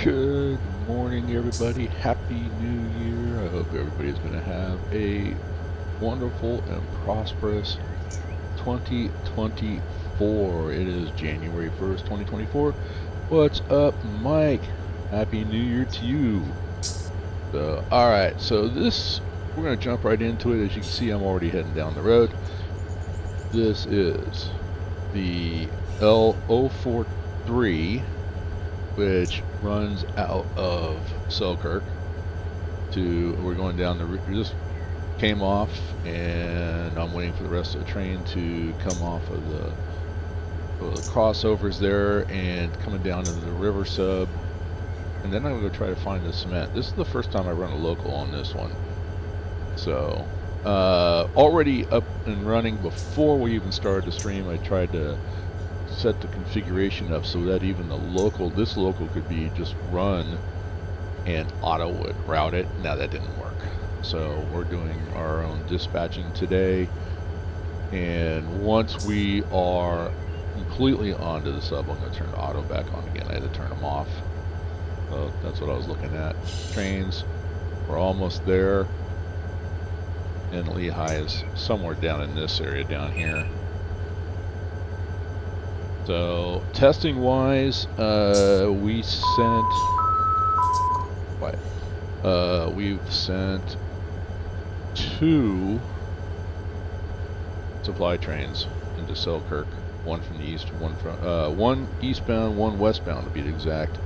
Good morning, everybody. Happy New Year. I hope everybody's going to have a wonderful and prosperous 2024. It is January 1st, 2024. What's up, Mike? Happy New Year to you. So, alright, so we're going to jump right into it. As you can see, I'm already heading down the road. This is the L043, which runs out of Selkirk we're going down we just came off, and I'm waiting for the rest of the train to come off of the crossovers there and coming down into the river sub, and then I'm going to try to find the cement. This is the first time I run a local on this one, so already up and running. Before we even started the stream, I tried to set the configuration up so that even this local could be just run and auto would route it. Now that didn't work, so we're doing our own dispatching today, and once we are completely onto the sub, I'm going to turn the auto back on again. I had to turn them off, so that's what I was looking at. Trainz, we're almost there, and Lehigh is somewhere down in this area down here. So testing wise, we've sent 2 supply trains into Selkirk. One from the east, one eastbound, one westbound to be exact.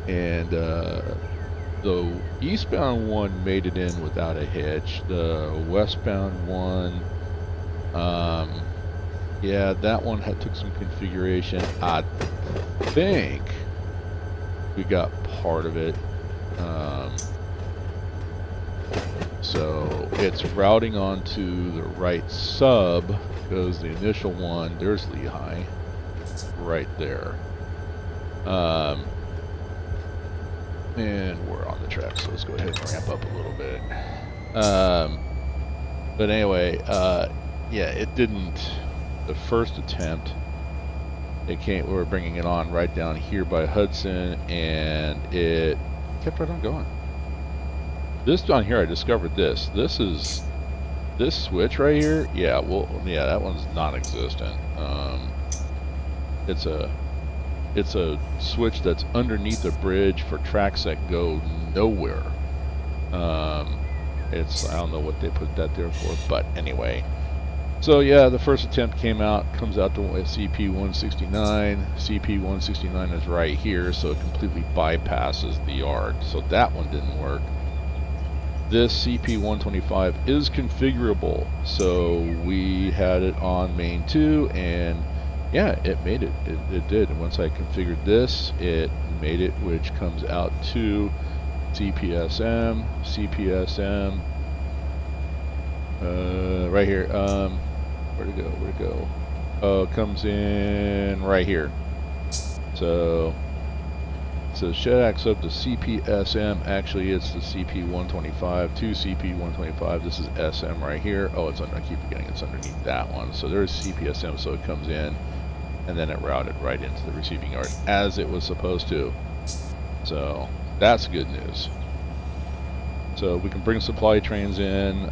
And the eastbound one made it in without a hitch. The westbound one, yeah, that one took some configuration. I think we got part of it. So it's routing onto the right sub because the initial one, there's Lehigh, right there. And we're on the track, so let's go ahead and ramp up a little bit. But anyway, yeah, it didn't. The first attempt, it came. We were bringing it on right down here by Hudson, and it kept right on going. This down here, I discovered this. This switch right here. Yeah, well, yeah, that one's non-existent. It's a switch that's underneath a bridge for tracks that go nowhere. I don't know what they put that there for, but anyway. So yeah, the first attempt comes out to CP169. CP169 is right here, so it completely bypasses the yard. So that one didn't work. This CP125 is configurable, so we had it on main 2, and yeah, it made it. It did. And once I configured this, it made it, which comes out to CPSM, right here. Where'd it go? Oh, it comes in right here. So should acts up to CPSM. Actually, it's the CP125 to CP125. This is SM right here. Oh, it's under. I keep forgetting it's underneath that one. So there's CPSM. So it comes in, and then it routed right into the receiving yard as it was supposed to. So that's good news. So we can bring supply trains in.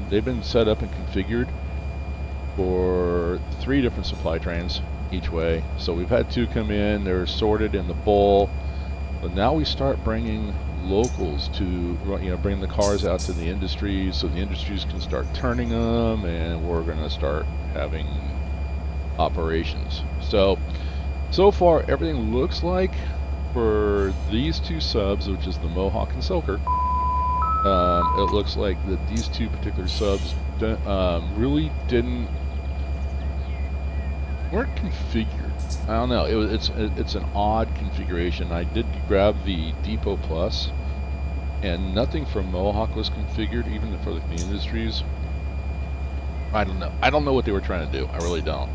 They've been set up and configured for 3 different supply trains each way. So we've had 2 come in. They're sorted in the bowl. But now we start bringing locals to, bring the cars out to the industries, so the industries can start turning them, and we're going to start having operations. So far everything looks like for these 2 subs, which is the Mohawk and Selkirk. It looks like that these 2 particular subs really weren't configured. I don't know. It's an odd configuration. I did grab the Depot Plus, and nothing from Mohawk was configured, even for the industries. I don't know. I don't know what they were trying to do. I really don't.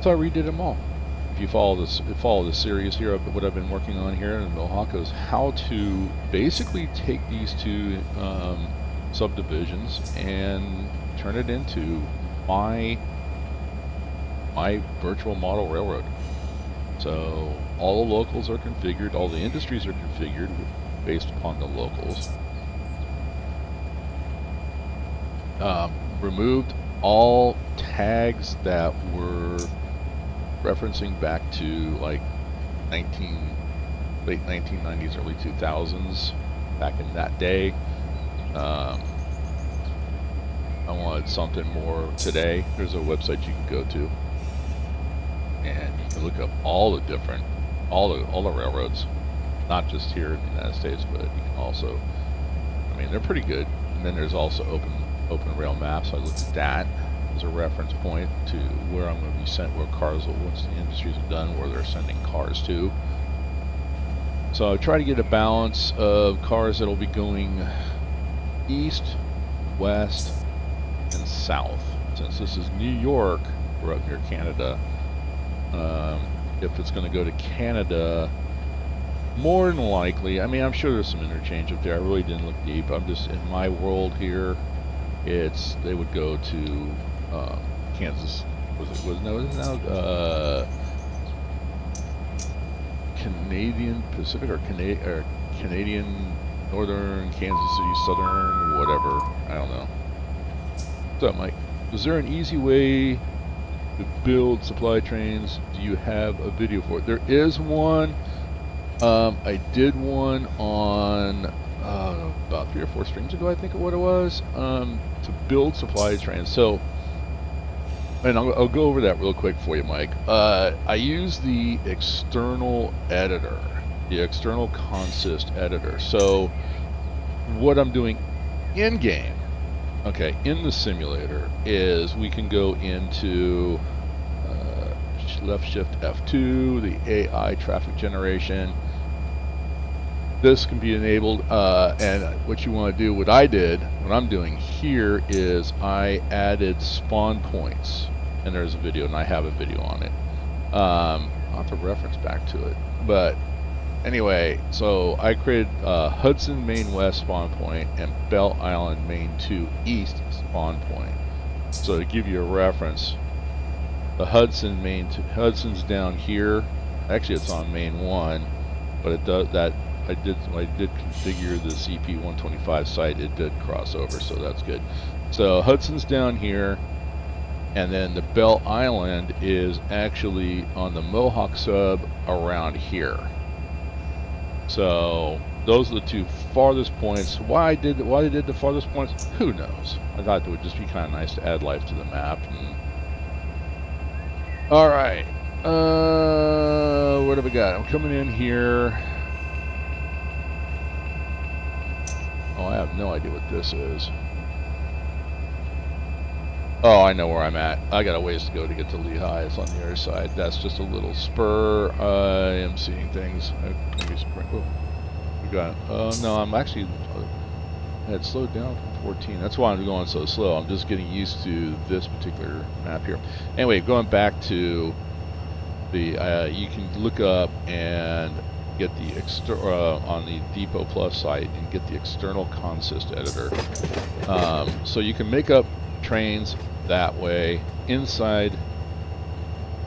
So I redid them all. If you follow this series here, what I've been working on here in Mohawk is how to basically take these 2 subdivisions and turn it into my virtual model railroad. So all the locals are configured, all the industries are configured based upon the locals. Removed all tags that were referencing back to like late 1990s, early 2000s, back in that day. I wanted something more today. There's a website you can go to, and you can look up all the railroads, not just here in the United States, but you can also, they're pretty good. And then there's also open rail maps. I looked at that as a reference point to where I'm going to be sent, where cars will, once the industries are done, where they're sending cars to. So I try to get a balance of cars that'll be going east, west, and south. Since this is New York, we're up near Canada. If it's going to go to Canada, more than likely, I'm sure there's some interchange up there. I really didn't look deep. I'm just in my world here. They would go to Kansas. Canadian Pacific or Canadian Northern, Kansas City Southern, whatever. I don't know. What's up, Mike? Is there an easy way to build supply trains? Do you have a video for it? There is one. I did one on about 3 or 4 streams ago, I think what it was, to build supply trains. So and I'll go over that real quick for you, Mike. I use the external editor, the external consist editor. So what I'm doing in game, okay, in the simulator, is we can go into left shift F2, the AI traffic generation. This can be enabled, and what you want to do, what I'm doing here is I added spawn points, and there's a video, and I have a video on it. I'll have to reference back to it, but anyway, so I created Hudson Main West spawn point and Bell Island Main 2 East spawn point. So to give you a reference, the Hudson's down here. Actually, it's on Main 1, but it does that. I did configure the CP125 site. It did cross over, so that's good. So Hudson's down here, and then the Bell Island is actually on the Mohawk sub around here. So those are the two farthest points. Why they did the farthest points? Who knows? I thought it would just be kind of nice to add life to the map. All right, what have we got? I'm coming in here. Oh, I have no idea what this is. Oh, I know where I'm at. I got a ways to go to get to Lehigh. It's on the other side. That's just a little spur. I am seeing things. We got it. No, I'm actually. I had slowed down from 14. That's why I'm going so slow. I'm just getting used to this particular map here. Anyway, going back to the, you can look up and get the on the Depot Plus site and get the external consist editor. So you can make up trains that way. Inside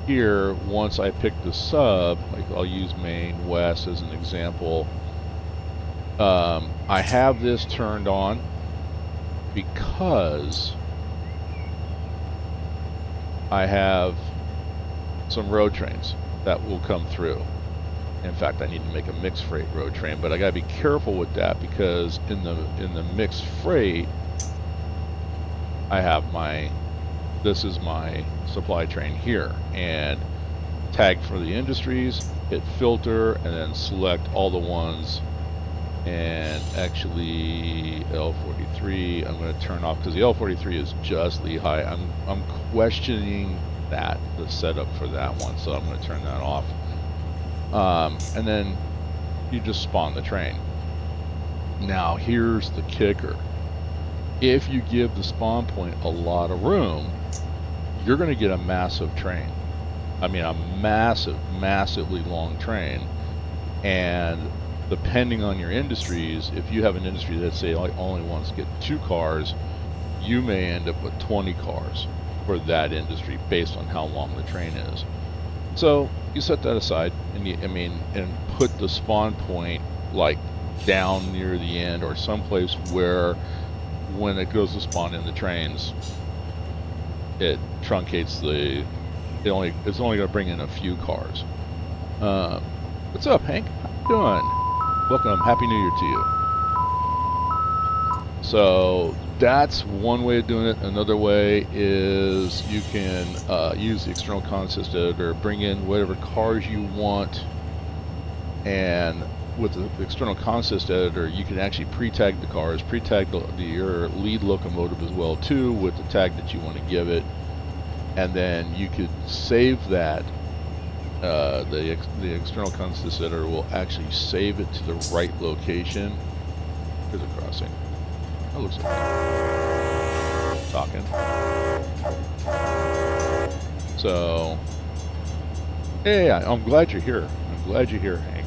here, once I pick the sub, like I'll use Main West as an example, I have this turned on because I have some road trains that will come through. In fact, I need to make a mixed freight road train, but I gotta be careful with that because in the mixed freight, I have this is my supply train here, and tag for the industries, hit filter, and then select all the ones. And actually, L043, I'm going to turn off because the L043 is just Lehigh. I'm questioning the setup for that one, so I'm going to turn that off. And then you just spawn the train. Now here's the kicker. If you give the spawn point a lot of room, you're going to get a massive train. I mean, a massively long train. And depending on your industries, if you have an industry that say only wants to get 2 cars, you may end up with 20 cars for that industry based on how long the train is. So you set that aside, and and put the spawn point like down near the end or someplace where when it goes to spawn in the trains, it truncates it's only going to bring in a few cars. What's up, Hank? How you doing? Welcome. Happy New Year to you. So that's one way of doing it. Another way is you can use the external consist editor, bring in whatever cars you want, and with the external consist editor, you can actually pre-tag the cars, pre-tag your lead locomotive as well too, with the tag that you want to give it, and then you could save that. The external consist editor will actually save it to the right location. Here's a crossing. That looks like that. Talking. So, yeah, I'm glad you're here. I'm glad you're here, Hank.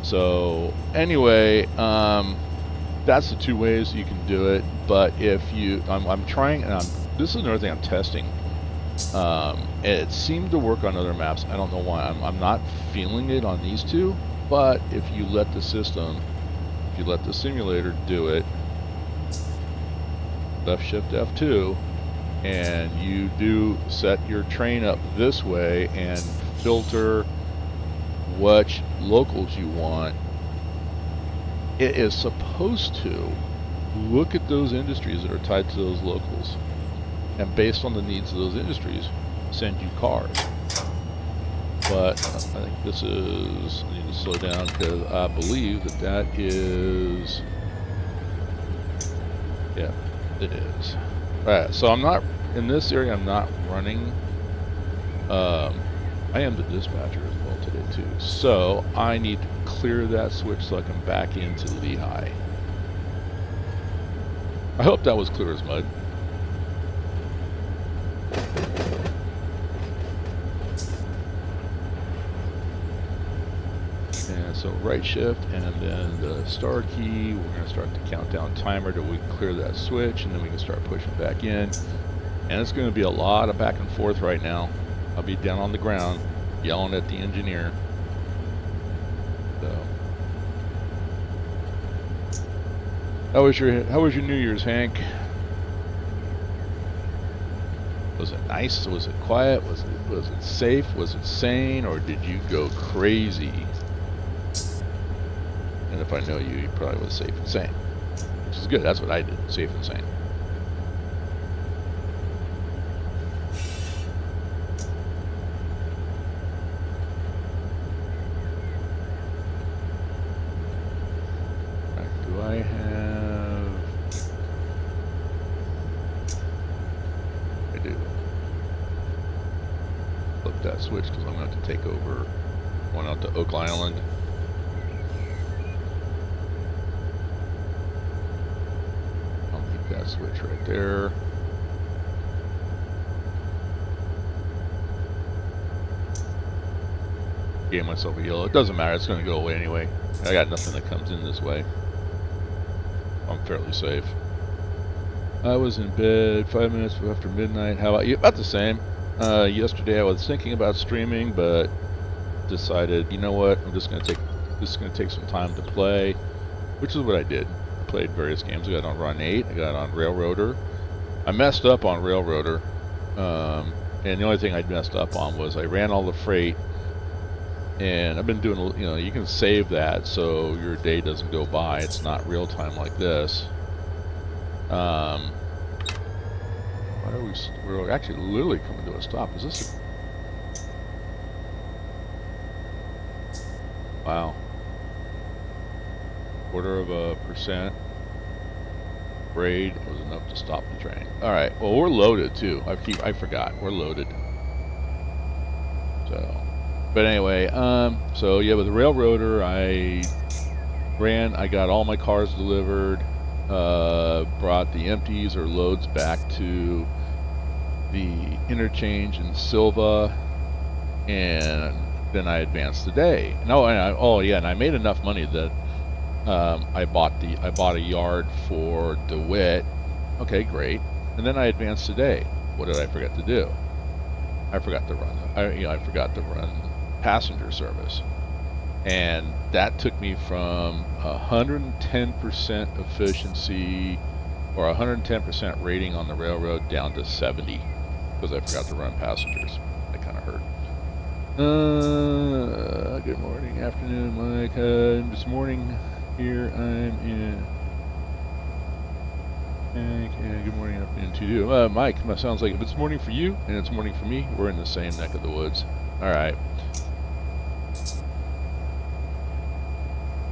So, anyway, that's the 2 ways you can do it. But if I'm trying, and this is another thing I'm testing. It seemed to work on other maps. I don't know why. I'm not feeling it on these 2. But if you let the simulator do it, left shift F2, and you do set your train up this way and filter what locals you want, it is supposed to look at those industries that are tied to those locals and based on the needs of those industries, send you cars. But I think this is, I need to slow down because I believe that that is, yeah, it is. All right, so I'm not, in this area, I'm not running. I am the dispatcher as well today too. So I need to clear that switch so I can back into Lehigh. I hope that was clear as mud. And so right shift and then the star key, we're gonna start the countdown timer till we clear that switch, and then we can start pushing back in. And it's gonna be a lot of back and forth right now. I'll be down on the ground yelling at the engineer. So how was your New Year's, Hank? Was it nice? Was it quiet? Was it safe? Was it sane? Or did you go crazy? And if I know you, you probably was safe and sane, which is good. That's what I did, safe and sane. Right, do I have? I do. Flip that switch because I'm going to have to take over one out to Oak Island. That switch right there. Gave myself a yellow. It doesn't matter, it's going to go away anyway. I got nothing that comes in this way. I'm fairly safe. I was in bed 5 minutes after midnight. How about you? About the same. Yesterday I was thinking about streaming, but decided, you know what, I'm just going to take some time to play, which is what I did. Played various games. I got on Run8, I got on Railroader. I messed up on Railroader, and the only thing I messed up on was I ran all the freight, and I've been doing, you know, you can save that so your day doesn't go by. It's not real time like this. Why are we're actually literally coming to a stop. Is this wow. 0.25% braid was enough to stop the train. All right, well, we're loaded too. I forgot we're loaded. So, but anyway, so yeah, with the Railroader, I got all my cars delivered, brought the empties or loads back to the interchange in Silva, and then I advanced the day. No, and I made enough money that I bought a yard for DeWitt. Okay, great. And then I advanced today. What did I forget to do? I forgot to run. I forgot to run passenger service, and that took me from 110% efficiency or 110% rating on the railroad down to 70 because I forgot to run passengers. That kind of hurt. Good morning, afternoon, Mike. This morning. Here I'm in. And good morning, afternoon to you. Mike, that sounds like if it's morning for you and it's morning for me, we're in the same neck of the woods. Alright.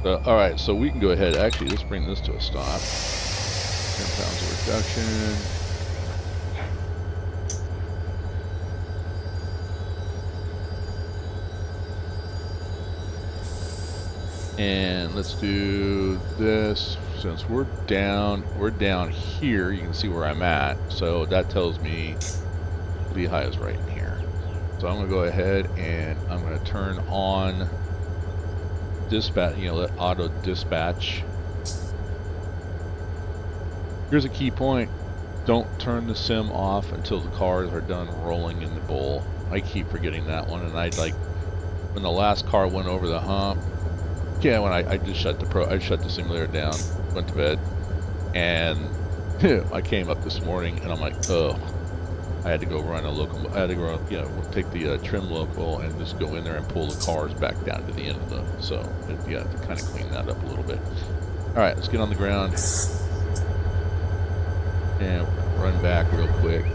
Alright, so we can go ahead. Actually, let's bring this to a stop. 10 pounds of reduction. And let's do this. Since we're down here, you can see where I'm at. So that tells me Lehigh is right in here. So I'm gonna go ahead and I'm gonna turn on dispatch, let auto dispatch. Here's a key point. Don't turn the sim off until the cars are done rolling in the bowl. I keep forgetting that one, and when the last car went over the hump, yeah, when I just shut the simulator down, went to bed, and I came up this morning and I'm like, oh, I had to go run a local. I had to go, take the trim local and just go in there and pull the cars back down to the end of the. So yeah, to kind of clean that up a little bit. All right, let's get on the ground and we're gonna run back real quick.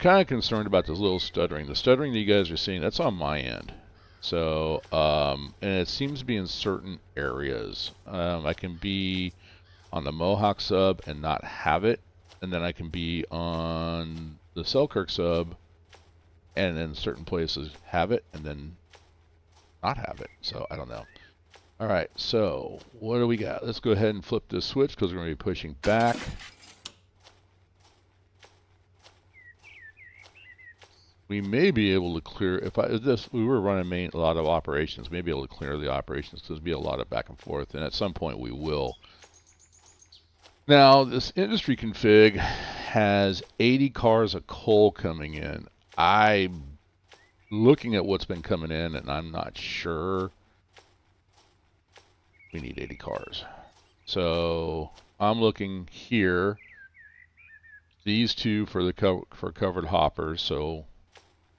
kind of concerned about this little stuttering. The stuttering that you guys are seeing, that's on my end. So, and it seems to be in certain areas. I can be on the Mohawk sub and not have it, and then I can be on the Selkirk sub and in certain places have it and then not have it. So I don't know. All right, so what do we got? Let's go ahead and flip this switch because we're going to be pushing back. We may be able to clear, if we were running a lot of operations, we may be able to clear the operations because there'll be a lot of back and forth, and at some point we will. Now, this industry config has 80 cars of coal coming in. I'm looking at what's been coming in, and I'm not sure we need 80 cars. So I'm looking here, these two for the for covered hoppers, so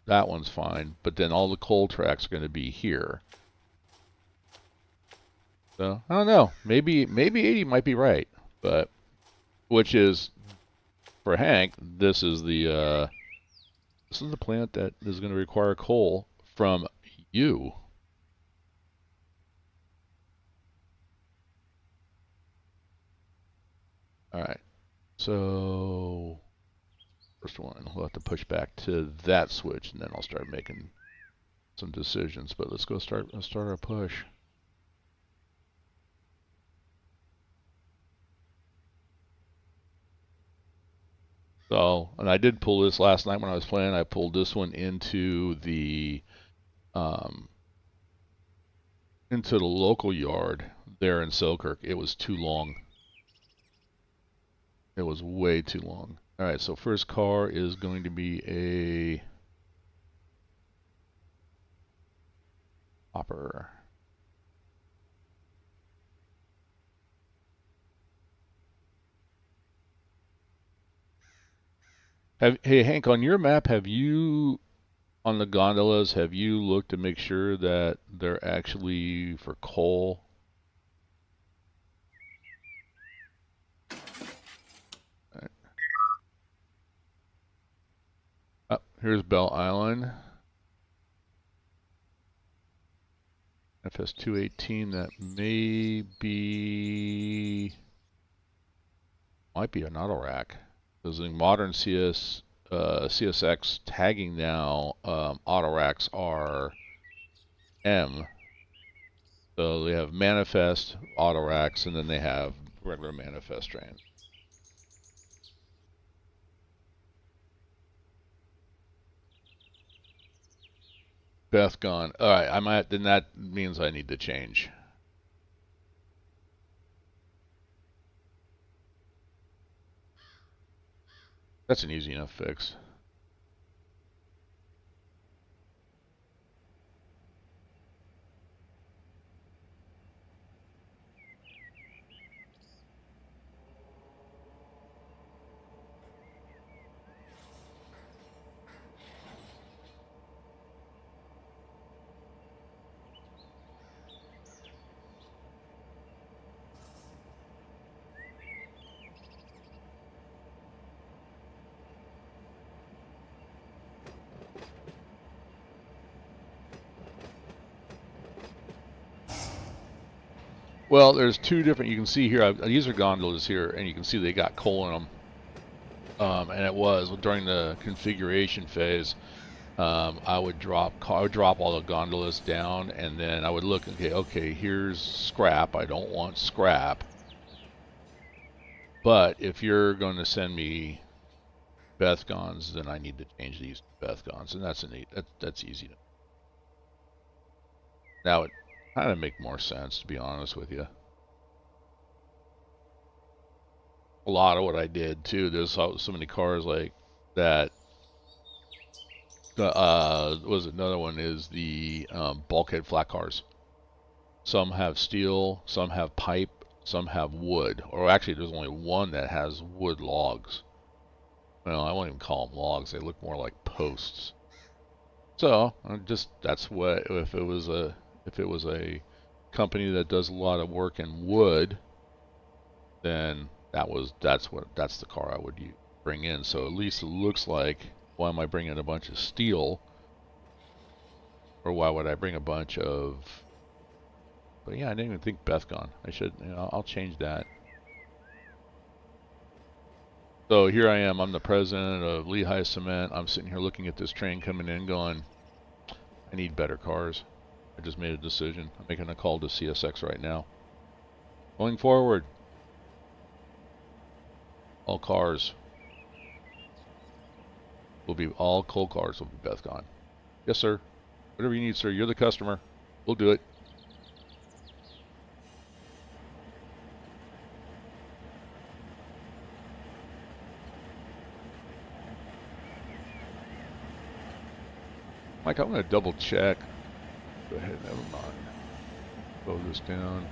that one's fine. But then all the coal tracks are going to be here. So I don't know. Maybe 80 might be right, but which is for Hank. This is the plant that is going to require coal from you. All right. So first one, we'll have to push back to that switch, and then I'll start making some decisions. But let's start our push. So, and I did pull this last night when I was playing. I pulled this one into the local yard there in Selkirk. It was too long. It was way too long. All right, so first car is going to be a hopper. Hey, Hank, on your map, have you, on the gondolas, have you looked to make sure that they're actually for coal? Right. Oh, here's Bell Island. FS218, that might be an auto rack. Because in modern CSX tagging now, auto racks are M. So they have manifest auto racks, and then they have regular manifest trains. Beth gone. All right, then that means I need to change. That's an easy enough fix. Well, there's two different, you can see here, these are gondolas here, and you can see they got coal in them. And it was, during the configuration phase, I would drop all the gondolas down, and then I would look, okay, here's scrap. I don't want scrap. But if you're going to send me Bethgons, then I need to change these to Bethgons, and that's easy. Now it kind of make more sense, to be honest with you. A lot of what I did too. There's so many cars like that. Was another one is the bulkhead flat cars. Some have steel, some have pipe, some have wood. Or actually, there's only one that has wood logs. Well, I won't even call them logs. They look more like posts. So that's what if it was a company that does a lot of work in wood, then that's the car I would bring in. So at least it looks like why am I bringing a bunch of steel? Or why would I bring a bunch of... But yeah, I didn't even think Bethgon. I should, I'll change that. So here I am, I'm the president of Lehigh Cement. I'm sitting here looking at this train coming in going, I need better cars. I just made a decision. I'm making a call to CSX right now. Going forward, all cars will be, all coal cars will be Bethgon. Yes, sir. Whatever you need, sir. You're the customer. We'll do it. Mike, I'm going to double check. Go ahead, never mind. Slow this down.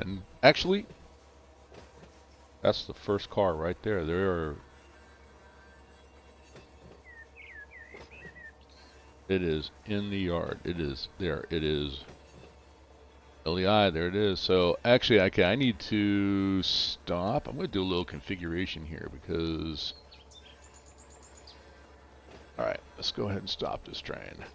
And actually, that's the first car right there. It is in the yard. It is there. It is LEI. There it is. So actually, okay, I need to stop. I'm going to do a little configuration here because... All right, let's go ahead and stop this train.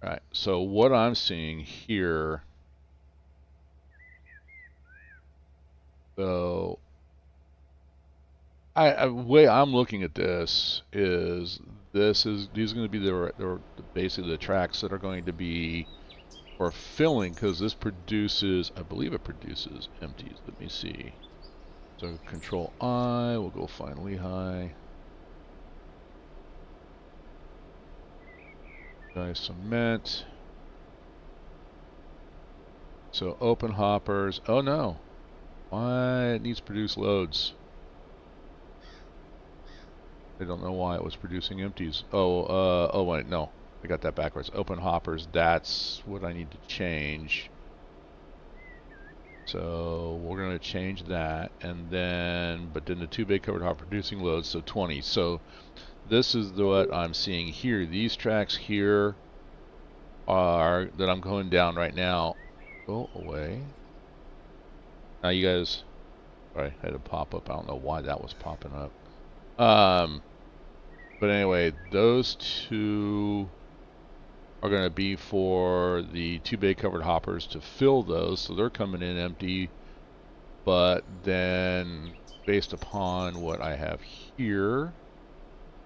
All right, so what I'm seeing here, so the way I'm looking at this is these are going to be the basically the tracks that are going to be for filling, because this produces, I believe it produces empties. Let me see. So Control I, we'll go find Lehigh. Lehigh Cement. So open hoppers. Oh no. Why it needs to produce loads. I don't know why it was producing empties. Oh wait, no. I got that backwards. Open hoppers, that's what I need to change. So we're going to change that, and then, but then the two bay covered hopper producing loads, so 20. So this is what I'm seeing here. These tracks here are, that I'm going down right now, go away. Now you guys, sorry, I had a pop up. I don't know why that was popping up. But anyway, those two are going to be for the two bay covered hoppers to fill those, so they're coming in empty. But then based upon what I have here,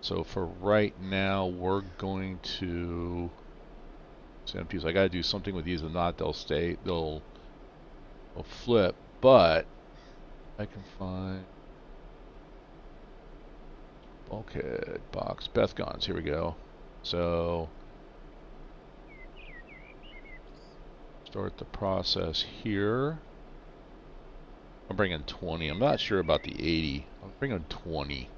so for right now we're going to empties. I got to do something with these. If not, they'll flip. But I can find bulkhead box Bethgons. Here we go. So start the process here. I'm bringing 20. I'm not sure about the 80. I'm bringing 20.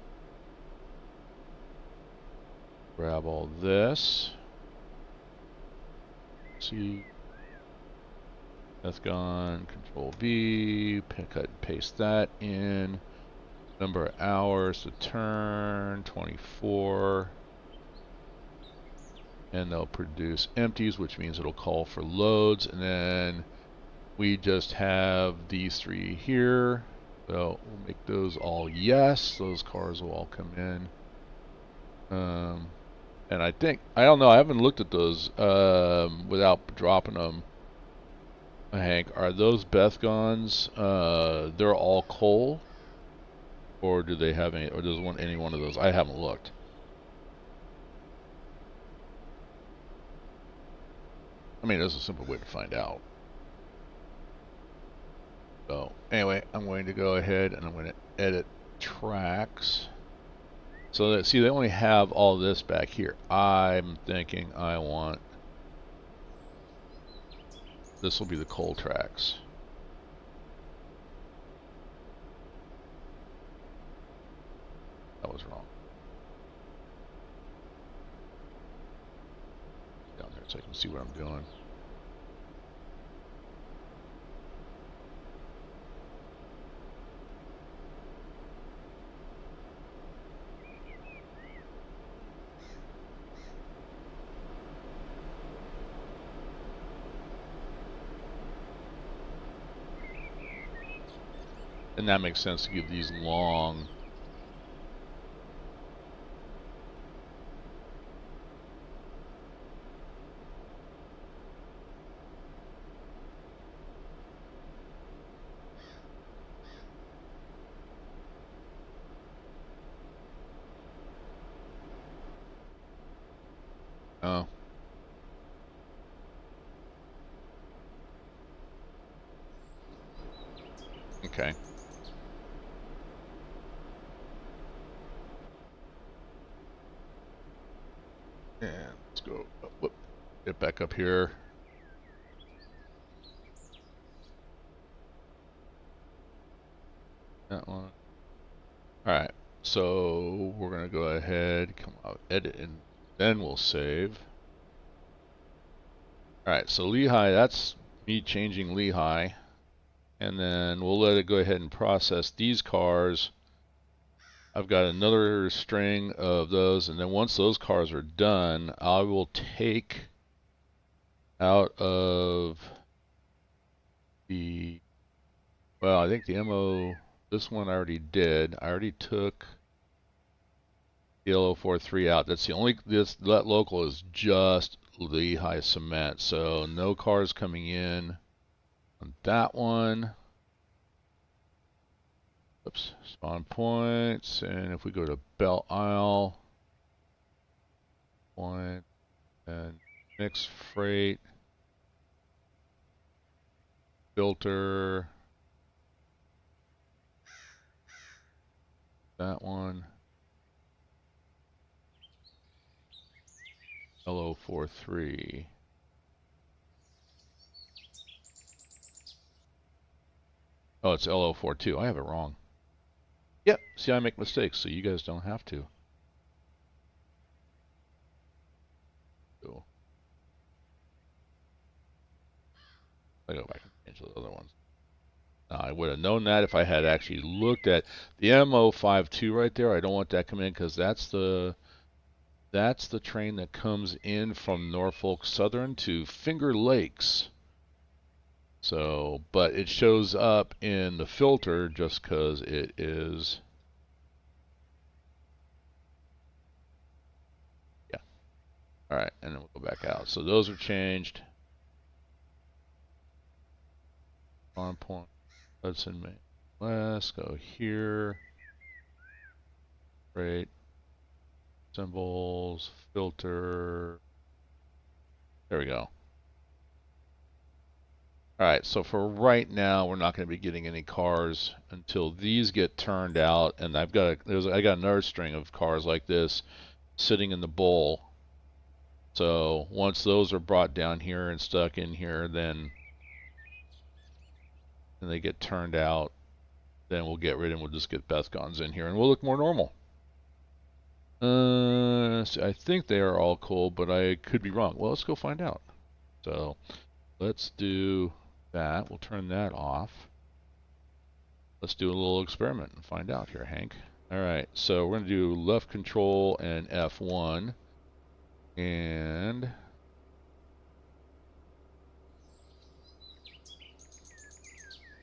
Grab all this. See. That's gone. Control V. Cut and paste that in. Number of hours to turn. 24. And they'll produce empties, which means it'll call for loads. And then we just have these three here. So we'll make those all yes. Those cars will all come in. And I think, I don't know, I haven't looked at those without dropping them. Hank, are those Bethgons, they're all coal? Or do they have any, or does any one of those? I haven't looked. I mean, there's a simple way to find out. So, anyway, I'm going to go ahead and I'm going to edit tracks. So that, see, they only have all this back here. I'm thinking I want, this will be the coal tracks. That was wrong. Down there so I can see what I'm doing. And that makes sense to give these long. Oh. Okay. And let's go. Oh, whoop. Get back up here. That one. Alright. So we're going to go ahead, come out, edit, and then we'll save. Alright, so Lehigh, that's me changing Lehigh. And then we'll let it go ahead and process these cars. I've got another string of those, and then once those cars are done, I will take out of the, well, I think the MO, this one I already did. I already took the L043 out. That's the only, that local is just Lehigh Cement. So no cars coming in on that one. Oops, spawn points. And if we go to Belle Isle, point, and mix freight, filter, that one, L043. Oh, it's L042. I have it wrong. Yep, see, I make mistakes, so you guys don't have to. Cool. I go back and change those other ones. I would have known that if I had actually looked at the MO52 right there. I don't want that coming in because that's the train that comes in from Norfolk Southern to Finger Lakes. So, but it shows up in the filter just because it is. Yeah. All right, and then we'll go back out. So those are changed. On point. Hudson Main. Let's go here. Right. Symbols. Filter. There we go. Alright, so for right now, we're not going to be getting any cars until these get turned out, and I got another string of cars like this sitting in the bowl. So once those are brought down here and stuck in here, then they get turned out, then we'll get rid and we'll just get Bethgons in here, and we'll look more normal. So I think they are all cool, but I could be wrong. Well, let's go find out. So let's do that. We'll turn that off. Let's do a little experiment and find out here, Hank. Alright, so we're going to do left control and F1. And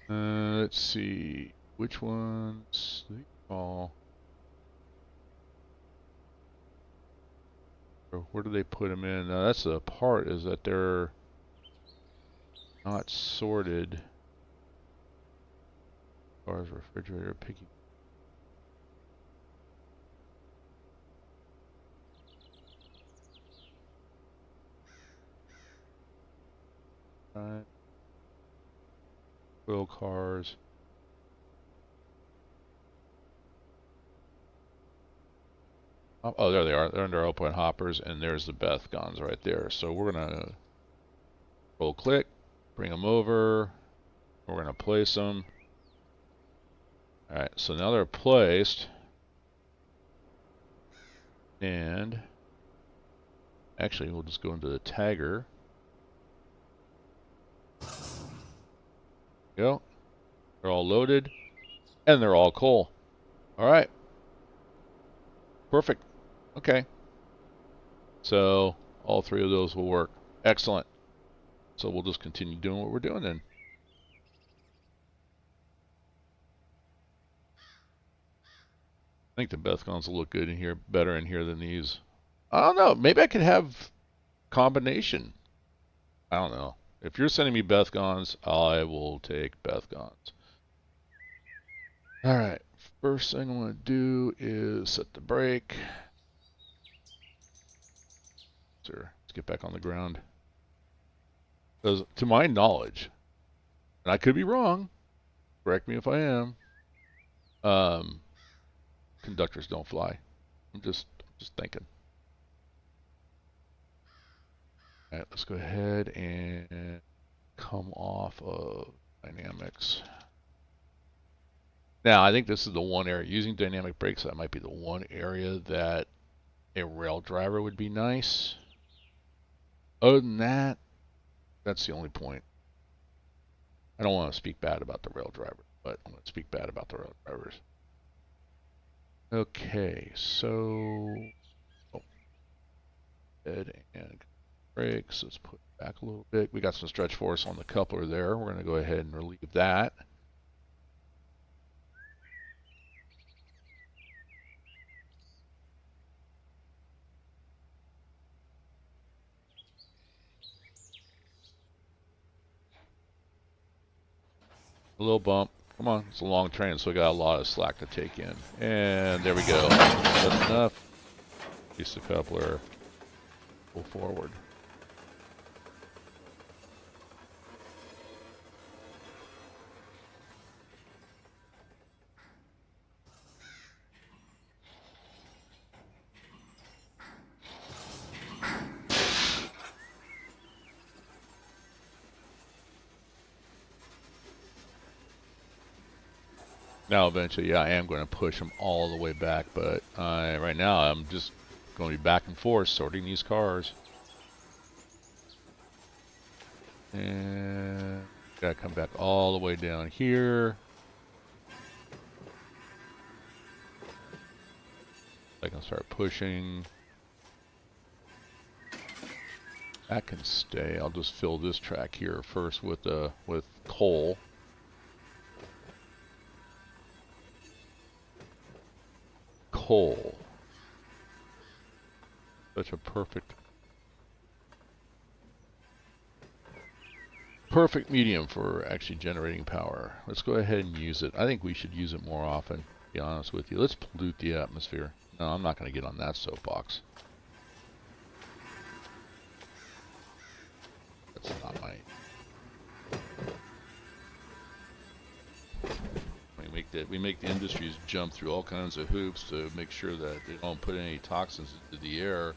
let's see, which ones they call, or where do they put them in? Now that's the part, is that they're not sorted. Cars, refrigerator, picking. Oil cars. Oh, there they are. They're under open hoppers, and there's the Bethgons right there. So we're gonna roll click, bring them over. We're gonna place them. All right. So now they're placed, and actually we'll just go into the tagger. Go. They're all loaded, and they're all coal. All right. Perfect. Okay. So all three of those will work. Excellent. So we'll just continue doing what we're doing then. I think the Bethgons will look good in here, better in here than these. I don't know. Maybe I could have combination. I don't know. If you're sending me Bethgons, I will take Bethgons. All right. First thing I want to do is set the brake. Sir, let's get back on the ground. Because to my knowledge, and I could be wrong, correct me if I am, conductors don't fly. I'm just thinking. All right, let's go ahead and come off of dynamics. Now, I think this is the one area, using dynamic brakes, that might be the one area that a rail driver would be nice. Other than that, that's the only point. I don't want to speak bad about the rail driver, but I'm going to speak bad about the rail drivers. Okay, so head and brakes. Let's put it back a little bit. We got some stretch force on the coupler there. We're going to go ahead and relieve that. A little bump. Come on, it's a long train, so we got a lot of slack to take in. And there we go. That's enough. Release the coupler. Pull forward. Now, eventually, yeah, I am going to push them all the way back, but right now I'm just going to be back and forth sorting these cars. And got to come back all the way down here. I can start pushing. That can stay. I'll just fill this track here first with coal. Coal. Such a perfect medium for actually generating power. Let's go ahead and use it. I think we should use it more often, to be honest with you. Let's pollute the atmosphere. No, I'm not going to get on that soapbox. That's not my... We make the industries jump through all kinds of hoops to make sure that they don't put any toxins into the air,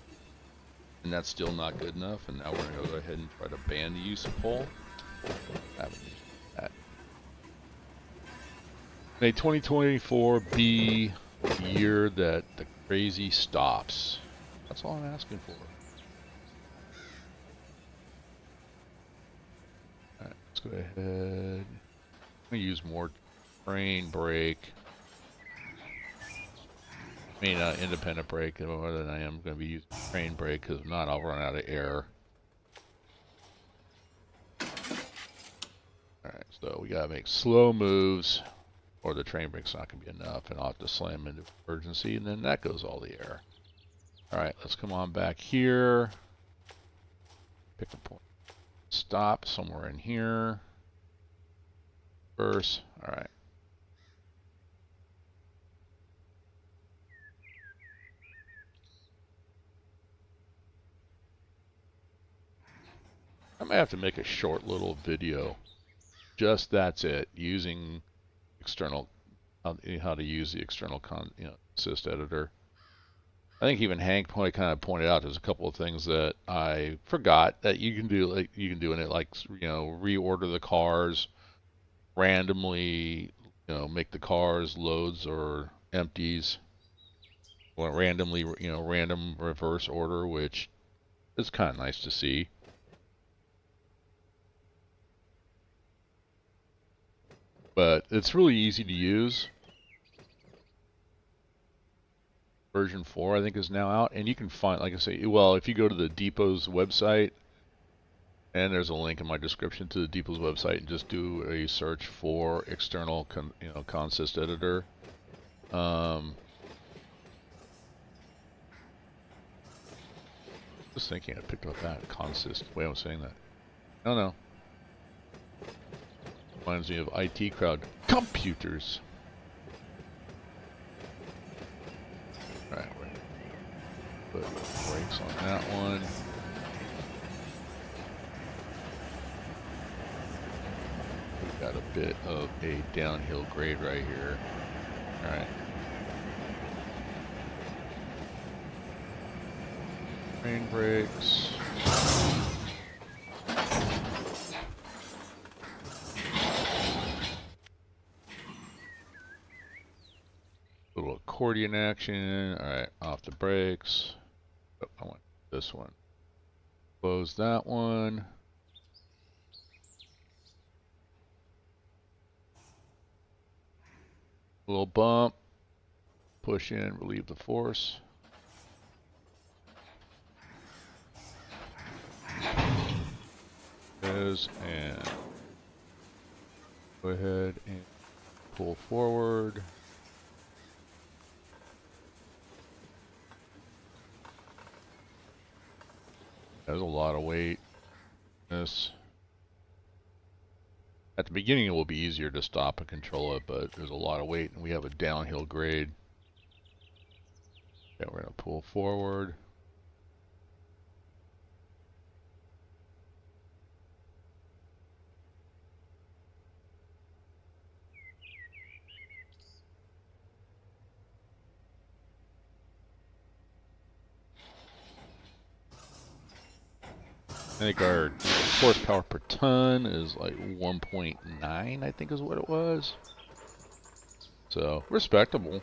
and that's still not good enough. And now we're going to go ahead and try to ban the use of coal. I haven't used that. May 2024 be the year that the crazy stops. That's all I'm asking for. All right, let's go ahead. I'm going to use more train brake. I mean, independent brake more than I am going to be using train brake, because if not, I'll run out of air. Alright, so we got to make slow moves, or the train brake's not going to be enough, and I'll have to slam into emergency, and then that goes all the air. Alright, let's come on back here. Pick a point. Stop somewhere in here. First. Alright. I might have to make a short little video. Just that's it. Using external, how to use the external assist editor. I think even Hank kind of pointed out there's a couple of things that I forgot that you can do. Like you can do in it, like reorder the cars randomly. Make the cars loads or empties. Well, randomly, random reverse order, which is kind of nice to see. But it's really easy to use. Version 4, I think, is now out, and you can find, like I say, well, if you go to the Depot's website, and there's a link in my description to the Depot's website, and just do a search for external, consist editor. Just thinking, I picked up that consist. Wait, I'm saying that. I don't know. Reminds me of IT crowd computers. All right, put brakes on that one. We've got a bit of a downhill grade right here. All right. Rain brakes. Little accordion action. All right, off the brakes. Oh, I want this one. Close that one. Little bump. Push in, relieve the force. And go ahead and pull forward. There's a lot of weight. This at the beginning it will be easier to stop and control it, but there's a lot of weight, and we have a downhill grade. Okay, we're gonna pull forward. I think our horsepower per ton is like 1.9, I think is what it was. So, respectable.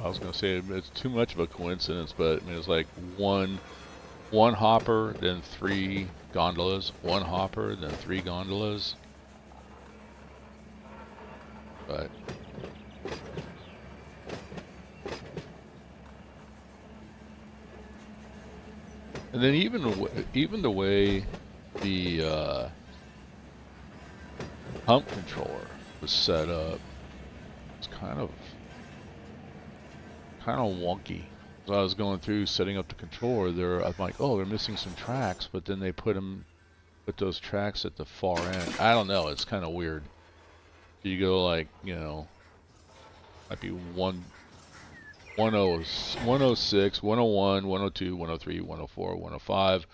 I was gonna say it's too much of a coincidence, but I mean, it's like one hopper, then 3 gondolas, one hopper, then 3 gondolas. But and then even the way the pump controller was set up, it's kind of wonky. So I was going through setting up the controller. I'm like, oh, they're missing some tracks, but then they put those tracks at the far end. I don't know. It's kind of weird. You go like, might be 106, 101, 102, 103, 104, 105,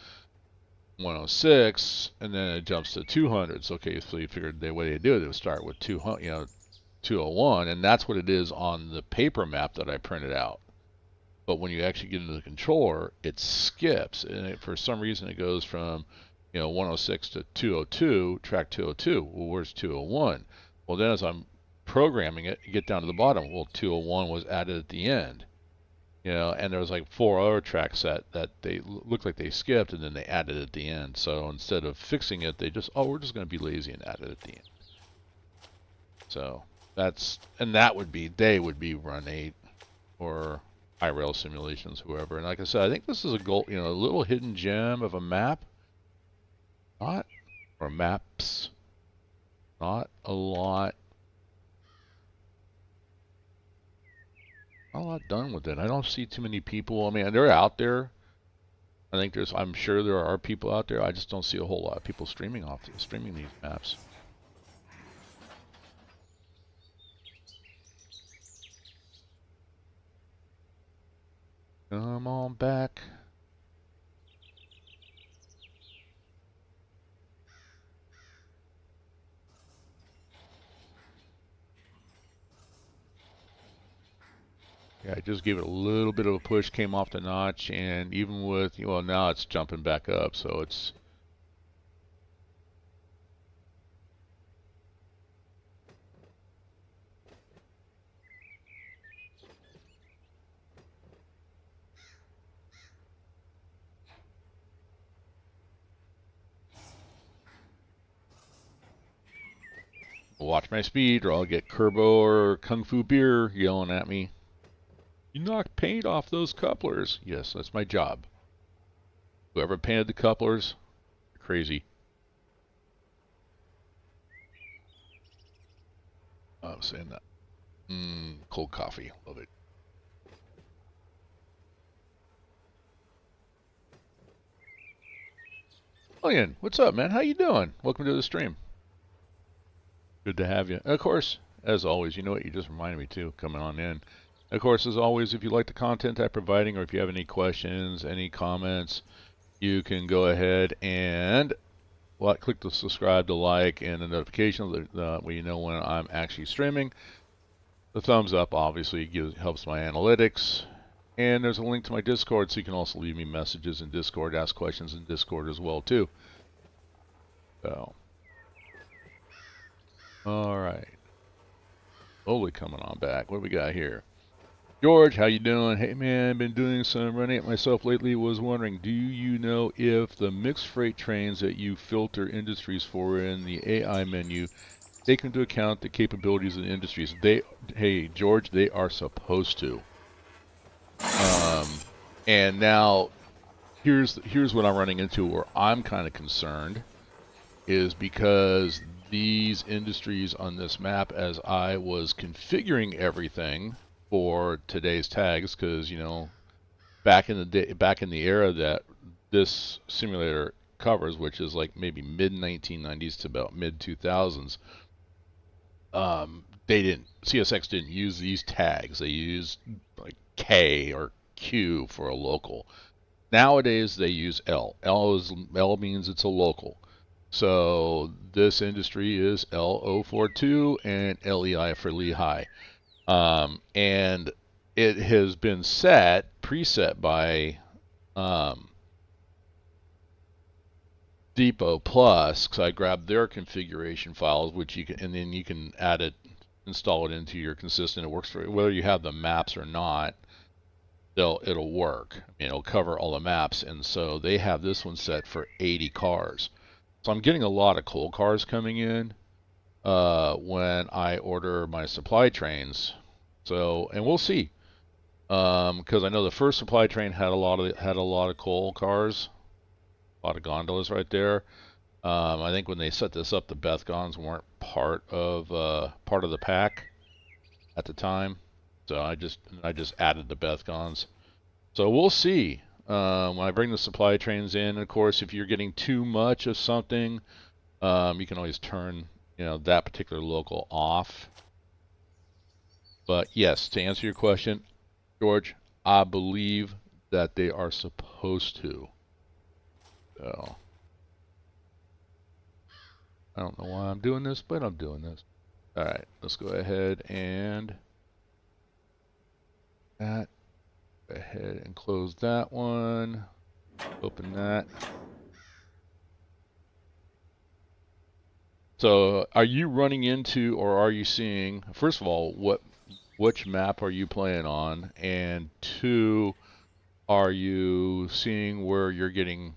106, and then it jumps to 200s. Okay, so you figured the way they do it, it would start with 200, 201, and that's what it is on the paper map that I printed out. But when you actually get into the controller, it skips, and for some reason it goes from 106 to 202, track 202. Well, where's 201? Well, then as I'm programming it, you get down to the bottom. Well, 201 was added at the end. You know, and there was like 4 other tracks that they looked like they skipped, and then they added at the end. So instead of fixing it, they just, oh, we're just going to be lazy and add it at the end. So that would be, they would be Run8 or iRail Simulations, whoever. And like I said, I think this is a goal, you know, a little hidden gem of a map. Or maps. Not a lot done with it. I don't see too many people. I mean, they're out there. I think I'm sure there are people out there. I just don't see a whole lot of people streaming these maps. Come on back. Yeah, I just gave it a little bit of a push, came off the notch, and even with, well, now it's jumping back up, so it's... Watch my speed, or I'll get Kerbo or Kung Fu Beer yelling at me. You knocked paint off those couplers. Yes, that's my job. Whoever painted the couplers, crazy. I was saying that. Cold coffee, love it. Oh, Ian, what's up, man? How you doing? Welcome to the stream. Good to have you. Of course, as always, you know what? You just reminded me too, coming on in. Of course, as always, if you like the content I'm providing, or if you have any questions, any comments, you can go ahead and click the subscribe, the like, and the notification where you know when I'm actually streaming. The thumbs up obviously helps my analytics. And there's a link to my Discord, so you can also leave me messages in Discord, ask questions in Discord as well too. So, all right. Slowly coming on back. What do we got here? George, how you doing? Hey man, I've been doing some running it myself lately. Was wondering, do you know if the mixed freight trains that you filter industries for in the AI menu take into account the capabilities of the industries? Hey George, they are supposed to. And now here's what I'm running into where I'm kind of concerned, is because these industries on this map, as I was configuring everything for today's tags, because you know, back in the era that this simulator covers, which is like maybe mid 1990s to about mid 2000s, CSX didn't use these tags. They used like K or Q for a local. Nowadays they use L. L means it's a local. So this industry is L042 and LEI for Lehigh. And it has been preset by Depot Plus, because I grabbed their configuration files, which you can, and then you can add it, install it into your consistent. It works for whether you have the maps or not. It'll work. I mean, it'll cover all the maps, and so they have this one set for 80 cars. So I'm getting a lot of coal cars coming in when I order my supply trains. So, and we'll see, because I know the first supply train had a lot of coal cars, a lot of gondolas right there. I think when they set this up, the Bethgons weren't part of the pack at the time. So I just added the Bethgons. So we'll see when I bring the supply trains in. Of course, if you're getting too much of something, you can always turn that particular local off. But yes, to answer your question, George, I believe that they are supposed to. So I don't know why I'm doing this, but I'm doing this. All right, let's go ahead and that. Go ahead and close that one. Open that. So are you running into, or are you seeing, first of all, which map are you playing on? And two, are you seeing where you're getting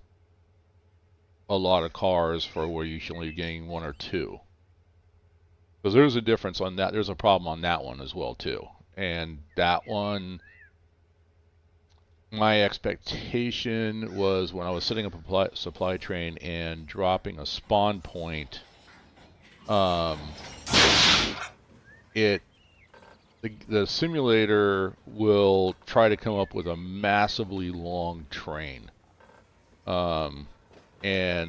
a lot of cars for where you should only be getting one or two? Because there's a difference on that. There's a problem on that one as well too. And that one, my expectation was when I was setting up a supply train and dropping a spawn point, it the simulator will try to come up with a massively long train. And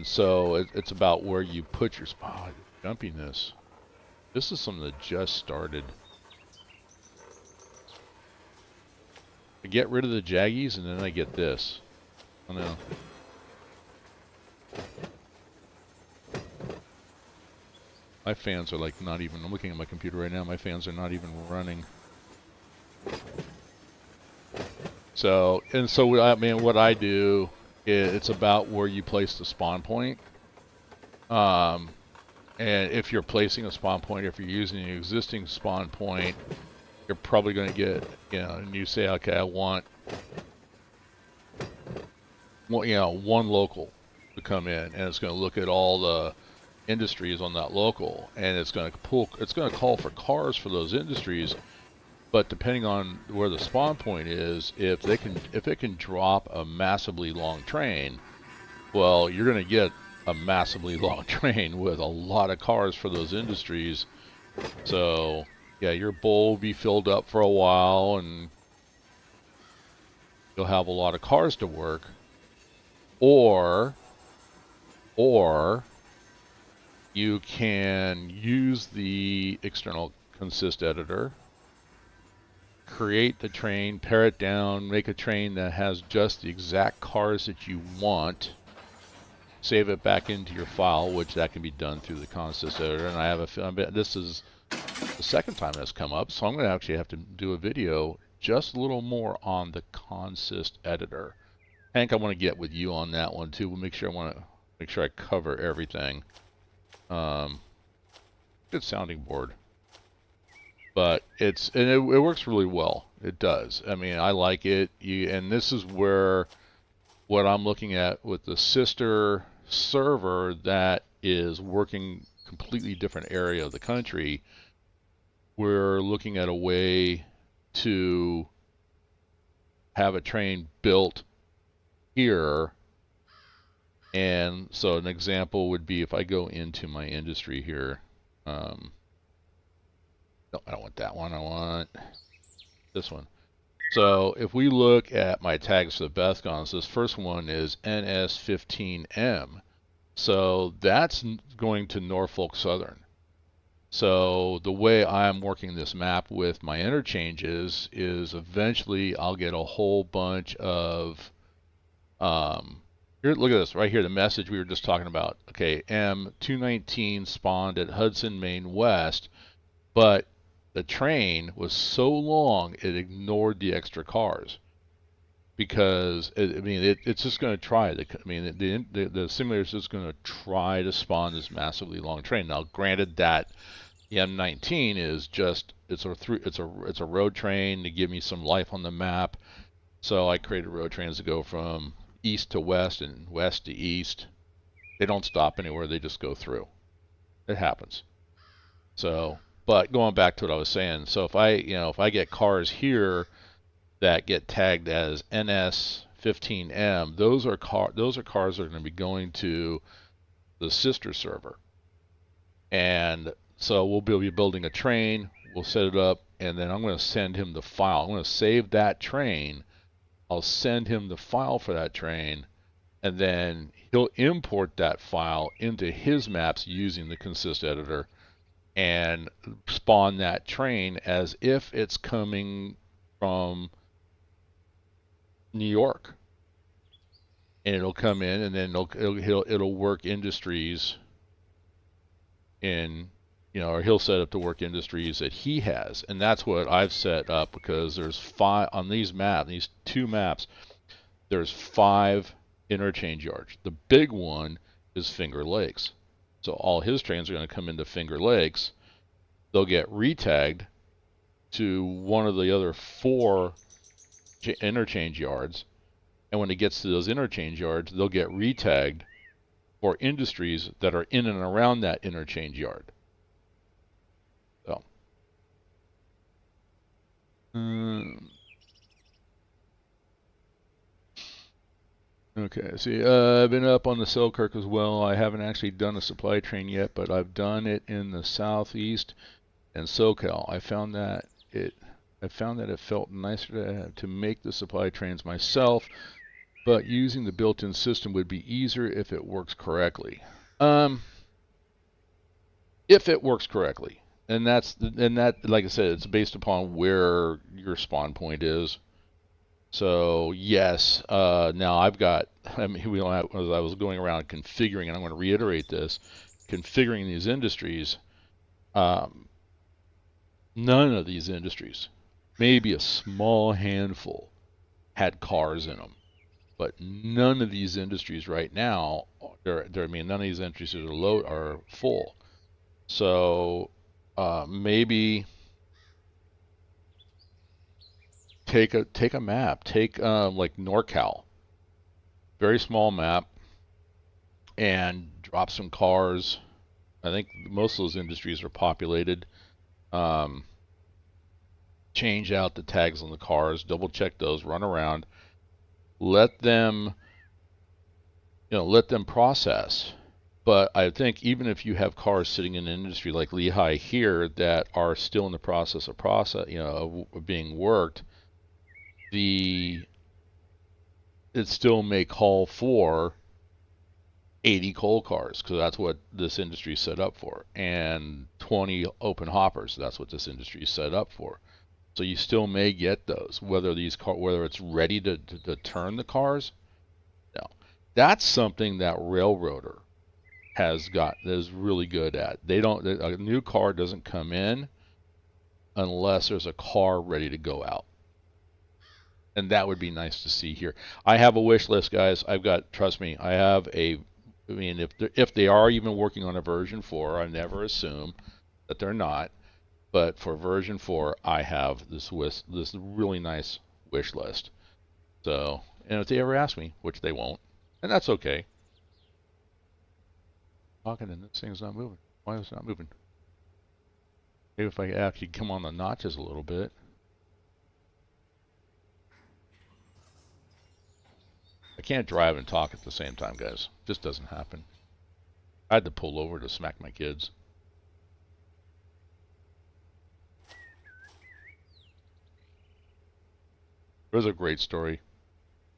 so it's about where you put your spot. Oh, jumpiness. This is something that just started. I get rid of the jaggies and then I get this. I know. My fans are like not even, I'm looking at my computer right now, my fans are not even running. So, I mean, what I do, it's about where you place the spawn point. And if you're placing a spawn point, if you're using an existing spawn point, you're probably going to get, and you say, okay, I want, one local to come in, and it's going to look at all the industries on that local, and it's going to call for cars for those industries. But depending on where the spawn point is, if it can drop a massively long train, well, you're going to get a massively long train with a lot of cars for those industries. So yeah, your bowl will be filled up for a while, and you'll have a lot of cars to work. Or you can use the external consist editor, create the train, pare it down, make a train that has just the exact cars that you want, save it back into your file, which that can be done through the consist editor. And I have a feeling this is the second time that's come up, so I'm going to actually have to do a video just a little more on the consist editor. Hank, I want to get with you on that one too. We'll make sure I cover everything. Good sounding board. But it works really well. It does. I mean, I like it. And this is where what I'm looking at with the sister server that is working completely different area of the country. We're looking at a way to have a train built here. And so an example would be if I go into my industry here. No, I don't want that one. I want this one. So if we look at my tags for the Bethgons, this first one is NS15M. So that's going to Norfolk Southern. So the way I'm working this map with my interchanges is eventually I'll get a whole bunch of, here, look at this right here, the message we were just talking about. Okay, M219 spawned at Hudson, Maine West, but the train was so long it ignored the extra cars because it's just going to try. The simulator is just going to try to spawn this massively long train. Now, granted that the M19 is just it's a road train to give me some life on the map. So I created road trains to go from east to west and west to east. They don't stop anywhere; they just go through. It happens. So. But going back to what I was saying, so if I get cars here that get tagged as NS15M, those are cars that are going to be going to the sister server. And so we'll be building a train, we'll set it up, and then I'm going to send him the file. I'm going to save that train. I'll send him the file for that train, and then he'll import that file into his maps using the consist editor and spawn that train as if it's coming from New York, and it'll come in, and then it'll work industries in, or he'll set up to work industries that he has, and that's what I've set up because there's 5 on these two maps. There's 5 interchange yards. The big one is Finger Lakes. So all his trains are going to come into Finger Lakes. They'll get retagged to one of the other 4 interchange yards. And when it gets to those interchange yards, they'll get retagged for industries that are in and around that interchange yard. So, okay, see, I've been up on the Selkirk as well. I haven't actually done a supply train yet, but I've done it in the southeast and SoCal. I found that it felt nicer to make the supply trains myself, but using the built-in system would be easier if it works correctly. If it works correctly, and that, like I said, it's based upon where your spawn point is. So yes, now I've got. I mean, as I was going around configuring, and I'm going to reiterate this, configuring these industries. None of these industries, maybe a small handful, had cars in them, but none of these industries right now, I mean, none of these industries are full. So maybe take a map, take like NorCal, very small map, and drop some cars. I think most of those industries are populated. Change out the tags on the cars, double check those, run around, let them process. But I think even if you have cars sitting in an industry like Lehigh here that are still in the process of being worked, it still may call for 80 coal cars, because that's what this industry is set up for, and 20 open hoppers. That's what this industry is set up for. So you still may get those, whether it's ready to turn the cars. No, that's something that Railroader is really good at. A new car doesn't come in unless there's a car ready to go out. And that would be nice to see here. I have a wish list, guys. Trust me, if they are even working on a version 4, I never assume that they're not. But for version 4, I have this really nice wish list. So, and if they ever ask me, which they won't, and that's okay. Talking and this thing's not moving. Why is it not moving? Maybe if I actually come on the notches a little bit. I can't drive and talk at the same time, guys. It just doesn't happen. I had to pull over to smack my kids. It was a great story.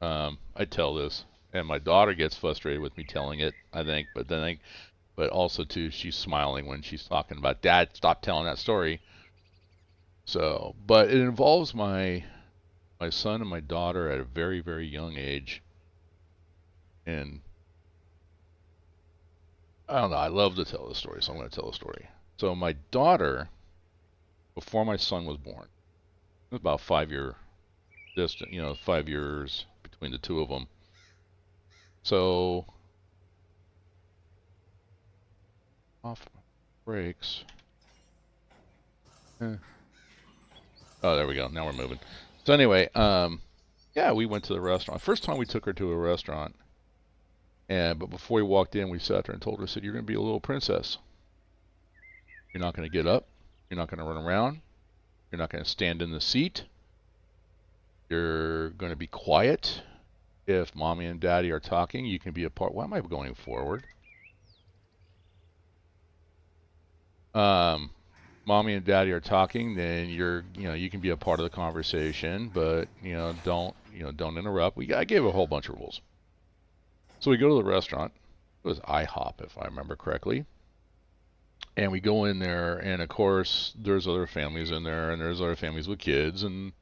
I tell this, and my daughter gets frustrated with me telling it, I think, but also too, she's smiling when she's talking about, Dad, stop telling that story. So, but it involves my son and my daughter at a very, very young age. And I don't know, I love to tell the story, so I'm going to tell the story. So my daughter, before my son was born, it was about 5-year distance, 5 years between the two of them. So off brakes. Oh, there we go. Now we're moving. So anyway, yeah, we went to the restaurant. First time we took her to a restaurant, but before we walked in, we sat there and told her, said, "You're going to be a little princess. You're not going to get up. You're not going to run around. You're not going to stand in the seat. You're going to be quiet. If mommy and daddy are talking, you can be a part." Why am I going forward? Mommy and daddy are talking, then you can be a part of the conversation, but don't interrupt. I gave a whole bunch of rules. So we go to the restaurant. It was IHOP, if I remember correctly. And we go in there, and of course, there's other families in there, and there's other families with kids, and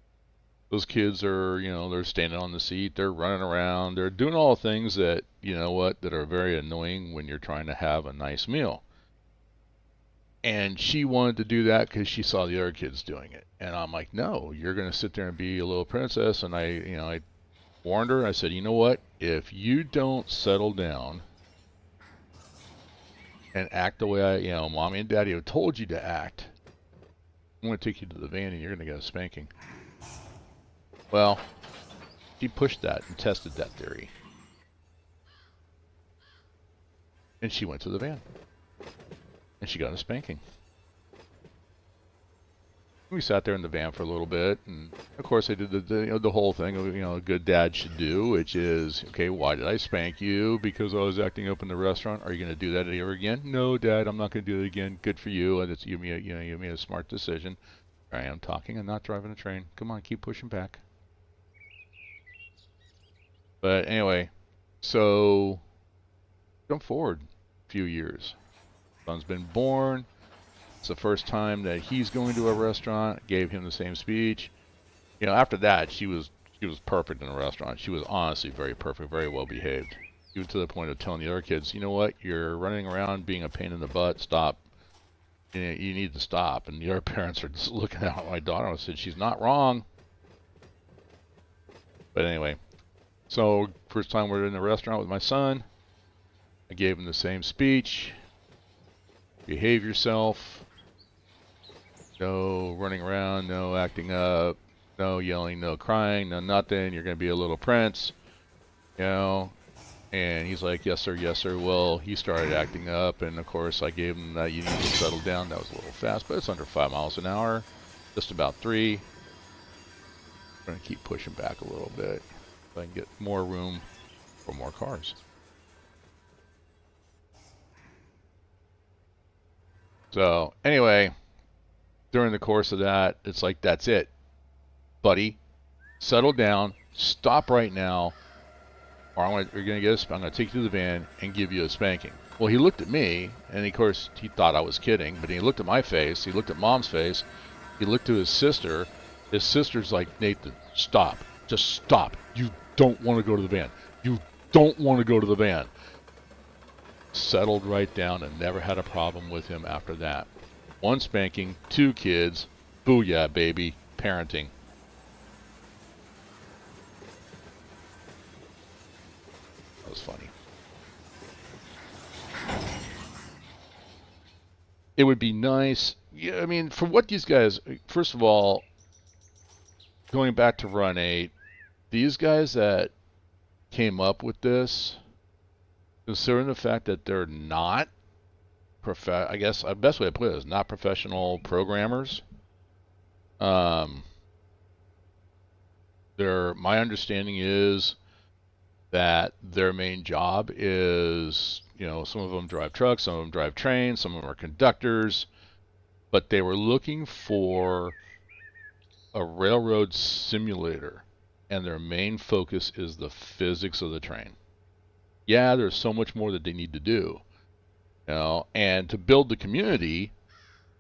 those kids are, they're standing on the seat, they're running around, they're doing all the things that, that are very annoying when you're trying to have a nice meal. And she wanted to do that because she saw the other kids doing it. And I'm like, no, you're going to sit there and be a little princess. And I warned her. I said, you know what? If you don't settle down, and act the way Mommy and Daddy have told you to act, I'm going to take you to the van and you're going to get a spanking. Well, she pushed that and tested that theory. And she went to the van. And she got a spanking. We sat there in the van for a little bit, and of course I did the whole thing a good dad should do, which is, okay, why did I spank you? Because I was acting up in the restaurant. Are you going to do that ever again? No, Dad, I'm not going to do it again. Good for you. And you made a smart decision. I am talking. I'm not driving a train. Come on, keep pushing back. But anyway, so jump forward a few years. Son's been born. It's the first time that he's going to a restaurant. Gave him the same speech. After that, she was perfect in a restaurant. She was honestly very perfect, very well behaved. Even to the point of telling the other kids, you know what, you're running around being a pain in the butt. Stop. You need to stop. And the other parents are just looking at my daughter and said, she's not wrong. But anyway, so first time we're in the restaurant with my son, I gave him the same speech. Behave yourself. No running around, no acting up, no yelling, no crying, no nothing. You're going to be a little prince, And he's like, yes, sir, yes, sir. Well, he started acting up, and of course I gave him that you need to settle down. That was a little fast, but it's under 5 miles an hour, just about 3. I'm going to keep pushing back a little bit so I can get more room for more cars. So anyway, during the course of that, it's like, that's it, buddy. Settle down. Stop right now, or I'm going to take you to the van and give you a spanking. Well, he looked at me, and of course he thought I was kidding. But he looked at my face. He looked at Mom's face. He looked to his sister. His sister's like, Nathan, stop. Just stop. You don't want to go to the van. You don't want to go to the van. Settled right down and never had a problem with him after that. 1 spanking, 2 kids. Booyah, baby. Parenting. That was funny. It would be nice. Yeah, I mean, for what these guys, first of all, going back to Run8, these guys that came up with this, considering the fact that they're not I guess the best way to put it is not professional programmers. My understanding is that their main job is, some of them drive trucks, some of them drive trains, some of them are conductors, but they were looking for a railroad simulator, and their main focus is the physics of the train. Yeah, there's so much more that they need to do. And to build the community,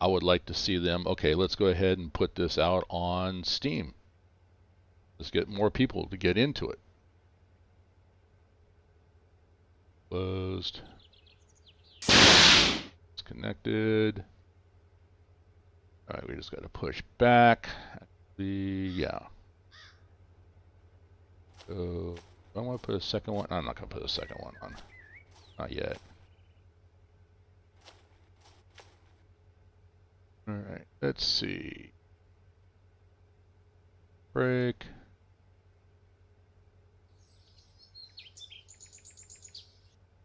I would like to see them, okay, let's go ahead and put this out on Steam. Let's get more people to get into it. Closed. It's connected. All right, we just got to push back. Yeah. So, I want to put a second one. I'm not going to put a second one on. Not yet. All right, let's see. Break.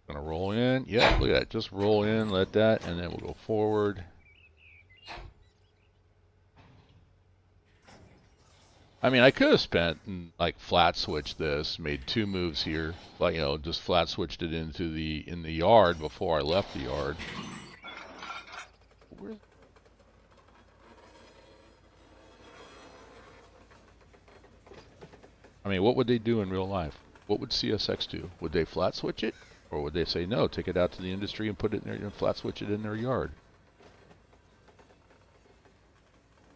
Gonna roll in. Yeah, look at that. Just roll in, let that, and then we'll go forward. I mean, I could have spent and like flat switched this, made 2 moves here, but just flat switched it into in the yard before I left the yard. I mean, what would they do in real life? What would CSX do? Would they flat switch it? Or would they say, no, take it out to the industry and put it in there and flat switch it in their yard?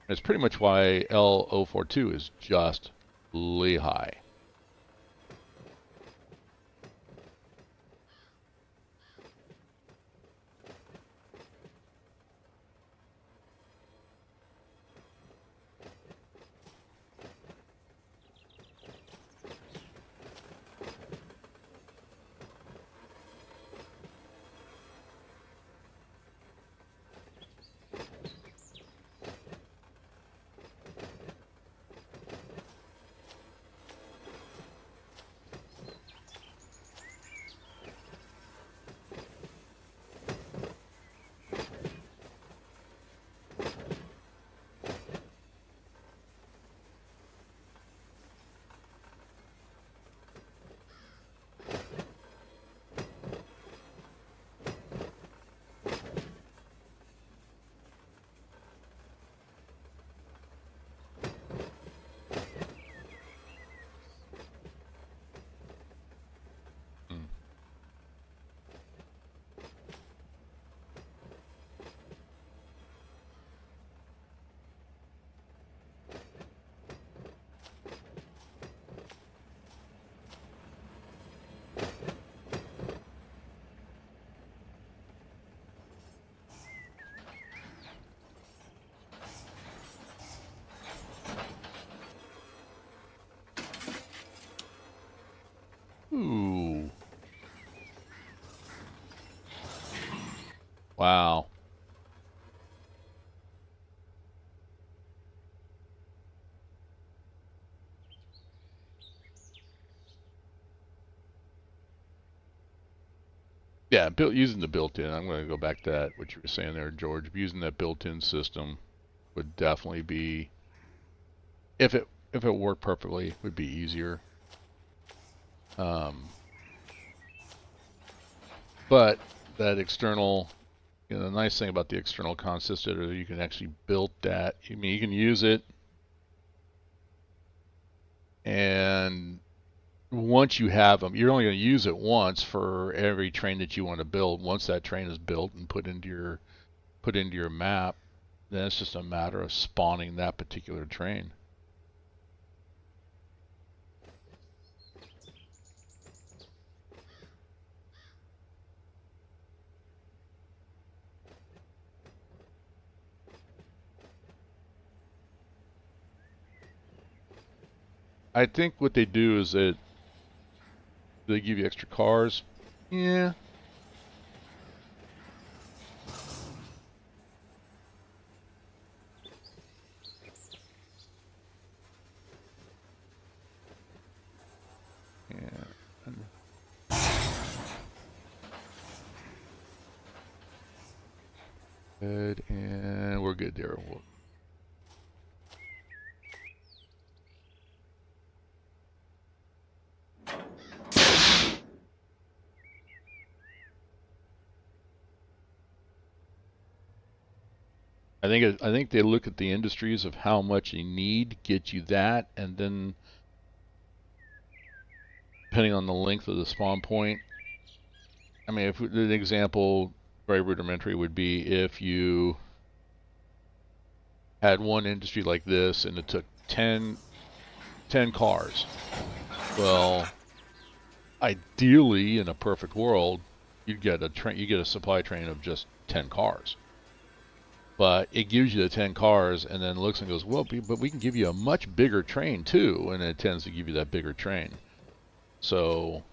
That's pretty much why L042 is just Lehigh. Wow. Yeah, using the built-in. I'm going to go back to that, what you were saying there, George. Using that built-in system would definitely be, if it worked perfectly, would be easier. But that external, the nice thing about the external consistor is you can actually build that. I mean, you can use it, and once you have them, you're only going to use it once for every train that you want to build. Once that train is built and put into your map, then it's just a matter of spawning that particular train. I think what they do is that they give you extra cars. Yeah. Yeah. Good, and we're good there. I think they look at the industries of how much you need, get you that, and then depending on the length of the spawn point. I mean, if an example, very rudimentary, would be if you had one industry like this and it took 10 cars. Well, ideally, in a perfect world, you get a supply train of just 10 cars. But it gives you the 10 cars and then looks and goes, well, but we can give you a much bigger train too, and it tends to give you that bigger train. So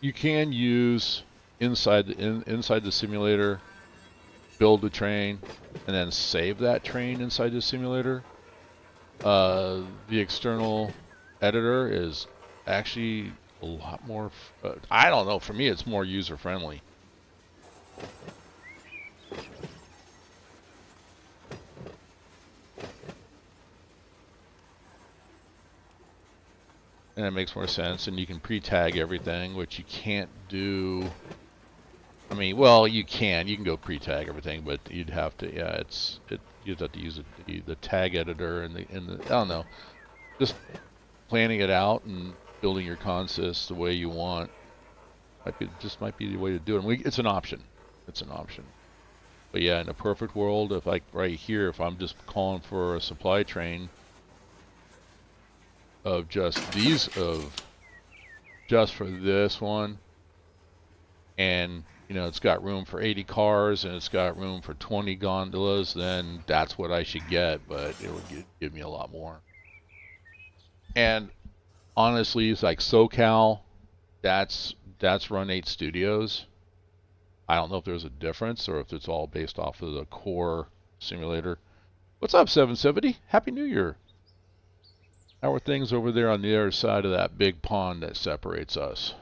you can use inside the simulator, build a train, and then save that train inside the simulator. The external editor is actually a lot more. I don't know. For me, it's more user friendly. And it makes more sense, and you can pre-tag everything, which you can't do. I mean, well, you can go pre-tag everything, but you'd have to, yeah, you'd have to use the tag editor and the I don't know, just planning it out and building your consists the way you want might be the way to do it. It's an option. It's an option. But yeah, in a perfect world, if like right here, if I'm just calling for a supply train of just for this one, and it's got room for 80 cars and it's got room for 20 gondolas, then that's what I should get, but it would give me a lot more. And honestly, it's like SoCal, that's Run8 Studios. I don't know if there's a difference or if it's all based off of the core simulator. What's up, 770? Happy New Year. How are things over there on the other side of that big pond that separates us?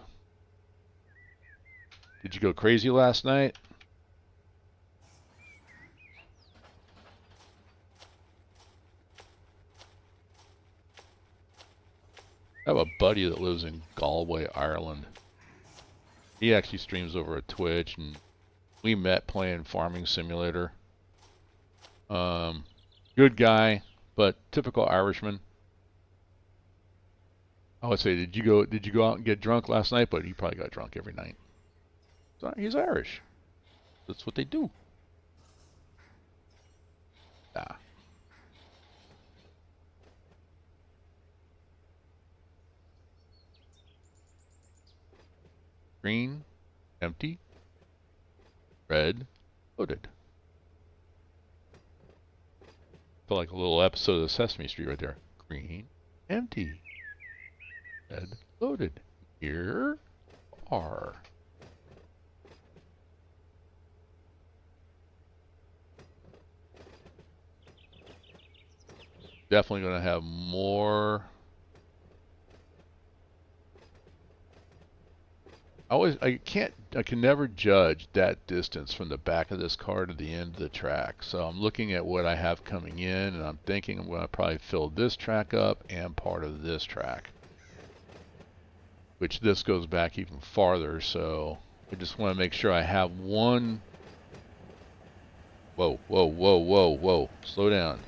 Did you go crazy last night? I have a buddy that lives in Galway, Ireland. He actually streams over at Twitch, and we met playing Farming Simulator. Good guy, but typical Irishman. I would say, did you go out and get drunk last night? But he probably got drunk every night. So he's Irish. That's what they do. Ah. Green, empty. Red, loaded. Feel like a little episode of Sesame Street right there. Green, empty. Red, loaded. Here are. definitely going to have more. I can never judge that distance from the back of this car to the end of the track. So I'm looking at what I have coming in, and I'm thinking I'm going to probably fill this track up and part of this track, which this goes back even farther. So I just want to make sure I have one. Whoa, whoa, whoa, whoa, whoa. Slow down.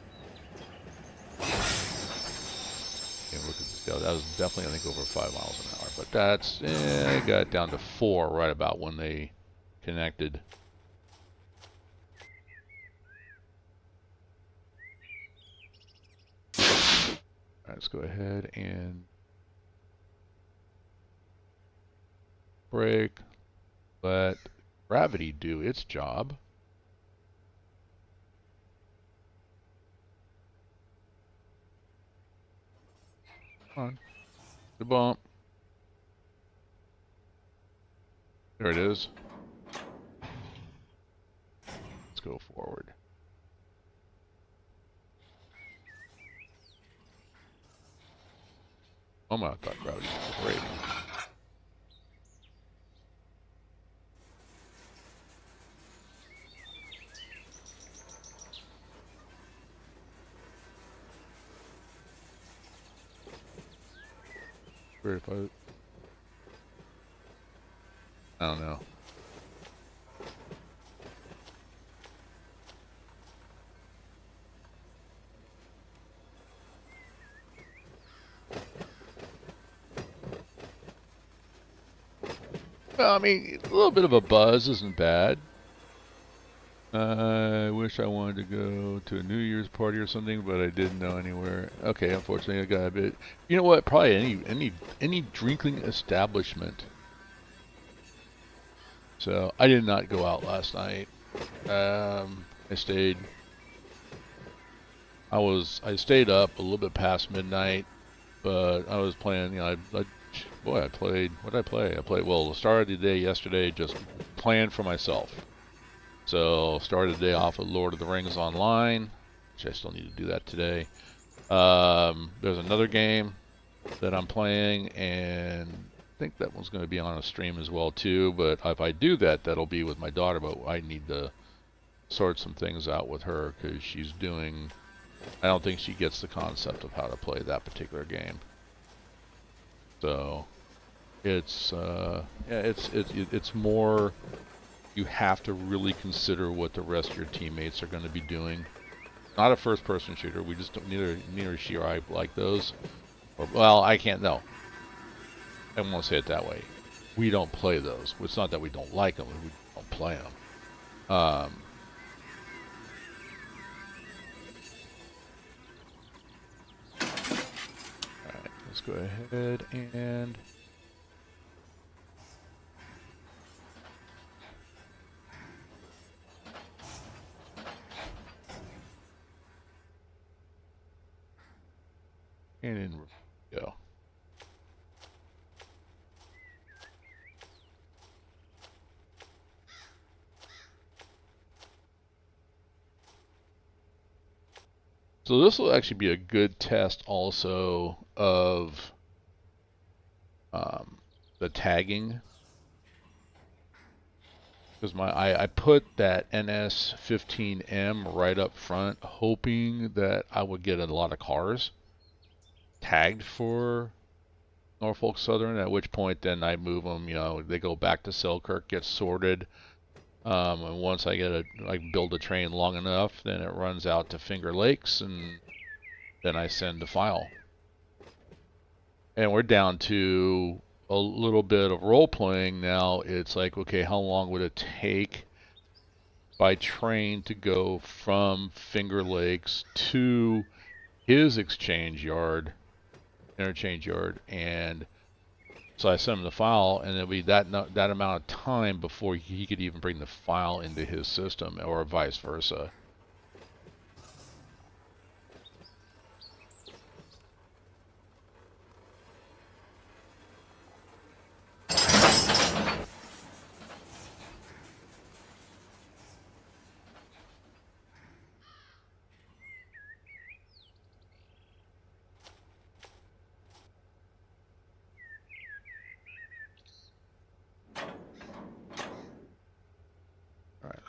Look at this guy. That was definitely, I think, over 5 miles an hour. But that's, I got it down to 4 right about when they connected. All right, let's go ahead and brake. Let gravity do its job. Come on. The bump. There it is. Let's go forward. Oh my, I thought gravity was great. I don't know. Well, I mean, a little bit of a buzz isn't bad. I wish I wanted to go to a New Year's party or something, but I didn't know anywhere. Okay, unfortunately, I got a bit. You know what? Probably any drinking establishment. So I did not go out last night. I stayed. I stayed up a little bit past midnight, but I was playing. You know, I played. What did I play? I played. Well, the start of the day yesterday, just playing for myself. So started the day off with Lord of the Rings Online, which I still need to do that today. There's another game that I'm playing, and I think that one's going to be on a stream as well too. But if I do that, that'll be with my daughter. But I need to sort some things out with her because she's doing. I don't think she gets the concept of how to play that particular game. So it's it's more. You have to really consider what the rest of your teammates are going to be doing. Not a first-person shooter. We just don't. Neither she or I like those. Or, well, I can't. No, I won't say it that way. We don't play those. It's not that we don't like them. We don't play them. All right. Let's go ahead and. And in go. So this will actually be a good test also of the tagging. Because I put that NS15M right up front, hoping that I would get a lot of cars tagged for Norfolk Southern, at which point then I move them, you know, they go back to Selkirk, get sorted, and once I build a train long enough, then it runs out to Finger Lakes, and then I send the file. And we're down to a little bit of role playing now. It's like, okay, how long would it take by train to go from Finger Lakes to his interchange yard, and so I send him the file, and it'll be that amount of time before he could even bring the file into his system, or vice versa.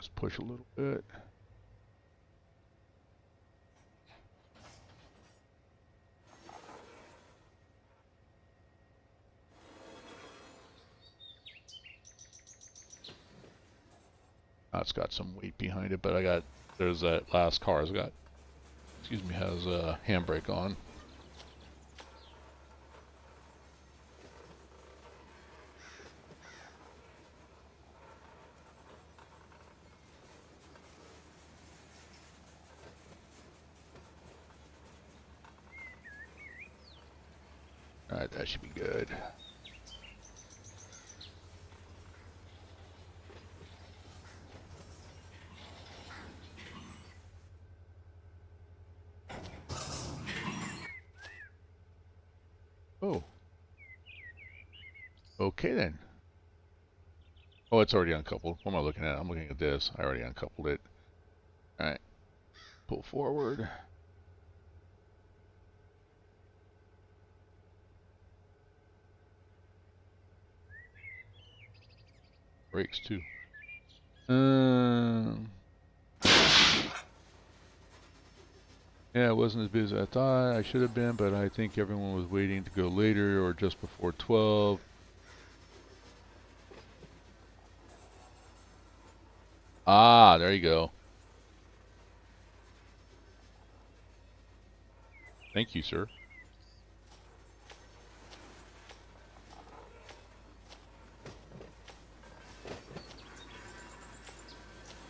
Just push a little bit. Oh, it's got some weight behind it, but there's that last car has got, excuse me, has a handbrake on. Alright, that should be good. Oh. Okay then. Oh, it's already uncoupled. What am I looking at? I'm looking at this. I already uncoupled it. Alright. Pull forward. Brakes too. Yeah, it wasn't as busy as I thought I should have been, but I think everyone was waiting to go later or just before 12. Ah, there you go. Thank you, sir.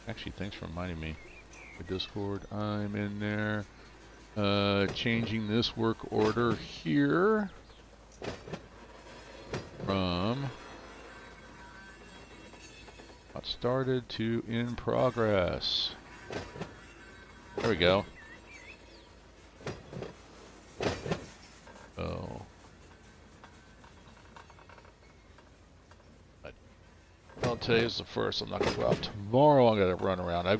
Actually, thanks for reminding me. The Discord, I'm in there. Changing this work order here from not started to in progress. There we go. Oh. Well, today is the first. I'm not going to go out tomorrow. I'm going to run around. I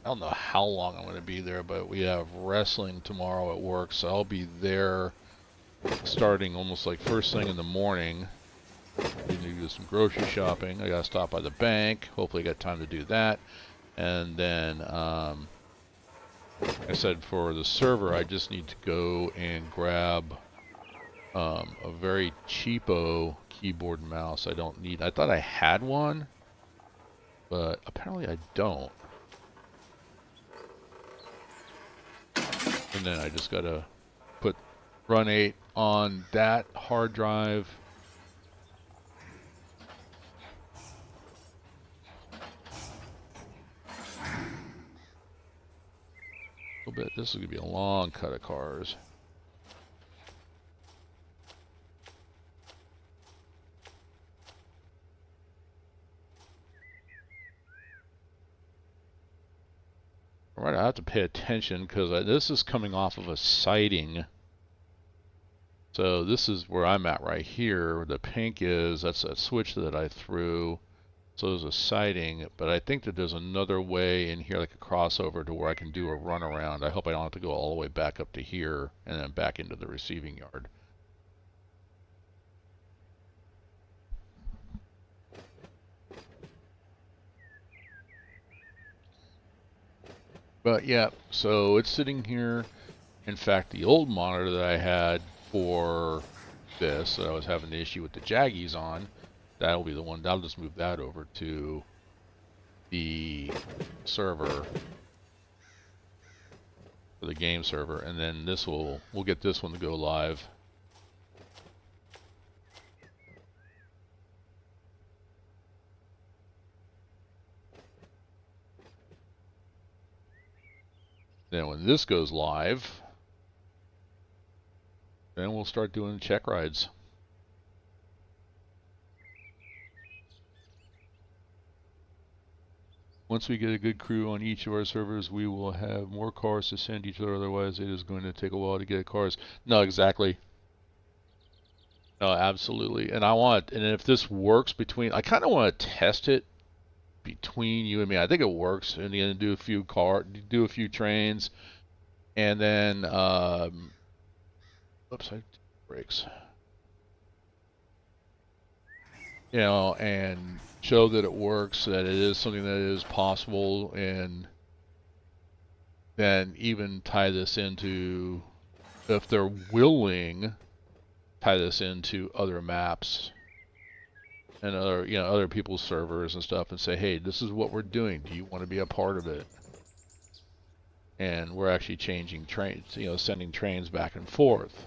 don't know how long I'm going to be there, but we have wrestling tomorrow at work, so I'll be there starting almost like first thing in the morning. I need to do some grocery shopping. I got to stop by the bank. Hopefully I got time to do that. And then, like I said, for the server, I just need to go and grab a very cheapo keyboard and mouse. I thought I had one, but apparently I don't. And then I just gotta put Run8 on that hard drive. A little bit. This is gonna be a long cut of cars. Right, I have to pay attention because this is coming off of a sighting. So this is where I'm at right here. Where the pink is, that's a switch that I threw. So there's a sighting, but I think that there's another way in here, like a crossover, to where I can do a runaround. I hope I don't have to go all the way back up to here and then back into the receiving yard. But yeah, so it's sitting here. In fact, the old monitor that I had for this, that I was having the issue with the Jaggies on, that'll be the one. That'll just move that over to the server, for the game server, and then we'll get this one to go live. Then when this goes live, then we'll start doing check rides. Once we get a good crew on each of our servers, we will have more cars to send each other. Otherwise, it is going to take a while to get cars. No, exactly. No, absolutely. And if this works I kind of want to test it between you and me. I think it works. In the end, do a few trains, and then, oops, I brakes. And show that it works, that it is something that is possible, and then even tie this into, if they're willing, tie this into other maps and other, you know, other people's servers and stuff, and say, hey, this is what we're doing. Do you want to be a part of it? And we're actually changing trains, you know, sending trains back and forth.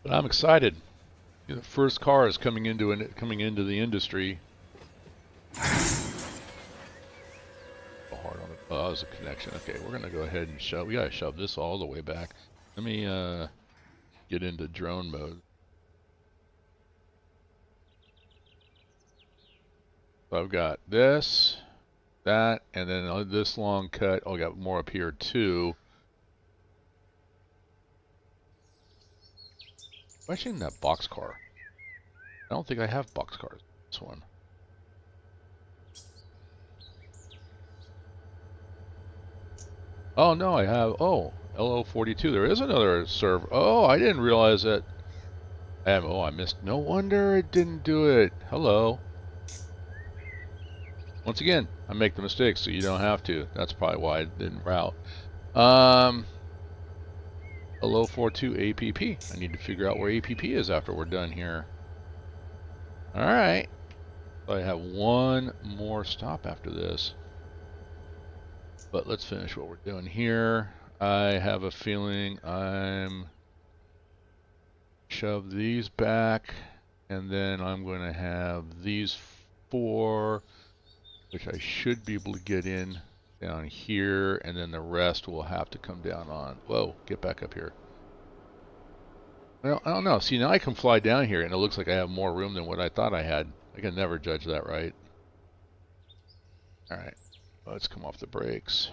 But I'm excited. You know, the first car is coming into the industry. Hard on it. Oh, that was a connection. Okay, we're gonna go ahead and shove. We gotta shove this all the way back. Let me get into drone mode. So I've got this, that, and then this long cut. Oh, I got more up here too. Actually, in that boxcar. I don't think I have boxcars. This one. Oh no, I have. Oh, L042. There is another server. Oh, I didn't realize that. Oh, I missed. No wonder it didn't do it. Hello. Once again, I make the mistakes, so you don't have to. That's probably why it didn't route. L042 APP. I need to figure out where APP is after we're done here. All right. So I have one more stop after this. But let's finish what we're doing here. I have a feeling I'm shove these back, and then I'm going to have these 4, which I should be able to get in down here, and then the rest will have to come down on. Whoa, get back up here. Well, I don't know. See, now I can fly down here, and it looks like I have more room than what I thought I had. I can never judge that right. All right, let's come off the brakes.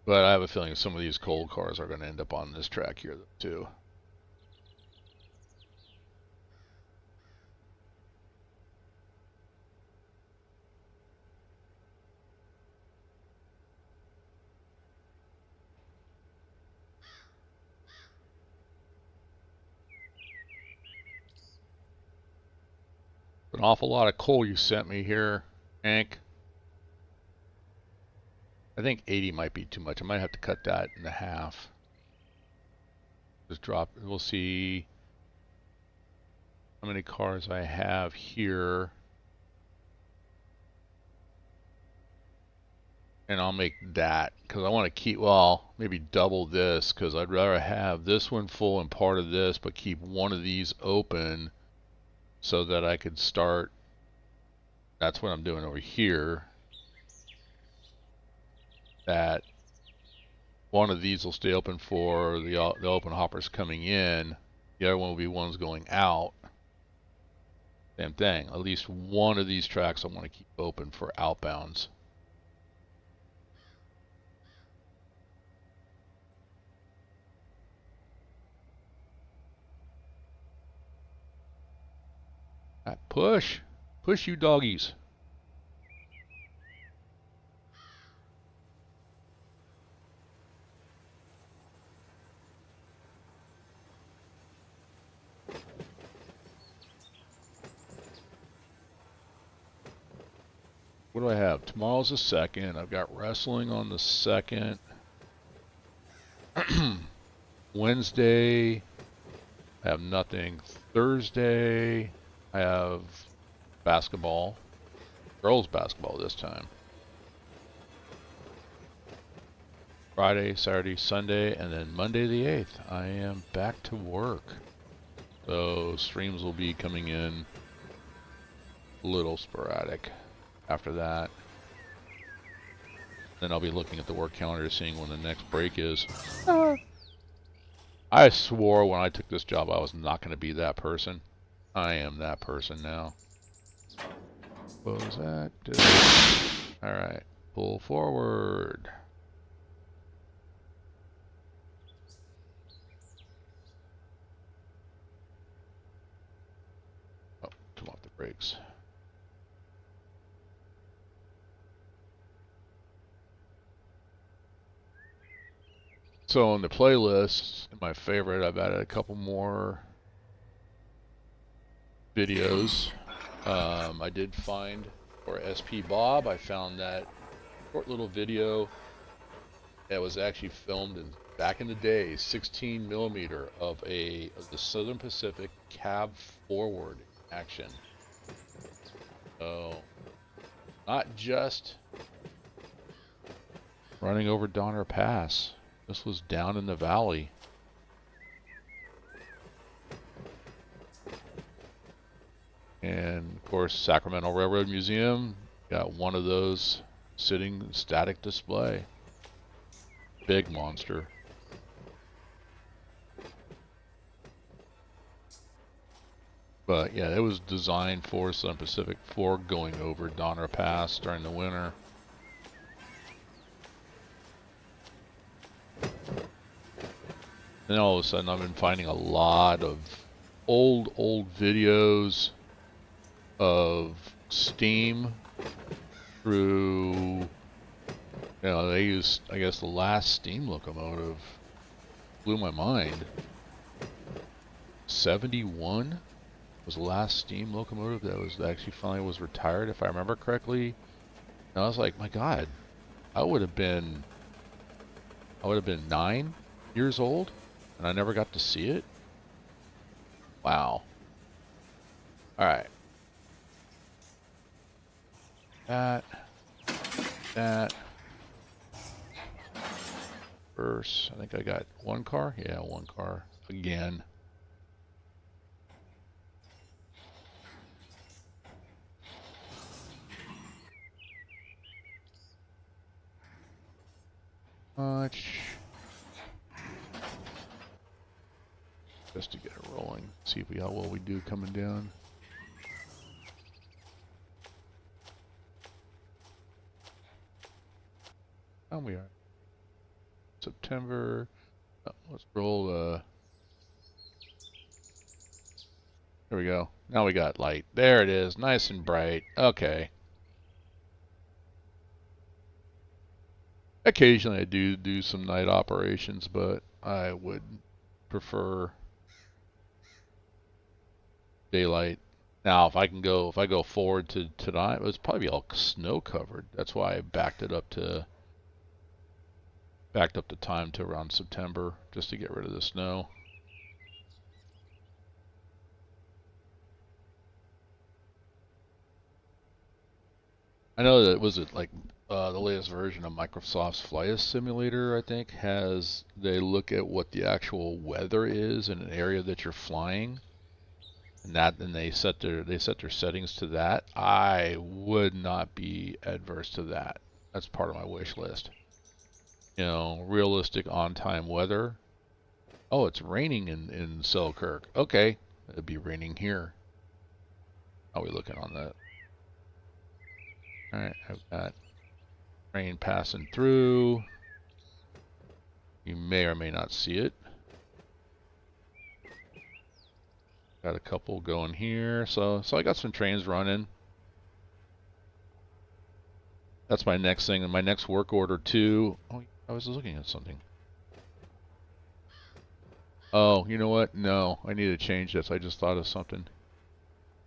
But I have a feeling some of these coal cars are going to end up on this track here, too. An awful lot of coal you sent me here, Hank. I think 80 might be too much. I might have to cut that in half. Just drop. We'll see how many cars I have here. And I'll make that because I want to keep, well, maybe double this because I'd rather have this one full and part of this, but keep one of these open so that I could start. That's what I'm doing over here. That one of these will stay open for the open hoppers coming in. The other one will be ones going out. Same thing. At least one of these tracks I want to keep open for outbounds. Push. Push, you doggies. What do I have? Tomorrow's the 2nd. I've got wrestling on the 2nd. Wednesday, I have nothing. Thursday, I have basketball. Girls basketball this time. Friday, Saturday, Sunday, and then Monday the 8th, I am back to work. So streams will be coming in a little sporadic after that. Then I'll be looking at the work calendar, seeing when the next break is. I swore when I took this job I was not going to be that person. I am that person now. What was that? Alright, pull forward. works. So in the playlist, my favorite, I've added a couple more videos. I did find for SP Bob, I found that short little video that was actually filmed back in the day, 16 millimeter of the Southern Pacific cab forward action. So not just running over Donner Pass. This was down in the valley. And of course, Sacramento Railroad Museum got one of those sitting static display. Big monster. But yeah, it was designed for Southern Pacific for going over Donner Pass during the winter. And all of a sudden I've been finding a lot of old videos of steam through, they used, I guess the last steam locomotive blew my mind. 71 was the last steam locomotive that was actually finally was retired, if I remember correctly. And I was like, my God, I would have been 9 years old and I never got to see it. Wow. All right. That. First, I think I got one car. Yeah, one car again. Much. Just to get it rolling. See if how well we do coming down. And we are September. Oh, let's roll. There we go. Now we got light. There it is, nice and bright. Okay. Occasionally I do some night operations, but I would prefer daylight. Now, if I go forward to tonight, it was probably all snow covered. That's why I backed up the time to around September, just to get rid of the snow. I know that the latest version of Microsoft's Flight Simulator, I think, they look at what the actual weather is in an area that you're flying, and they set their settings to that. I would not be adverse to that. That's part of my wish list. Realistic on-time weather. Oh, it's raining in Selkirk. Okay, it'd be raining here. How are we looking on that? All right, I've got rain passing through. You may or may not see it. Got a couple going here, so I got some trains running. That's my next thing, and my next work order too. Oh, I was looking at something. Oh, you know what? No, I need to change this. I just thought of something.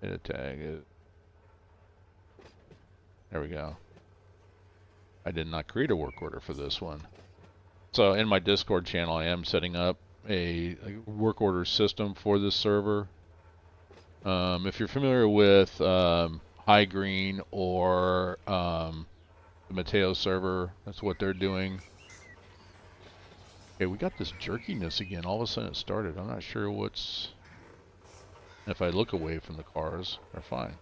Edit tag it. There we go. I did not create a work order for this one. So in my Discord channel, I am setting up a work order system for this server. If you're familiar with High Green or the Mateo server, that's what they're doing. Okay, we got this jerkiness again. All of a sudden it started. I'm not sure what's... If I look away from the cars, they're fine.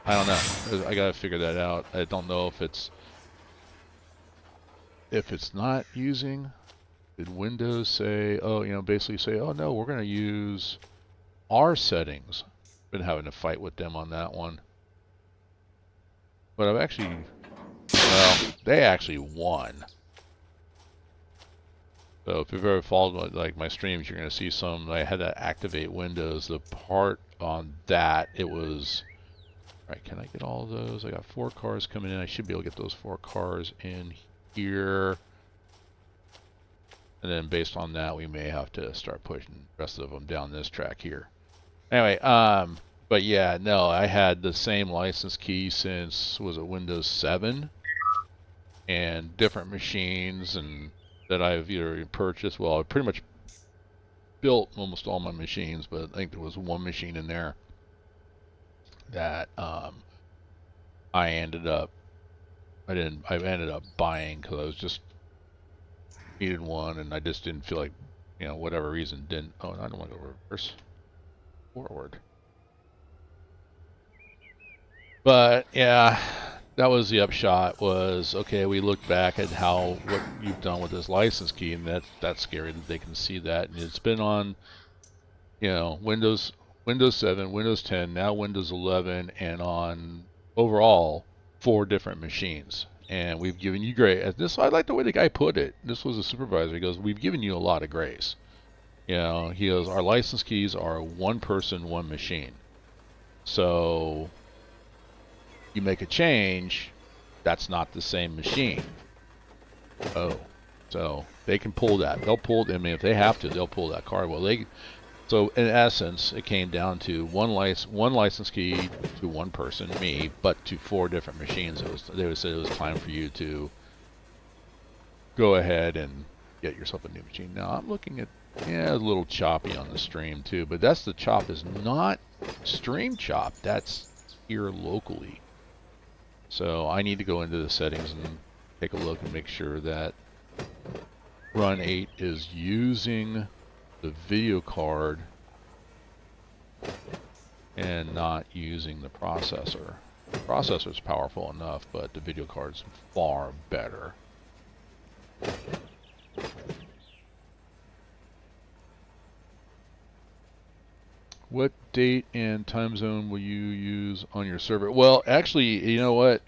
I don't know. I gotta figure that out. I don't know if it's not using. Did Windows say, basically say, oh no, we're gonna use our settings. Been having a fight with them on that one. But they actually won. So if you've ever followed my streams, you're gonna see I had to activate Windows. The part on that, it was All right, can I get all those? I got 4 cars coming in. I should be able to get those 4 cars in here. And then based on that, we may have to start pushing the rest of them down this track here. Anyway, but yeah, no, I had the same license key since, was it Windows 7? And different machines and that I've either purchased. Well, I pretty much built almost all my machines, but I think there was one machine in there that I ended up buying because I was just needed one, and I just didn't feel like, you know, whatever reason didn't. Oh, I don't want to go reverse, forward. But yeah, that was the upshot. Was okay. We looked back at what you've done with this license key, and that's scary that they can see that. And it's been on, you know, Windows 7, Windows 10, now Windows 11, and on overall 4 different machines. And we've given you grace. This, I like the way the guy put it. This was a supervisor. He goes, "We've given you a lot of grace." You know, he goes, "Our license keys are 1 person, 1 machine. So you make a change, that's not the same machine." Oh, so they can pull that. They'll pull. I mean, if they have to, they'll pull that card. Well, So in essence, it came down to one license key to 1 person, me, but to 4 different machines. They would say it was time for you to go ahead and get yourself a new machine. Now I'm looking at, yeah, a little choppy on the stream too, but that's the chop is not stream chop. That's here locally. So I need to go into the settings and take a look and make sure that Run8 is using the video card and not using the processor. The processor is powerful enough, but the video card's far better. What date and time zone will you use on your server? Well, actually, you know what?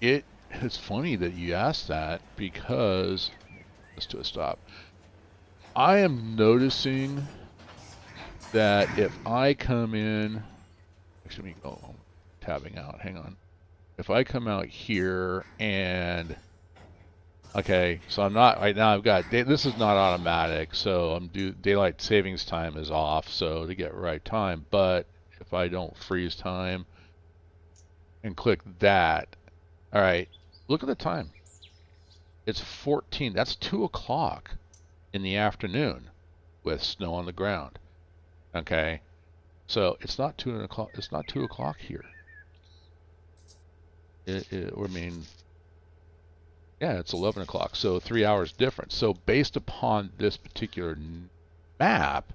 It's funny that you asked that, because let's do a stop. I am noticing that if I come in, actually, let me go tabbing out. Hang on. If I come out here and okay, so I'm not right now. I've got this is not automatic, so daylight savings time is off, so to get right time. But if I don't freeze time and click that, all right, look at the time. It's 14. That's 2 o'clock in the afternoon with snow on the ground. Okay, so it's not 2 o'clock. It's not 2 o'clock here. I mean, yeah, it's 11 o'clock. So 3 hours difference. So based upon this particular map,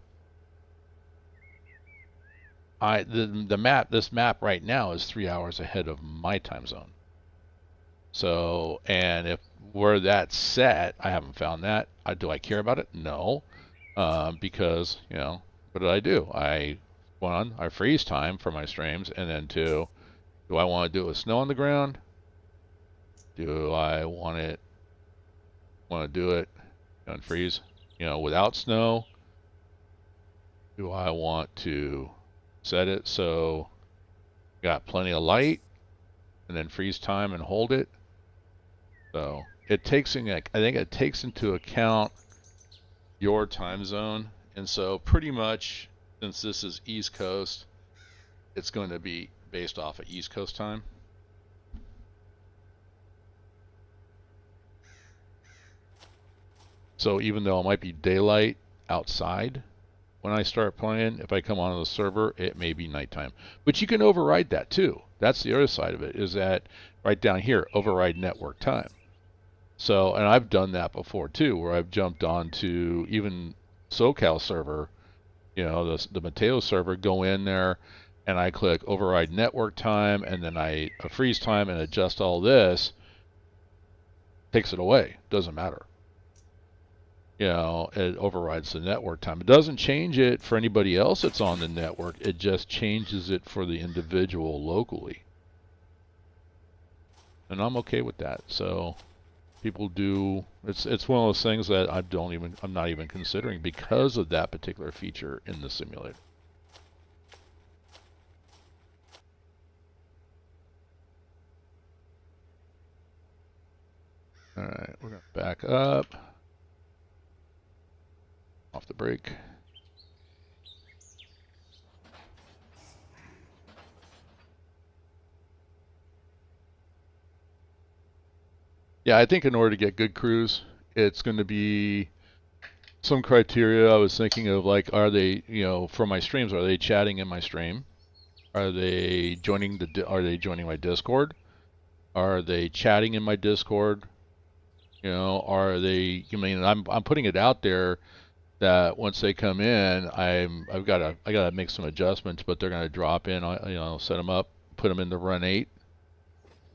this map right now is 3 hours ahead of my time zone. So, and if where that's set, I haven't found that. Do I care about it? No, because, you know, what did I do? I freeze time for my streams, and then 2, do I want to do it with snow on the ground? Do I want to do it and freeze, you know, without snow? Do I want to set it so got plenty of light and then freeze time and hold it? So it takes in, I think it takes into account your time zone, and so pretty much, since this is East Coast, it's going to be based off of East Coast time. So even though it might be daylight outside when I start playing, if I come onto the server, it may be nighttime. But you can override that too. That's the other side of it, is that right down here, override network time. So, and I've done that before too, where I've jumped onto even SoCal server, you know, the Mateo server, go in there and I click override network time, and then I freeze time and adjust all this, takes it away, doesn't matter. You know, it overrides the network time. It doesn't change it for anybody else that's on the network, it just changes it for the individual locally. And I'm okay with that. So people do, it's one of those things that I'm not even considering because of that particular feature in the simulator. All right, we're gonna back up. Off the brake. Yeah, I think in order to get good crews, it's going to be some criteria. I was thinking of like, are they, for my streams, are they chatting in my stream? Are they joining my Discord? Are they chatting in my Discord? Are they? I mean, I'm putting it out there that once they come in, I gotta make some adjustments, but they're gonna drop in. Set them up, put them in the Run8.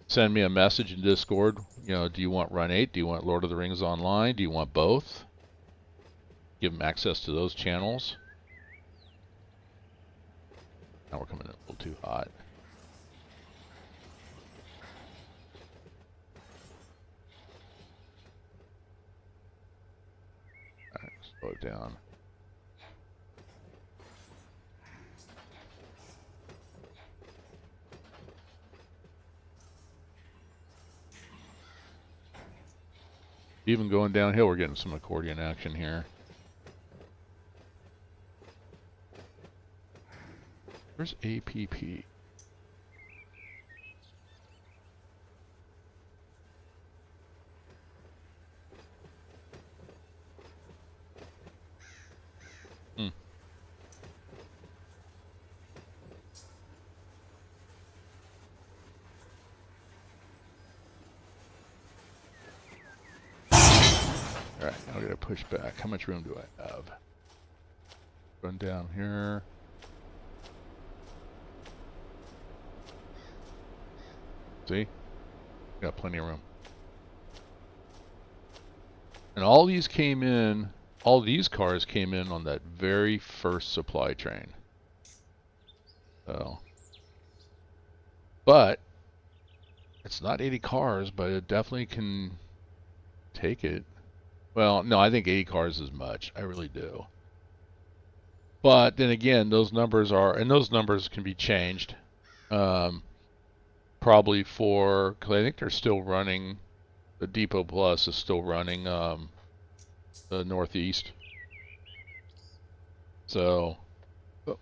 Send me a message in Discord. Do you want Run8? Do you want Lord of the Rings Online? Do you want both? Give them access to those channels. Now we're coming in a little too hot. All right, slow it down. Even going downhill, we're getting some accordion action here. Where's APP? Alright, now we gotta push back. How much room do I have? Run down here. See? Got plenty of room. And all these cars came in on that very first supply train. So, but it's not 80 cars, but it definitely can take it. Well, no, I think 80 cars is much. I really do. But then again, those numbers can be changed. Probably because I think they're still running, the Depot Plus is still running the Northeast. So, if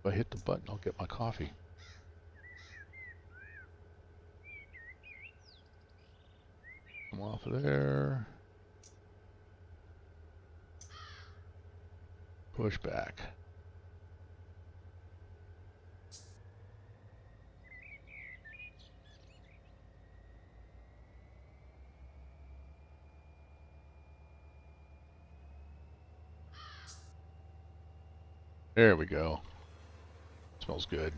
I hit the button, I'll get my coffee. Come off of there. Push back. There we go. Smells good.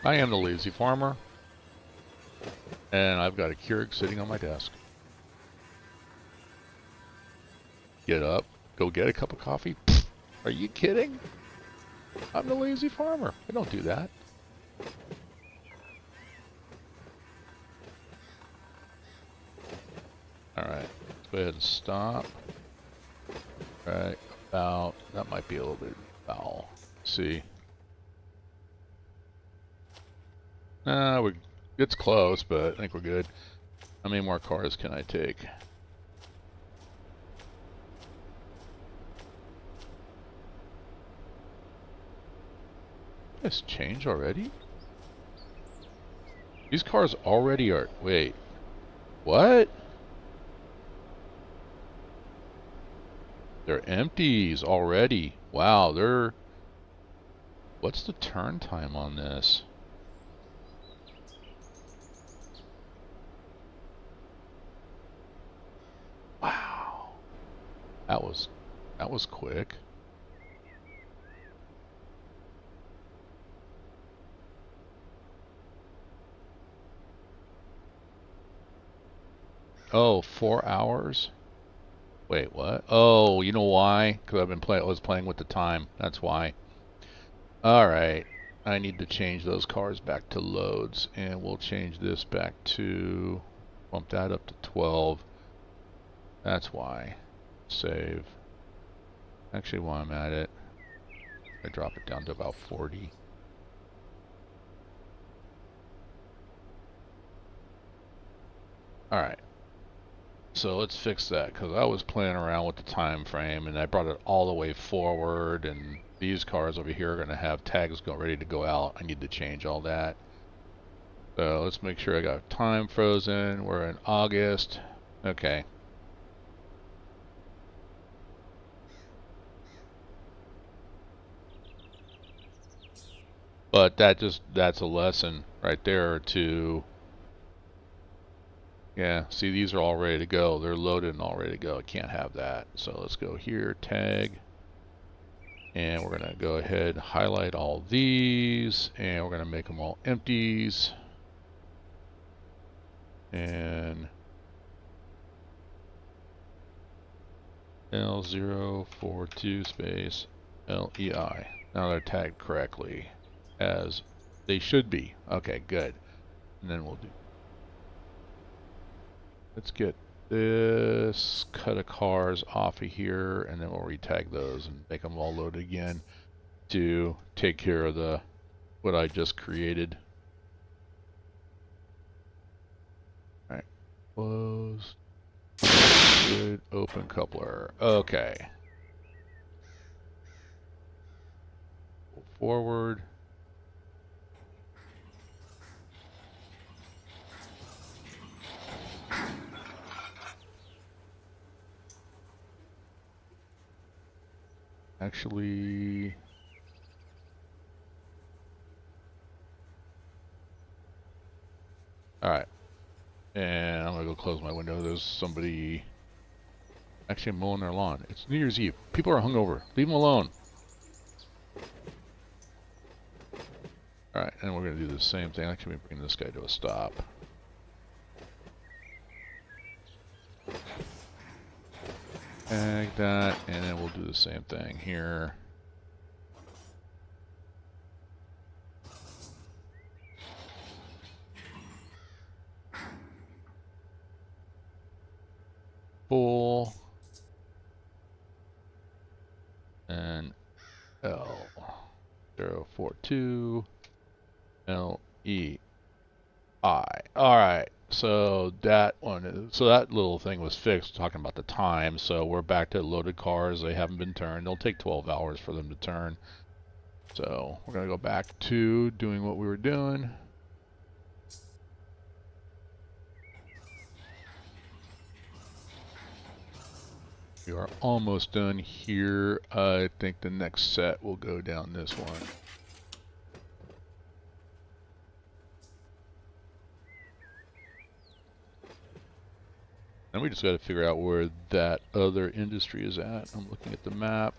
I am the Lazy Farmer, and I've got a Keurig sitting on my desk. Get up, go get a cup of coffee. Pfft, are you kidding? I'm the Lazy Farmer. I don't do that. Alright, let's go ahead and stop. Right about, that might be a little bit foul. Let's see. It's close, but I think we're good. How many more cars can I take? This change already? These cars already are, wait, what? They're empties already. Wow, what's the turn time on this? Wow. That was quick. Oh, 4 hours? Wait, what? Oh, you know why? Because I was playing with the time. That's why. Alright. I need to change those cars back to loads. And we'll change this back to... Bump that up to 12. That's why. Save. Actually, while I'm at it, I drop it down to about 40. All right. So let's fix that, because I was playing around with the time frame and I brought it all the way forward, and these cars over here are going to have tags ready to go out. I need to change all that. So let's make sure I got time frozen. We're in August. Okay. But that's a lesson right there to, yeah, see, these are all ready to go. They're loaded and all ready to go. I can't have that. So let's go here, tag, and we're going to go ahead and highlight all these, and we're going to make them all empties. And L042 space LEI. Now they're tagged correctly, as they should be. Okay, good. And then we'll do, let's get this cut of cars off of here, and then we'll retag those and make them all loaded again to take care of the what I just created. All right, close. Good. Open coupler. Okay. Forward. Actually, all right. And I'm gonna go close my window. There's somebody actually mowing their lawn. It's New Year's Eve. People are hungover. Leave them alone. All right, and we're gonna do the same thing. Actually, bring this guy to a stop. Tag that, and then we'll do the same thing here. Full. And L042 LEI. Alright, so that one, so that little thing was fixed, talking about the time. So we're back to loaded cars. They haven't been turned. They'll take 12 hours for them to turn. So we're going to go back to doing what we were doing. We are almost done here. I think the next set will go down this one. And we just got to figure out where that other industry is at. I'm looking at the map.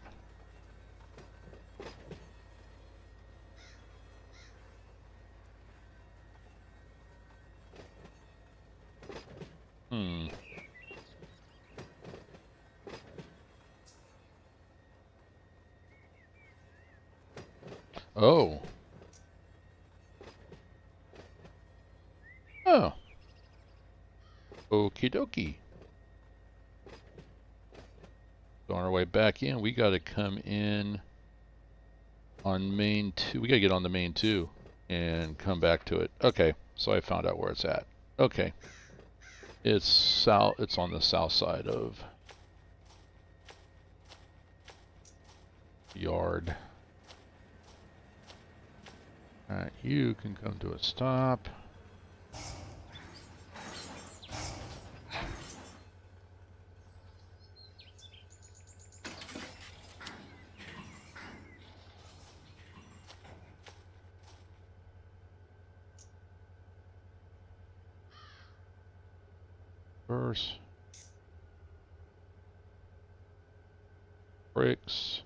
Oh. Oh. Okie dokie. So on our way back in, we got to come in on main 2. We got to get on the main 2 and come back to it. Okay, so I found out where it's at. Okay. It's south. It's on the south side of yard. Alright, you can come to a stop. Reverse. Brakes.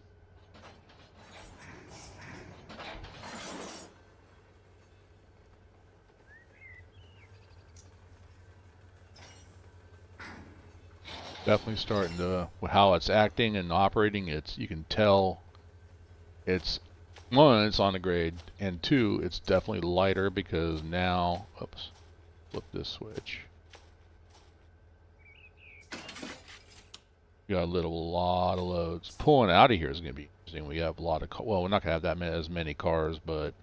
Definitely starting to, how it's acting and operating, it's, you can tell it's, one, it's on the grade, and two, it's definitely lighter because now, oops, flip this switch. We got a lot of loads. Pulling out of here is going to be interesting. We have a lot of, well, we're not going to have that as many cars, but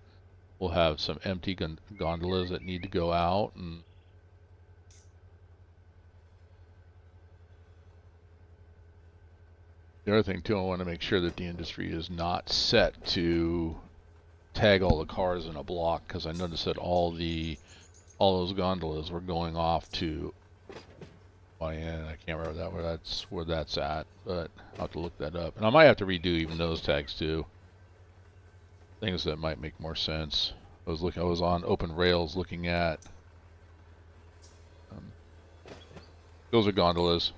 we'll have some empty gondolas that need to go out, and The other thing too, I want to make sure that the industry is not set to tag all the cars in a block, because I noticed that all those gondolas were going off to my end. I can't remember where that's at, but I'll have to look that up. And I might have to redo even those tags too. Things that might make more sense. I was on Open Rails looking at those are gondolas.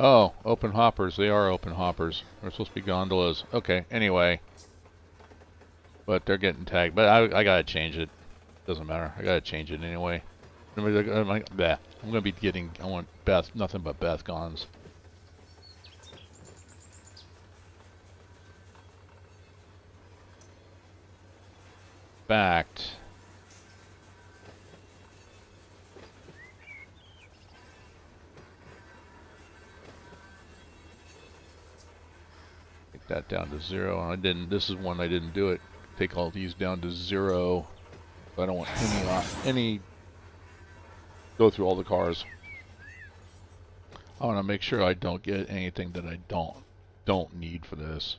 Oh, open hoppers. They are open hoppers. They're supposed to be gondolas. Okay, anyway. But they're getting tagged. But I gotta change it. Doesn't matter. I gotta change it anyway. I'm gonna be getting, I want nothing but Bethgons. Fact. Take that down to 0. And this is one I didn't do it. Take all these down to 0. I don't want any go through all the cars. I want to make sure I don't get anything that I don't need for this.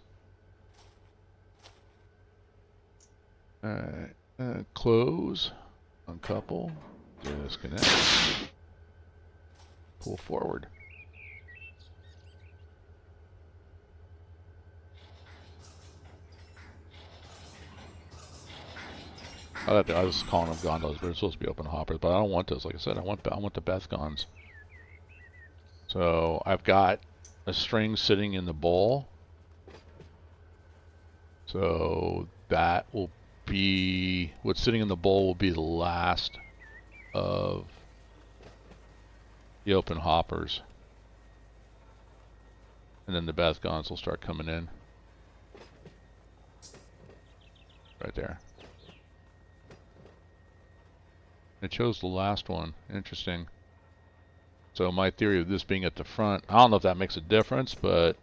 Alright, close, uncouple, disconnect, pull forward. I was calling them gondolas, but they're supposed to be open hoppers. But I don't want those. Like I said, I want the Bethgons. So I've got a string sitting in the bowl. So that will be what's sitting in the bowl will be the last of the open hoppers, and then the Bethgons will start coming in. Right there. It chose the last one. Interesting. So my theory of this being at the front, I don't know if that makes a difference, but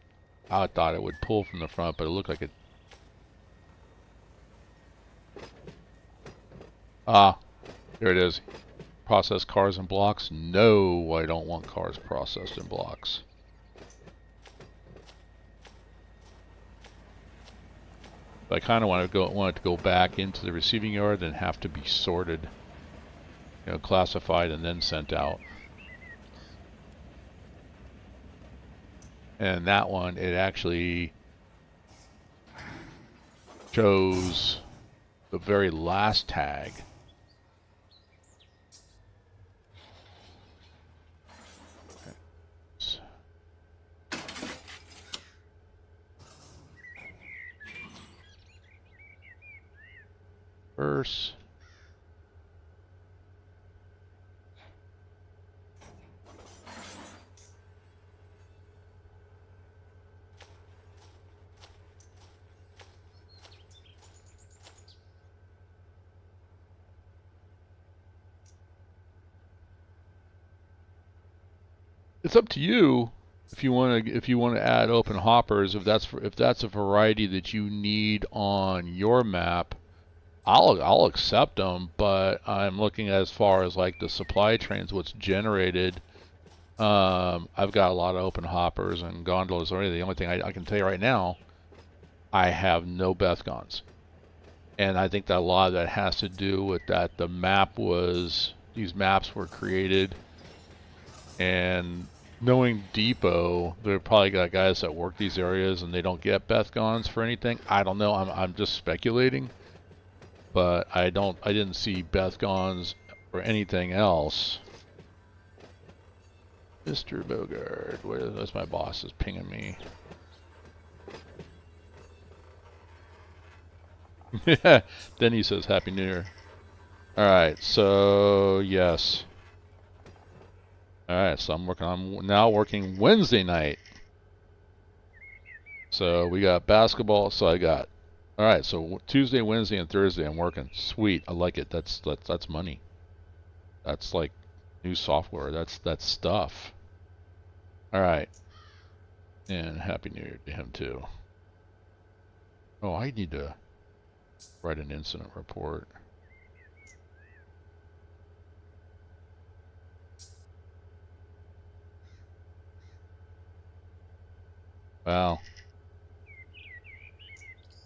I thought it would pull from the front, but it looked like it. Ah, there it is. Process cars in blocks. No, I don't want cars processed in blocks. But I kind of want it to go back into the receiving yard and have to be sorted. You know, classified and then sent out. And that one, it actually chose the very last tag. Verse. It's up to you if you want to add open hoppers. If that's a variety that you need on your map, I'll accept them. But I'm looking as far as like the supply trains, what's generated. I've got a lot of open hoppers and gondolas already. The only thing I can tell you right now, I have no Bethgons, and I think that a lot of that has to do with that these maps were created, and knowing Depot, they've probably got guys that work these areas and they don't get Bethgons for anything. I don't know. I'm just speculating, but I didn't see Bethgons or anything else. Mr. Bogard, where's my boss is pinging me. Then he says Happy New Year. Alright, so yes. Alright, so I'm now working Wednesday night. So we got basketball, so I got alright, so Tuesday, Wednesday, and Thursday I'm working. Sweet, I like it. That's money. That's like new software. That's stuff. Alright. And Happy New Year to him too. Oh, I need to write an incident report. Wow.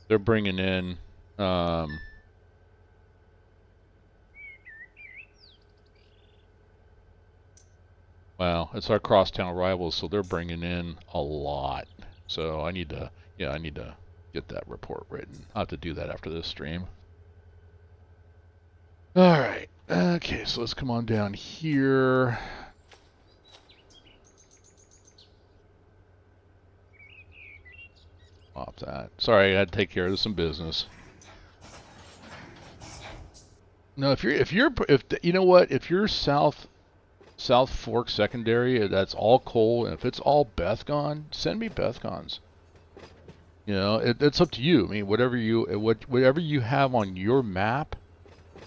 They're bringing in, wow, it's our crosstown rivals, so they're bringing in a lot. So I need to, yeah, I need to get that report written. I'll have to do that after this stream. All right. Okay, so let's come on down here. Off that. Sorry, I had to take care of some business. No, if you know what, if you're South Fork Secondary, that's all coal, and if it's all Bethgon, send me Bethgons. You know, it's up to you. I mean, whatever you have on your map,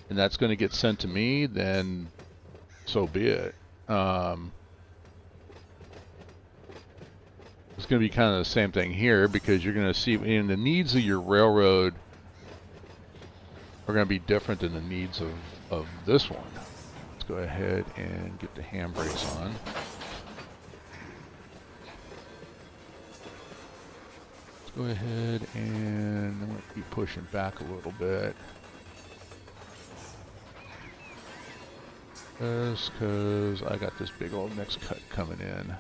and that's going to get sent to me, then so be it. It's going to be kind of the same thing here, because you're going to see, and the needs of your railroad are going to be different than the needs of this one. Let's go ahead and get the handbrakes on. Let's go ahead and I'm going to keep pushing back a little bit. Just because I got this big old next cut coming in.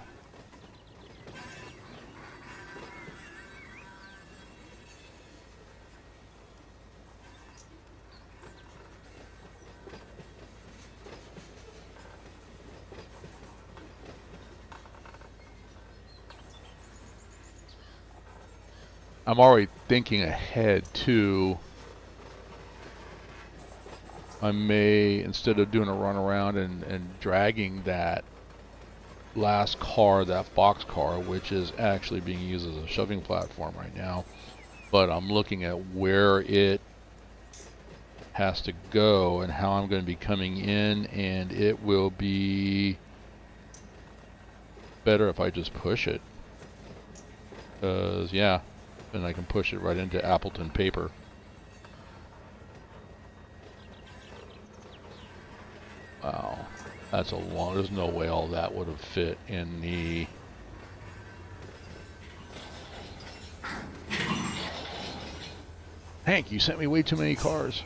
I'm already thinking ahead too. I may, instead of doing a run around and dragging that last car, that box car, which is actually being used as a shoving platform right now, but I'm looking at where it has to go and how I'm going to be coming in, and it will be better if I just push it. Because, yeah, then I can push it right into Appleton paper. Wow, that's a long, there's no way all that would have fit in the... Hank, you sent me way too many cars.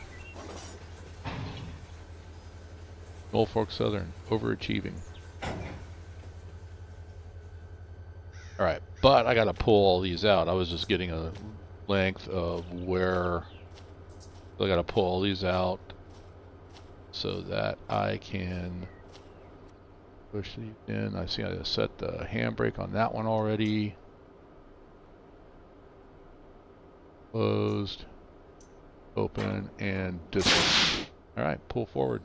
Norfolk Southern, overachieving. Alright, but I gotta pull all these out. I was just getting a length of where... So I gotta pull all these out so that I can push these in. I see I set the handbrake on that one already. Closed, open, and disconnect. Alright, pull forward.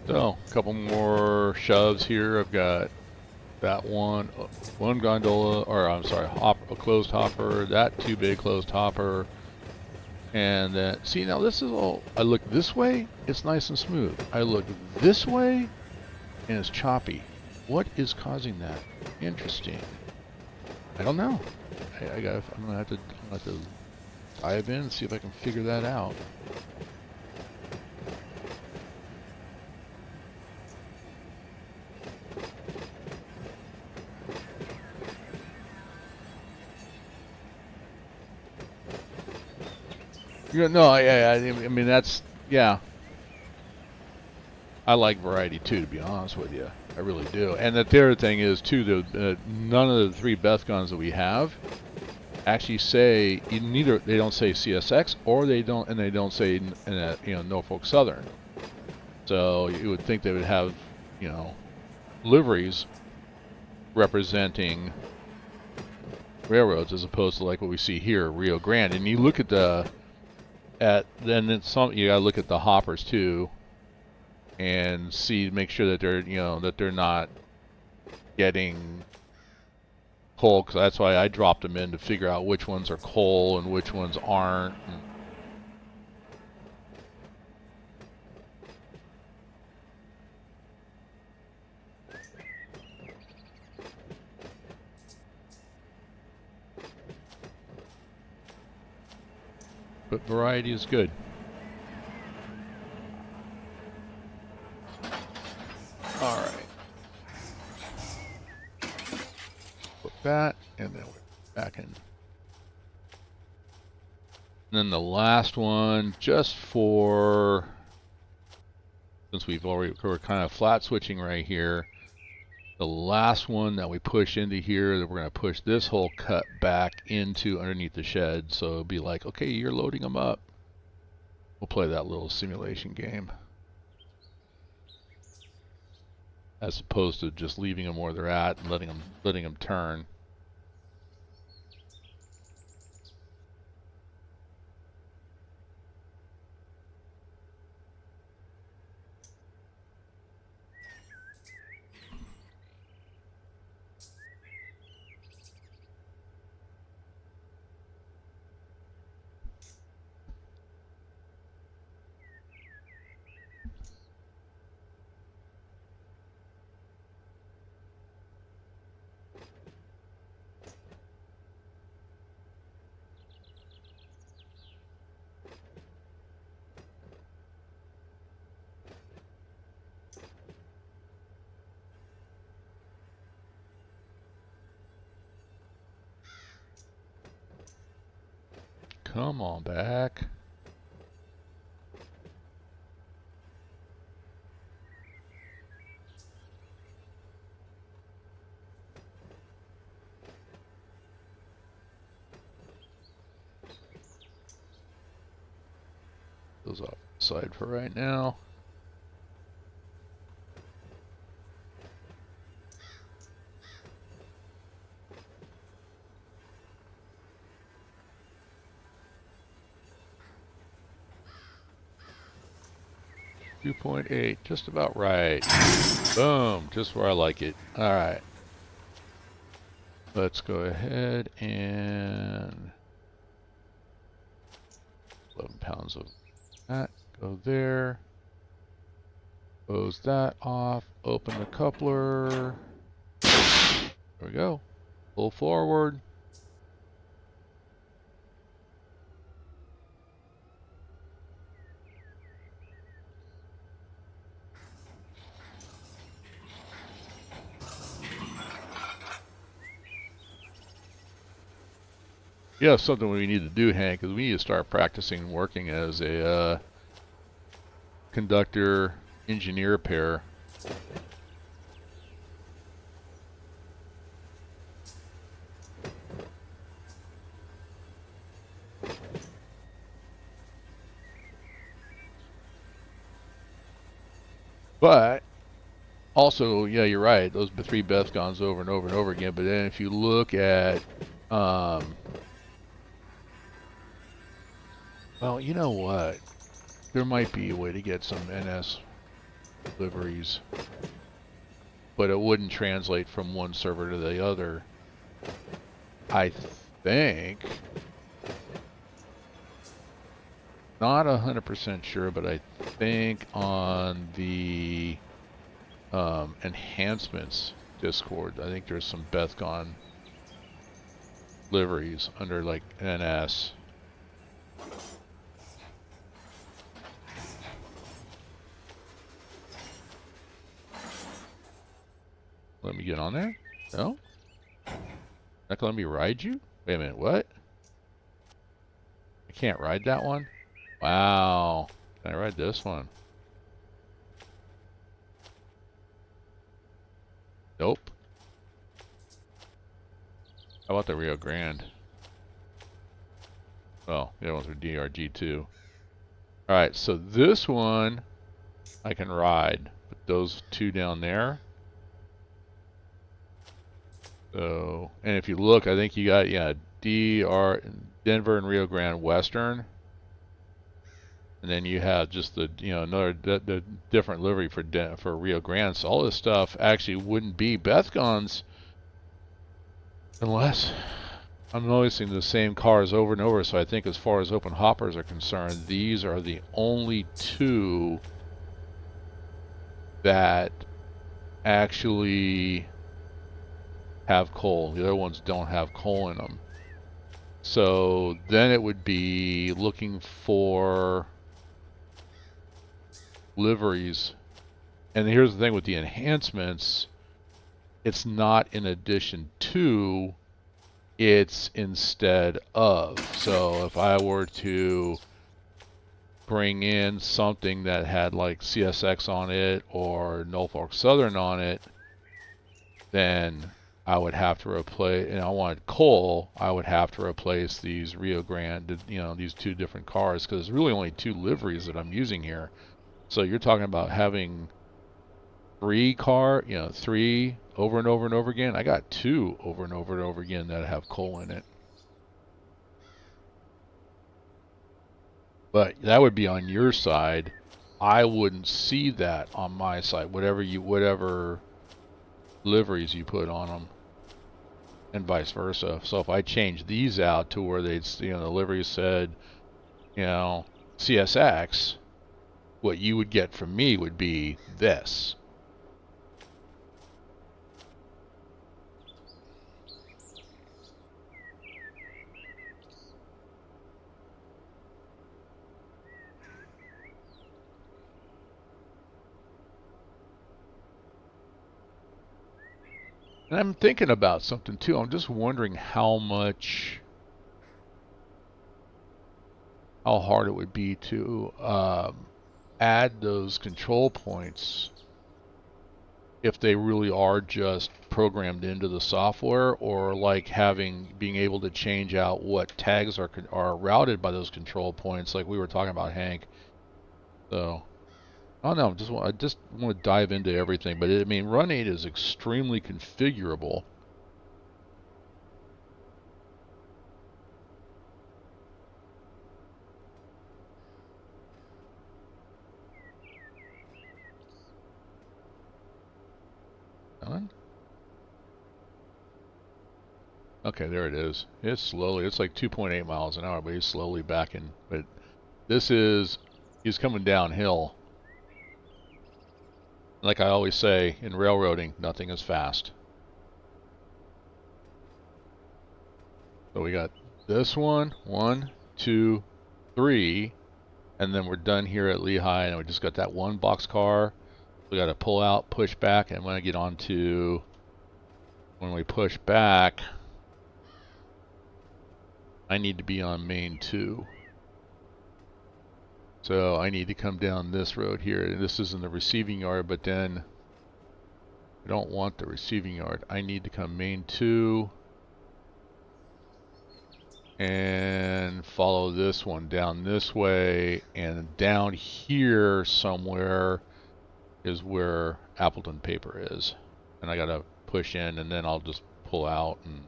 So, a couple more shoves here. I've got that one gondola, or I'm sorry, a closed hopper, that two big closed hopper, and then, see, now this is all, I look this way, it's nice and smooth. I look this way, and it's choppy. What is causing that? Interesting. I don't know. I'm gonna have to dive in and see if I can figure that out. No, I mean, that's, yeah. I like variety too, to be honest with you. I really do. And the other thing is too, none of the three Bethgons that we have actually say, neither, they don't say CSX, or they don't say Norfolk Southern. So you would think they would have you know, liveries representing railroads, as opposed to like what we see here, Rio Grande. And you look at then it's some, you gotta look at the hoppers too, and make sure that they're, you know, that they're not getting coal, because that's why I dropped them in, to figure out which ones are coal and which ones aren't. But variety is good. All right. Put that, and then we're back in. And then the last one, just for, since we're kind of flat switching right here, the last one that we push into here, that we're going to push this whole cut back into underneath the shed. So it'll be like, okay, you're loading them up. We'll play that little simulation game, as opposed to just leaving them where they're at and letting them turn. Come on back. Those off the side for right now. .8, just about right. Boom, just where I like it. All right. Let's go ahead and 11 pounds of that. Go there. Close that off. Open the coupler. There we go. Pull forward. Yeah, something we need to do, Hank, is we need to start practicing working as a conductor engineer pair. But also, yeah, you're right. Those 3 Bethgons over and over and over again. But then if you look at, well, you know what? There might be a way to get some NS liveries, but it wouldn't translate from one server to the other. I think. Not 100% sure, but I think on the enhancements Discord, I think there's some Bethgon liveries under like NS. Let me get on there? No? Not gonna let me ride you? Wait a minute, what? I can't ride that one? Wow. Can I ride this one? Nope. How about the Rio Grande? Well, the other ones are DRG too. Alright, so this one I can ride, but those two down there. So, and if you look, I think you got, yeah, DR, Denver and Rio Grande Western. And then you have just the, you know, another the different livery for Rio Grande. So all this stuff actually wouldn't be Bethgon's unless I'm noticing the same cars over and over. So I think as far as open hoppers are concerned, these are the only two that actually have coal. The other ones don't have coal in them. So then it would be looking for liveries. And here's the thing with the enhancements, it's not in addition to, it's instead of. So if I were to bring in something that had like CSX on it or Norfolk Southern on it, then I would have to replace, and I wanted coal, I would have to replace these Rio Grande, you know, these two different cars, because there's really only two liveries that I'm using here. So you're talking about having three over and over and over again. I got two over and over and over again that have coal in it. But that would be on your side. I wouldn't see that on my side, whatever liveries you put on them, and vice versa. So if I change these out to where they'd, you know, the livery said, you know, CSX, what you would get from me would be this. And I'm thinking about something too. I'm just wondering how hard it would be to add those control points if they really are just programmed into the software, or like being able to change out what tags are routed by those control points, like we were talking about, Hank. So I don't know. I just want to dive into everything, but I mean, Run8 is extremely configurable. Done? Okay, there it is. It's slowly. It's like 2.8 miles an hour, but he's slowly backing. But he's coming downhill. Like I always say, in railroading, nothing is fast. So we got this one, 1, 2, 3, and then we're done here at Lehigh, and we just got that one boxcar. We got to pull out, push back, and when I get on to, when we push back, I need to be on main 2. So I need to come down this road here. This is in the receiving yard, but then I don't want the receiving yard. I need to come main 2 and follow this one down this way, and down here somewhere is where Appleton Paper is. And I gotta push in, and then I'll just pull out and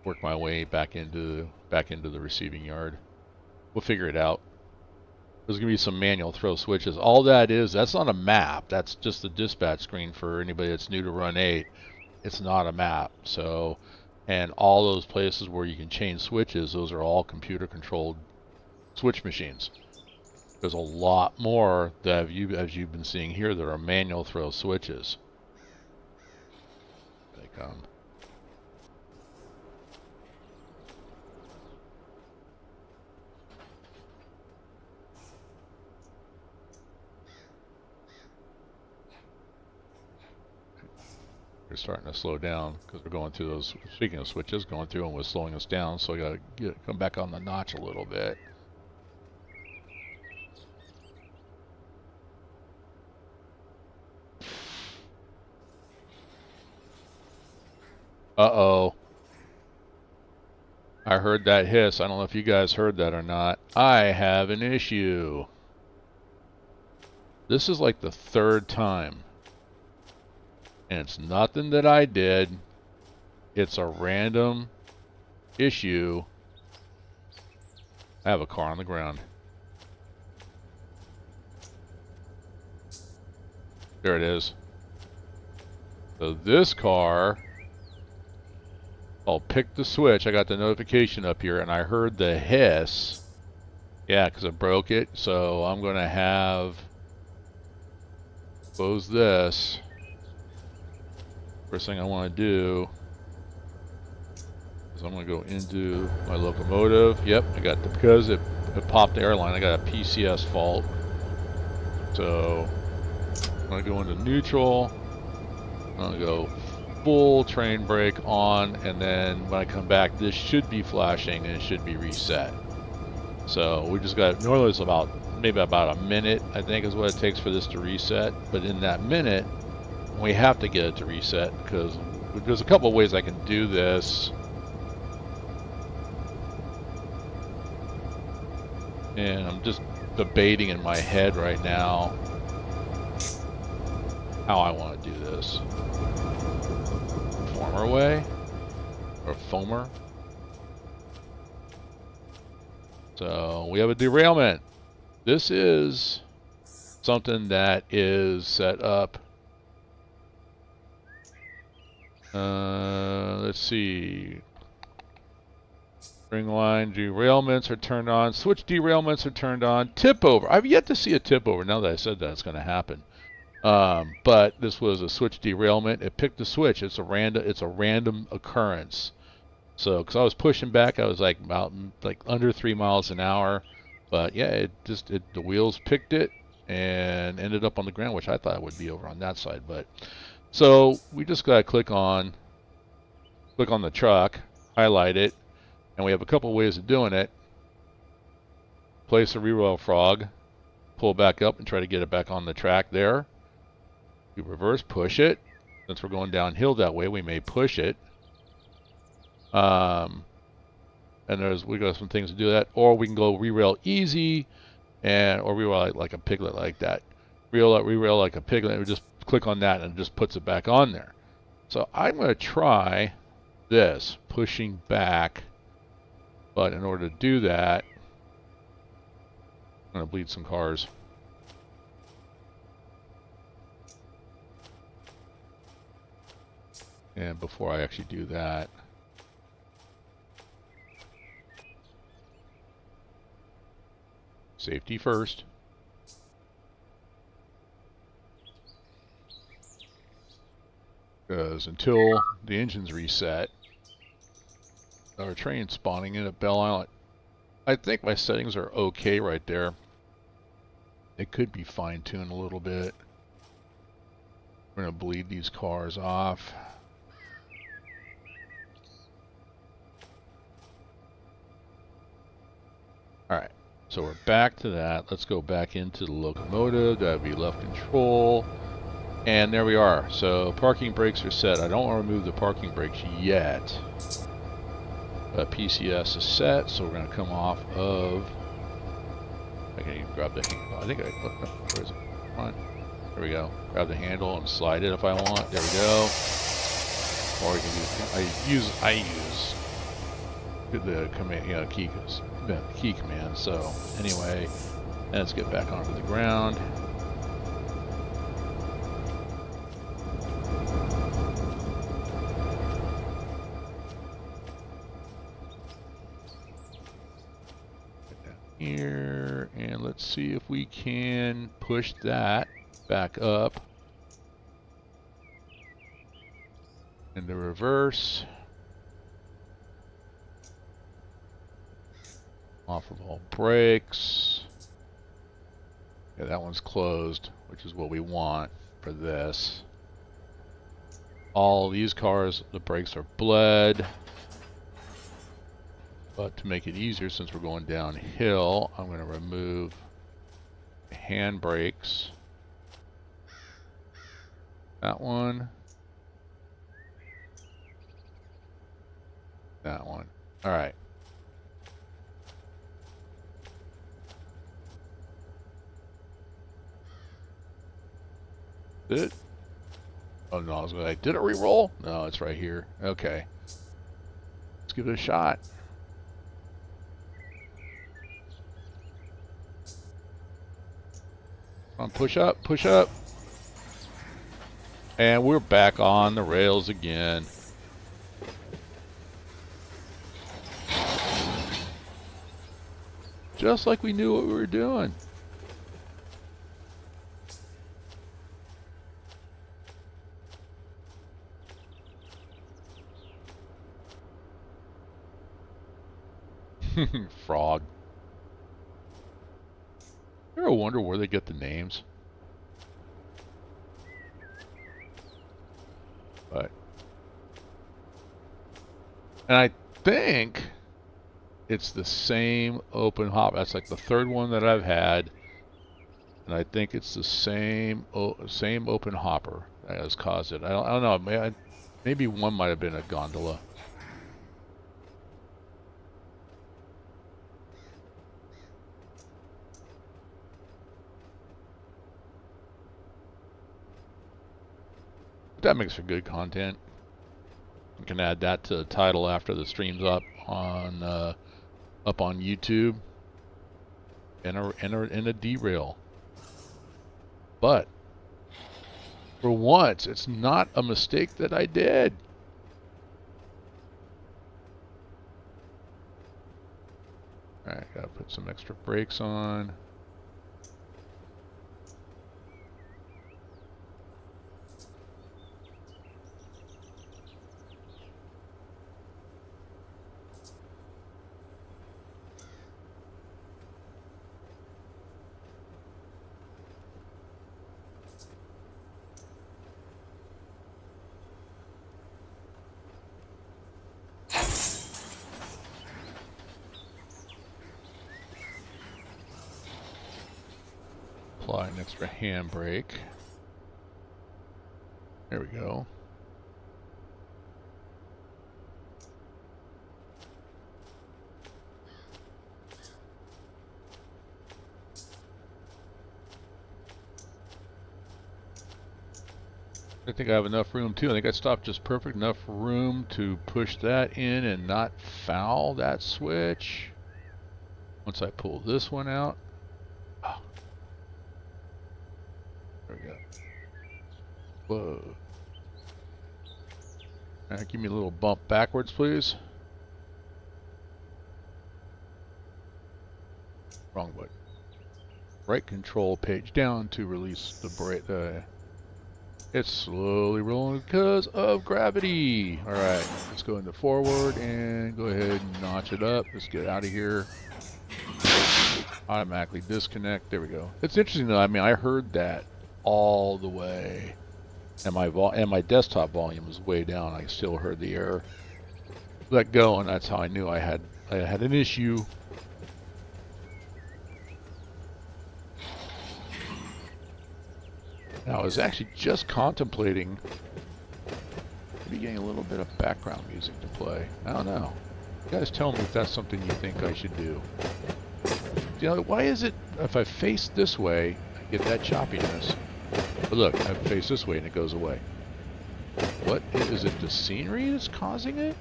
work my way back into the receiving yard. We'll figure it out. There's gonna be some manual throw switches. All that is, that's not a map. That's just the dispatch screen for anybody that's new to Run8. It's not a map. So, and all those places where you can change switches, those are all computer controlled switch machines. There's a lot more that as you've been seeing here, that are manual throw switches. They come. We're starting to slow down because we're going through those, speaking of switches, going through them was slowing us down, so I gotta come back on the notch a little bit. Uh-oh. I heard that hiss. I don't know if you guys heard that or not. I have an issue. This is like the third time. And it's nothing that I did. It's a random issue. I have a car on the ground. There it is. So this car, I'll pick the switch. I got the notification up here and I heard the hiss. Yeah, because I broke it. So I'm going to have close this. First thing I want to do is I'm going to go into my locomotive. Yep, I got the, because it popped the airline, I got a PCS fault. So I'm going to go into neutral. I'm going to go full train brake on, and then when I come back, this should be flashing and it should be reset. So we just got, normally it's about, maybe about a minute, I think is what it takes for this to reset. But in that minute, we have to get it to reset because there's a couple of ways I can do this. And I'm just debating in my head right now how I want to do this. Former way? Or foamer? So we have a derailment. This is something that is set up. Let's see. Spring line derailments are turned on. Switch derailments are turned on. Tip over. I've yet to see a tip over. Now that I said that, it's going to happen. But this was a switch derailment. It picked the switch. It's a random occurrence. So, because I was pushing back, I was like about under 3 miles an hour. But yeah, the wheels picked it and ended up on the ground, which I thought it would be over on that side. But so we just gotta click on the truck, highlight it, and we have a couple ways of doing it. Place a reroll frog, pull back up and try to get it back on the track there. You reverse push it. Since we're going downhill that way, we may push it. And we got some things to do that, or we can go re-rail easy, or re-rail like a piglet like that. Re-rail like a piglet, and we just click on that and it just puts it back on there. So I'm going to try this, pushing back, but in order to do that, I'm going to bleed some cars. And before I actually do that, safety first. Because until the engine's reset, our train's spawning in at Bell Island. I think my settings are okay right there. It could be fine-tuned a little bit. We're going to bleed these cars off. Alright, so we're back to that. Let's go back into the locomotive. That would be left control. And there we are. So parking brakes are set. I don't want to remove the parking brakes yet. PCS is set, so we're going to come off of... I can even grab the handle. I think where is it? Come on. There we go. Grab the handle and slide it if I want. There we go. Or we can use... I use the command, key command. So anyway, let's get back onto the ground. Here, and let's see if we can push that back up in the reverse. Off of all brakes. Yeah, that one's closed, which is what we want for this. All these cars, the brakes are bled. But to make it easier, since we're going downhill, I'm going to remove hand brakes. That one. That one. All right. Did it? Oh no, I was like, did it re-roll? No, it's right here. Okay. Let's give it a shot. Come on, push up, push up. And we're back on the rails again. Just like we knew what we were doing. Frog. You ever wonder where they get the names? But, and I think it's the same open hop. That's like the third one that I've had, and I think it's the same open hopper that has caused it. I don't know. Maybe one might have been a gondola. But that makes for good content. You can add that to the title after the stream's up on YouTube. And a derail. But for once, it's not a mistake that I did. Alright, gotta put some extra brakes on. Apply an extra handbrake. There we go. I think I have enough room too. I think I stopped just perfect enough room to push that in and not foul that switch. Once I pull this one out. Oh. There we go. Whoa. Alright, give me a little bump backwards, please. Wrong button. Right control page down to release the brake. It's slowly rolling because of gravity. Alright, let's go into forward and go ahead and notch it up. Let's get out of here. Automatically disconnect. There we go. It's interesting though. I mean, I heard that all the way, and my desktop volume was way down. I still heard the error. Let go, and that's how I knew I had an issue. Now, I was actually just contemplating maybe getting a little bit of background music to play. I don't know. You guys tell me if that's something you think I should do. You know, why is it if I face this way, I get that choppiness? But look, I face this way and it goes away. What is it? The scenery that's causing it?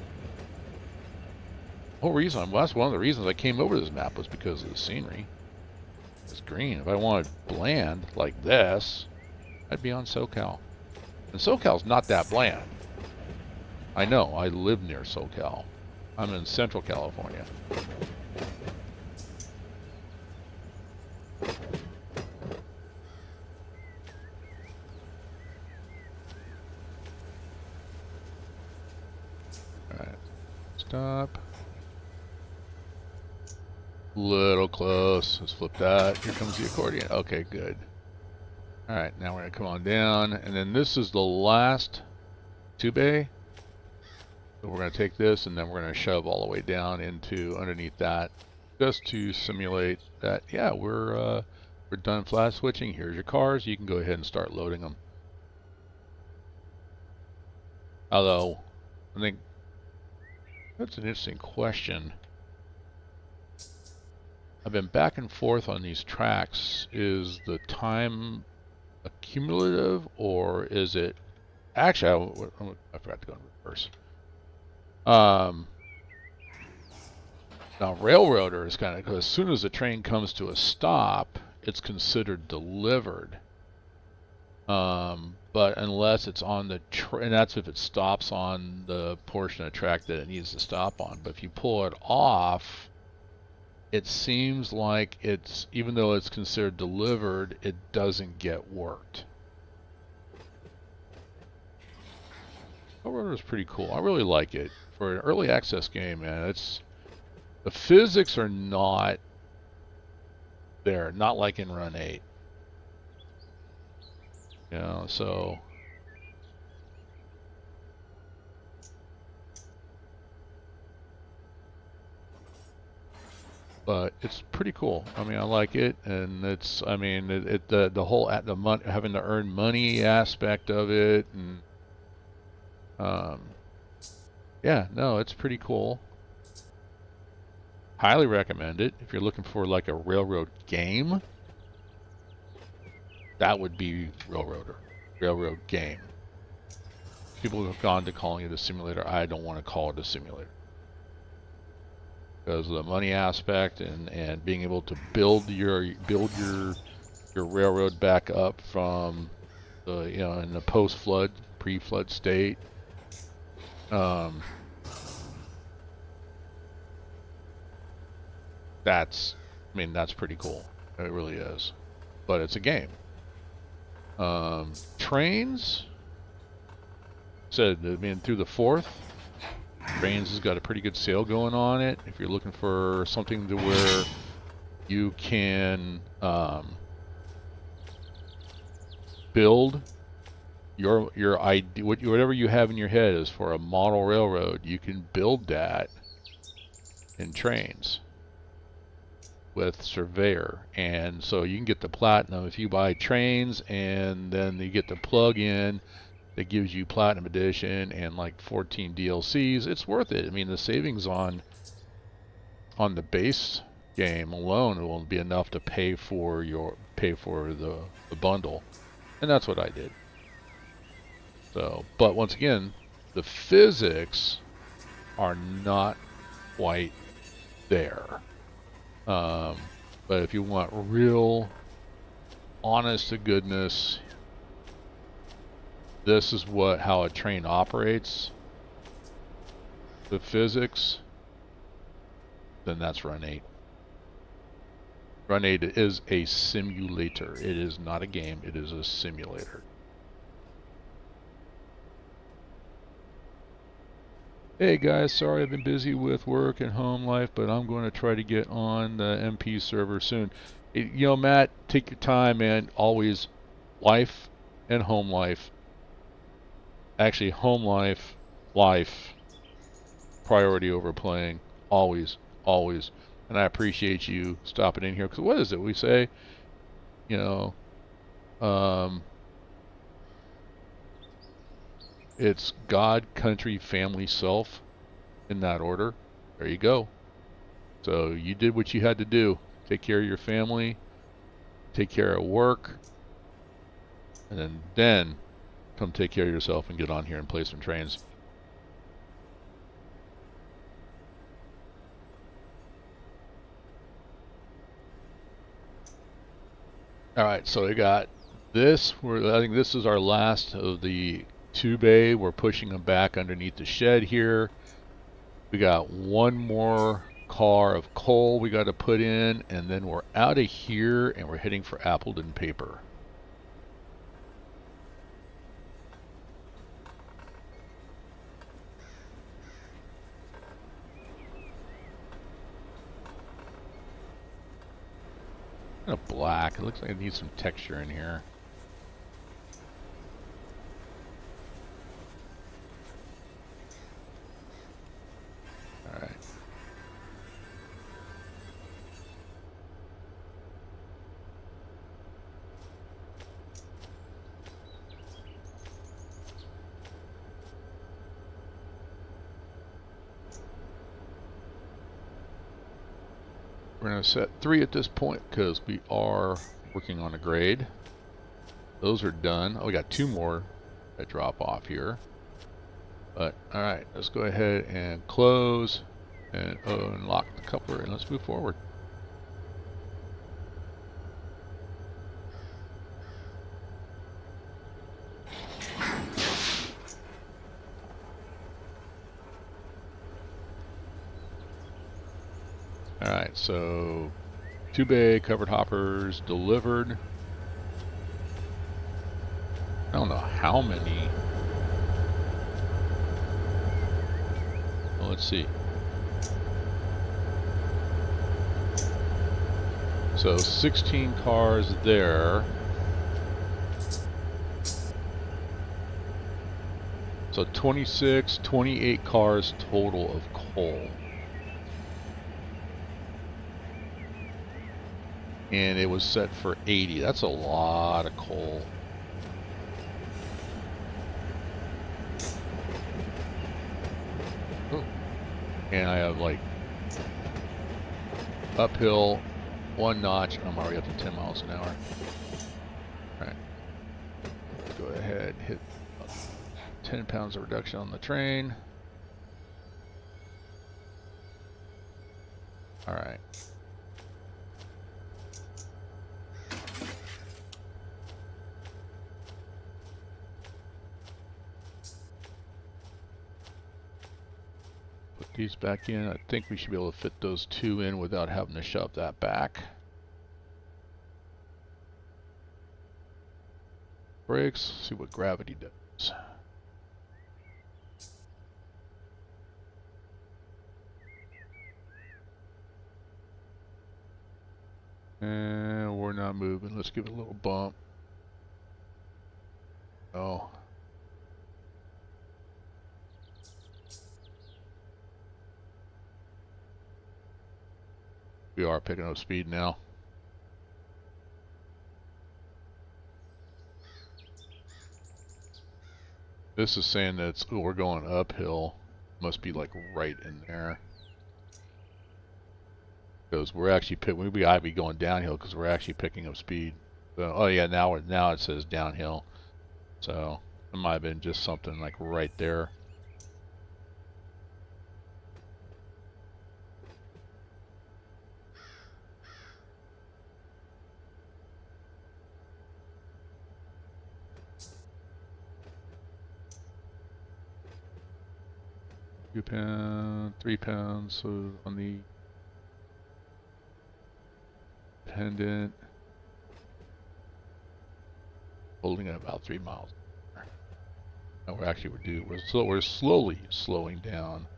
The whole reason, well, that's one of the reasons I came over this map was because of the scenery. It's green. If I wanted bland like this, I'd be on SoCal. And SoCal's not that bland. I know, I live near SoCal. I'm in Central California. Alright, stop. Little close. Let's flip that. Here comes the accordion. Okay, good. Alright, now we're going to come on down, and then this is the last 2-bay. So we're going to take this, and then we're going to shove all the way down into underneath that, just to simulate that, yeah, we're done flat switching. Here's your cars. You can go ahead and start loading them. Although, I think that's an interesting question. I've been back and forth on these tracks. Is the time cumulative, or is it actually? I forgot to go in reverse. Now railroader is kind of, because as soon as the train comes to a stop, it's considered delivered. But unless it's on the and that's if it stops on the portion of track that it needs to stop on. But if you pull it off, it seems like it's, even though it's considered delivered, it doesn't get worked. Railroader is pretty cool. I really like it for an early access game, man. The physics are not there, not like in Run 8. You know, so but it's pretty cool. I mean, I like it, and it's, I mean, the whole having to earn money aspect of it, and yeah, no, it's pretty cool. Highly recommend it if you're looking for like a railroad game. That would be railroad game. People have gone to calling it a simulator. I don't want to call it a simulator, because of the money aspect and being able to build your railroad back up from the, you know, in the post-flood, pre-flood state. That's, I mean, that's pretty cool. It really is. But it's a game. Trainz said, I mean, through the 4th, Trainz has got a pretty good sale going on it. If you're looking for something to where you can build your idea, whatever you have in your head is for a model railroad, you can build that in Trainz with Surveyor. And so you can get the platinum if you buy Trainz, and then you get the plug-in that gives you Platinum Edition and like 14 DLCs. It's worth it. I mean, the savings on the base game alone will be enough to pay for the bundle, and that's what I did. So, but once again, the physics are not quite there. But if you want real, honest to goodness, this is how a train operates, the physics, then that's Run 8. Run 8 is a simulator. It is not a game, it is a simulator. Hey guys, sorry I've been busy with work and home life, but I'm going to try to get on the MP server soon. You know, Matt, take your time, man. Always life and home life. Actually, home life, priority over playing. Always, always. And I appreciate you stopping in here, because what is it we say? You know, it's God, country, family, self, in that order. There you go. So you did what you had to do. Take care of your family, take care of work, and then come take care of yourself and get on here and play some Trainz. Alright, so we got this. I think this is our last of the 2-bay. We're pushing them back underneath the shed here. We got one more car of coal we got to put in, and then we're out of here and we're heading for Appleton paper. Kind of black. It looks like it needs some texture in here. Alright. We're going to set 3 at this point because we are working on a grade. those are done. Oh, we got 2 more that drop off here. But all right, let's go ahead and close and unlock the coupler and let's move forward. All right, so 2-bay covered hoppers delivered. I don't know how many. Well, let's see. So 16 cars there. So 26, 28 cars total of coal. And it was set for 80. That's a lot of coal. Oh. And I have like uphill 1 notch. I'm already up to 10 miles an hour. All right. Let's go ahead and hit 10 pounds of reduction on the train. All right. Put these back in. I think we should be able to fit those 2 in without having to shove that back. Brakes, see what gravity does. And we're not moving. Let's give it a little bump. Oh. We are picking up speed now. This is saying that it's, we're going uphill. Must be like right in there. Because we're actually I'd be going downhill because we're actually picking up speed. So, oh yeah, now it says downhill. So it might have been just something like right there. £2, £3. So on the pendant, holding at about 3 miles. Now we're slowly slowing down.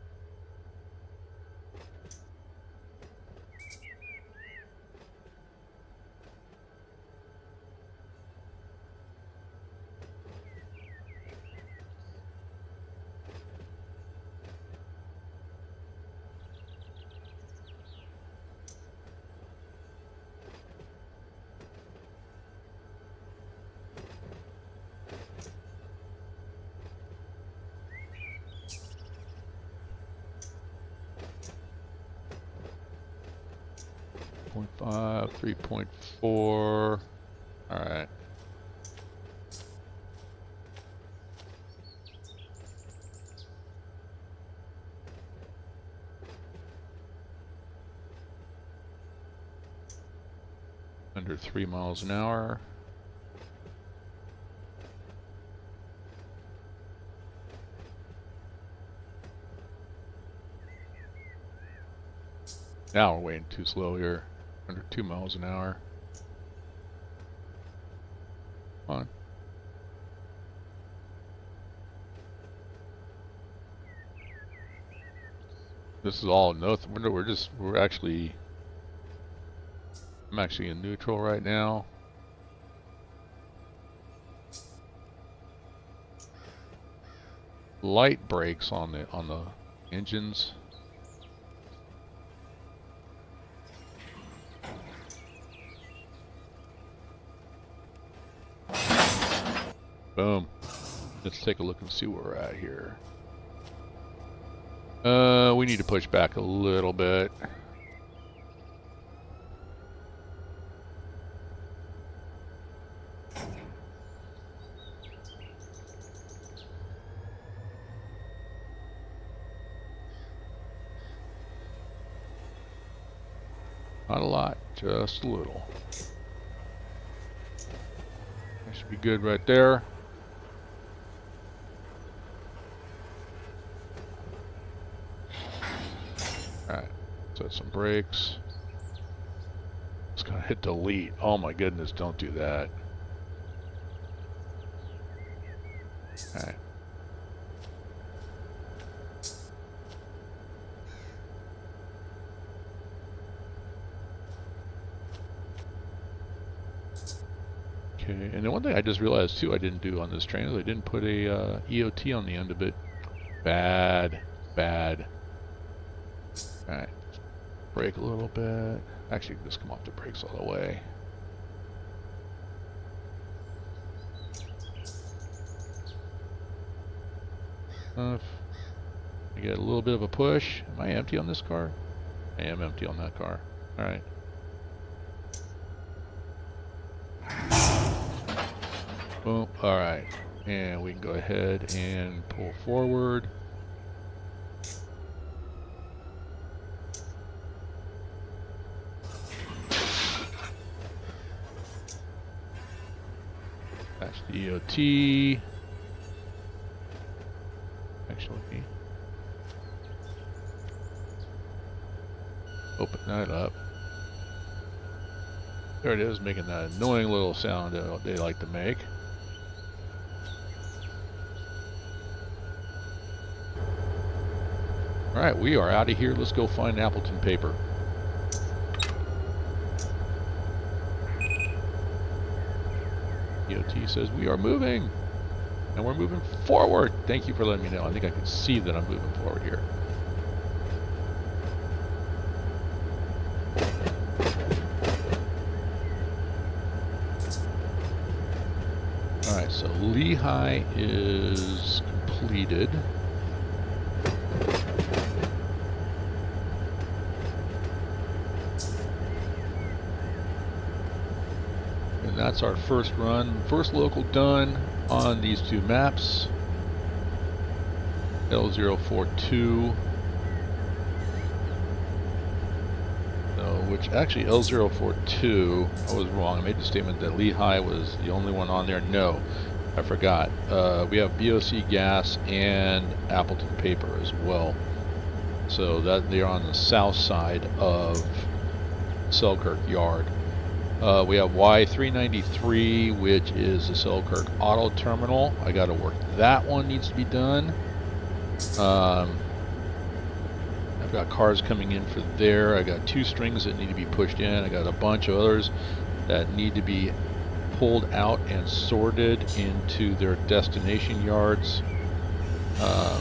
.5, 3.4. All right. Under 3 miles an hour. Now we're waiting too slow here. Under 2 miles an hour. Come on. This is all nothing. I'm actually in neutral right now. Light brakes on the engines. Boom. Let's take a look and see where we're at here. We need to push back a little bit. Not a lot, just a little. That should be good right there. Alright, set some brakes. Just gonna hit delete. Oh my goodness, don't do that. Alright. Okay, and the one thing I just realized too I didn't do on this train is I didn't put a EOT on the end of it. Bad. Bad. Alright. Brake a little bit. Actually, just come off the brakes all the way. I get a little bit of a push. Am I empty on this car? I am empty on that car. Alright. Boom. Alright. And we can go ahead and pull forward. That's the EOT. Actually, open that up. There it is, making that annoying little sound that they like to make. Alright, we are out of here. Let's go find Appleton paper. EOT says we are moving. And we're moving forward. Thank you for letting me know. I think I can see that I'm moving forward here. Alright, so Lehigh is completed. And that's our first run. First local done on these two maps. L042. Which actually L042, I was wrong. I made the statement that Lehigh was the only one on there. No, I forgot. We have BOC gas and Appleton paper as well. So that they're on the south side of Selkirk yard. We have Y393, which is the Selkirk auto terminal. I got to work. That one needs to be done. I've got cars coming in for there. I got 2 strings that need to be pushed in. I got a bunch of others that need to be pulled out and sorted into their destination yards. So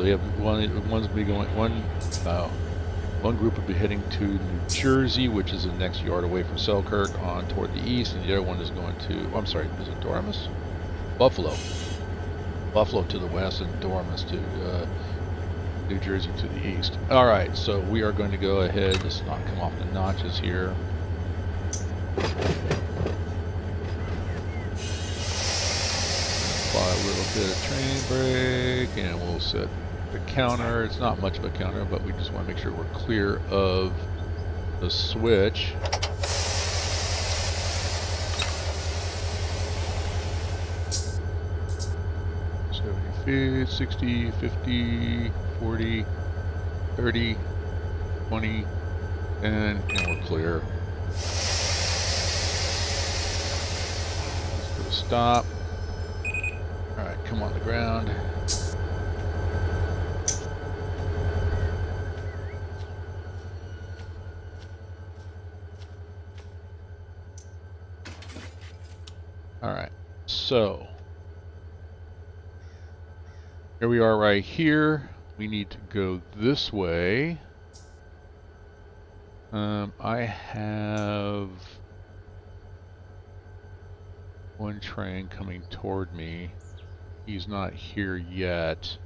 they have one's be going one group will be heading to New Jersey, which is the next yard away from Selkirk, on toward the east, and the other one is going to, I'm sorry, is it Dormus? Buffalo to the west, and Dormus to New Jersey to the east. All right, so we are going to go ahead. Let's not come off the notches here. Apply a little bit of train brake, and we'll set the counter. It's not much of a counter, but we just want to make sure we're clear of the switch. Feet, 60, 50, 40, 30, 20, and we're clear. Let's put a stop. Alright, come on the ground. Alright, so here we are right here. We need to go this way. I have one train coming toward me. He's not here yet.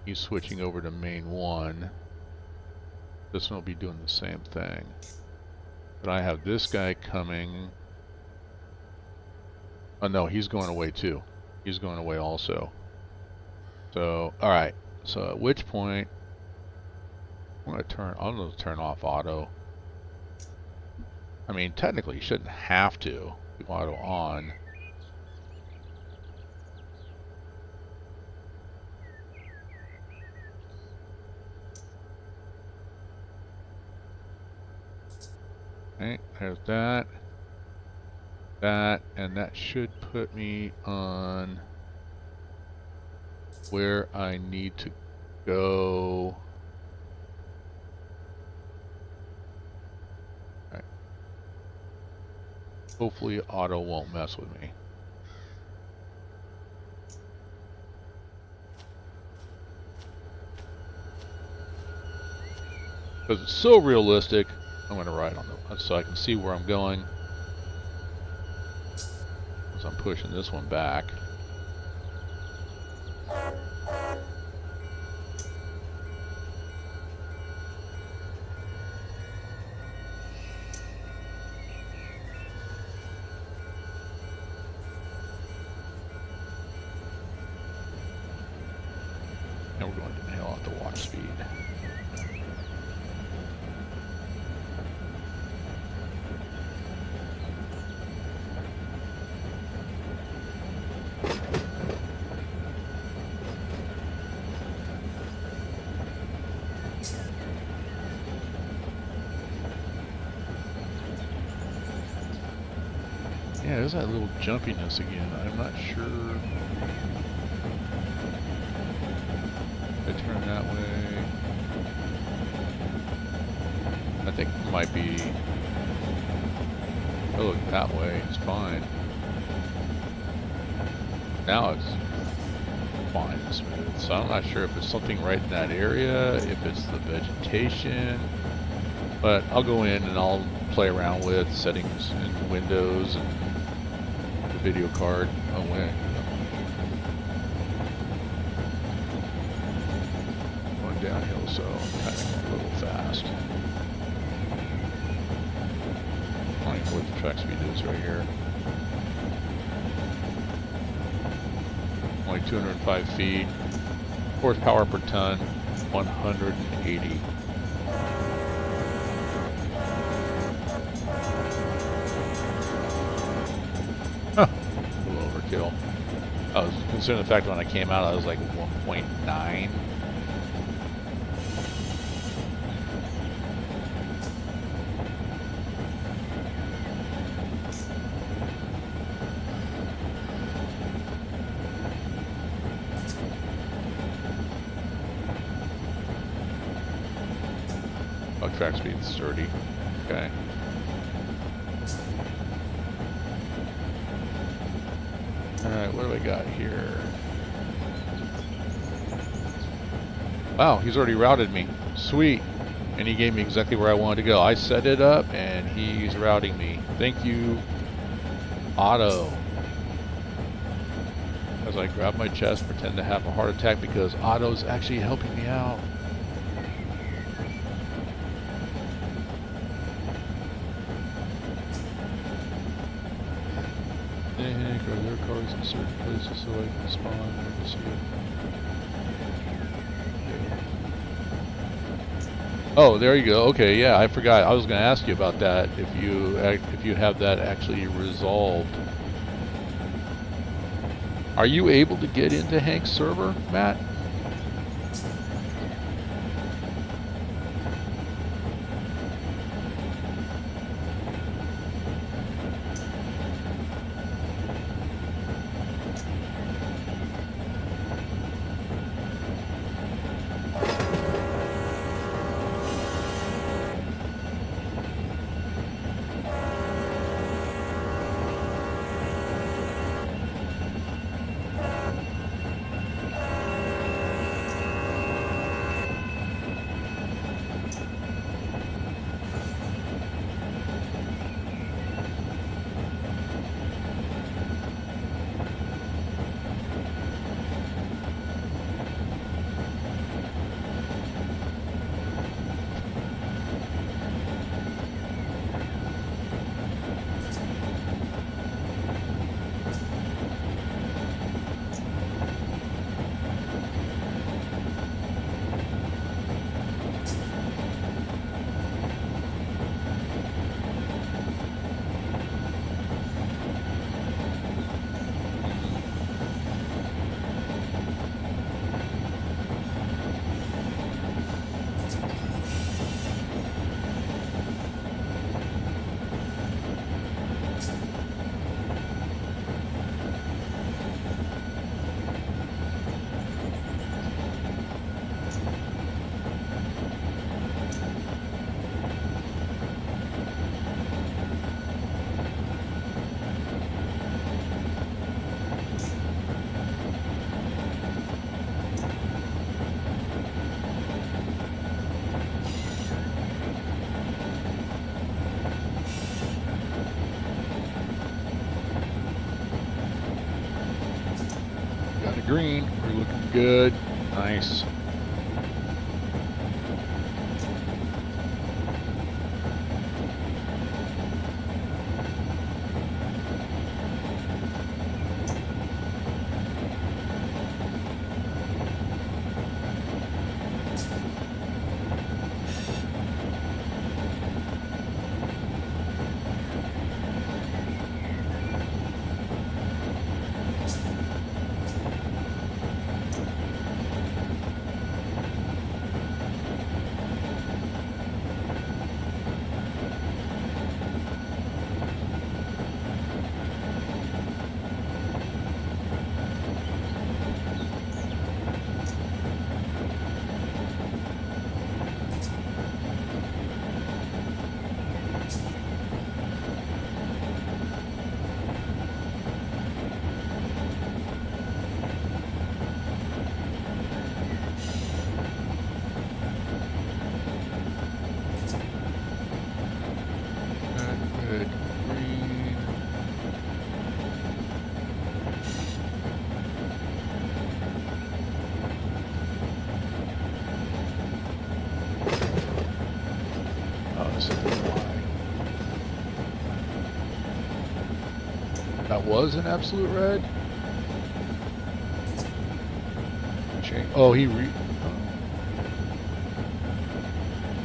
He's switching over to main 1. This one will be doing the same thing. But I have this guy coming. Oh no, he's going away too. He's going away also. So, alright. So at which point I'm gonna turn off auto. I mean, technically, you shouldn't have to keep auto on. Okay, there's that. And that should put me on where I need to go. Right. Hopefully auto won't mess with me. Because it's so realistic, I'm going to ride on the so I can see where I'm going. As I'm pushing this one back. And we're going downhill at the watch speed. Yeah, there's that little jumpiness again. I'm not sure. If I turn that way. I think it might be. Oh, look that way. It's fine. Now it's fine and smooth. So I'm not sure if it's something right in that area, if it's the vegetation. But I'll go in and I'll play around with settings and windows and the video card. Oh, wait. Going downhill, so I'm kind of a little fast. I don't even know what the track speed is right here. Only 205 feet. Horsepower per ton, 180. Huh. A little overkill. I was considering the fact that when I came out, I was like 1.9. Oh, track speed's 30. Okay. Alright, what do I got here? Wow, he's already routed me. Sweet. And he gave me exactly where I wanted to go. I set it up and he's routing me. Thank you, Auto. As I grab my chest, pretend to have a heart attack because Auto's actually helping me out. Are there cars in certain places so I can spawn when to see it? Oh, there you go. Okay, yeah, I forgot. I was going to ask you about that. If you have that actually resolved. Are you able to get into Hank's server, Matt? green. We're looking good. Nice. Good. Green. Oh, this is why. That was an absolute red. Oh, he I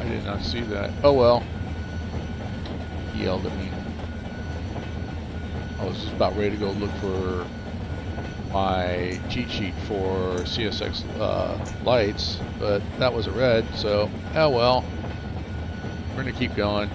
did not see that. Oh well. He yelled at me. I was just about ready to go look for my cheat sheet for CSX lights, but that was a red, so oh well. We're gonna keep going.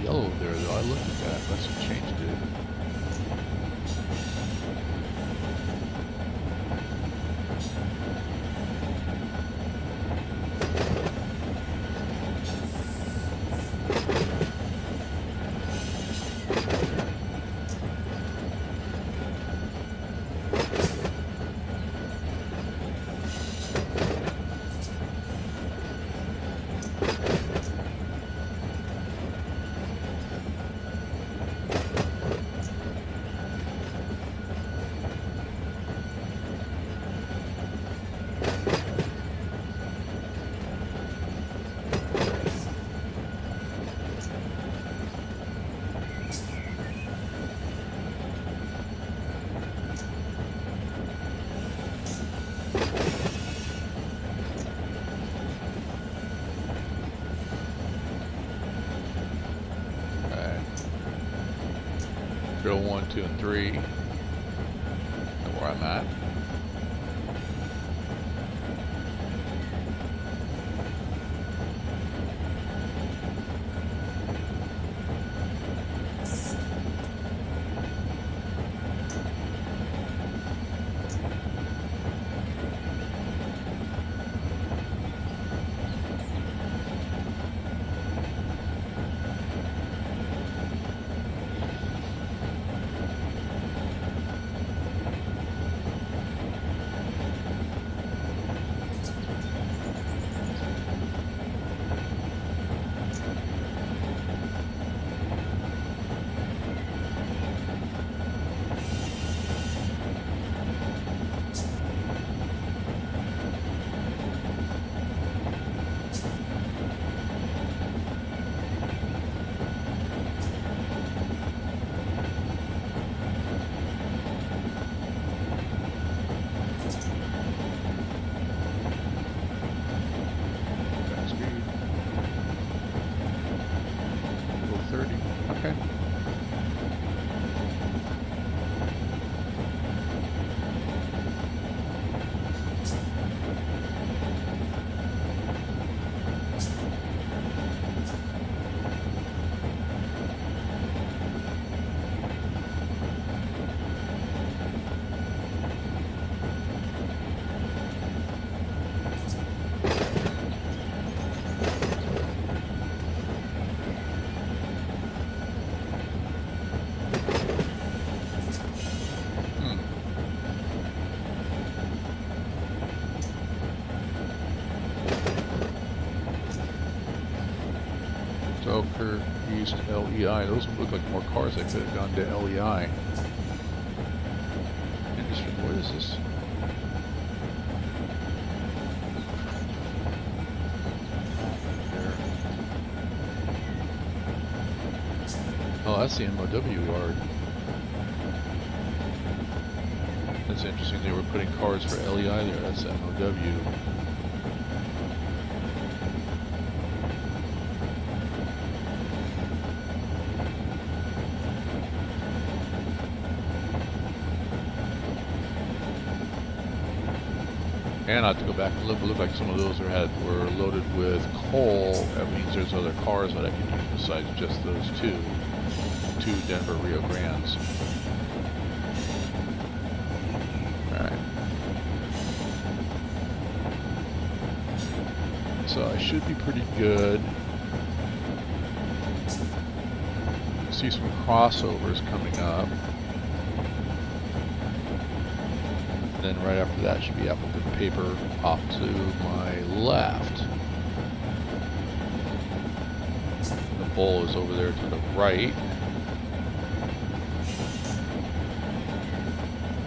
Yellow there though, I looked at that, must have changed it. Go 1, 2, and 3. Know where I'm at. Northeast LEI. Those look like more cars that could have gone to LEI. Interesting. What is this? There. Oh, that's the MOW yard. That's interesting. They were putting cars for LEI there. That's MOW. And I have to go back and look. It looked like some of those were loaded with coal. That means there's other cars that I can use besides just those two Denver Rio Grandes. Alright. So I should be pretty good. See some crossovers coming up. Then right after that should be Appleton Paper off to my left. The bowl is over there to the right.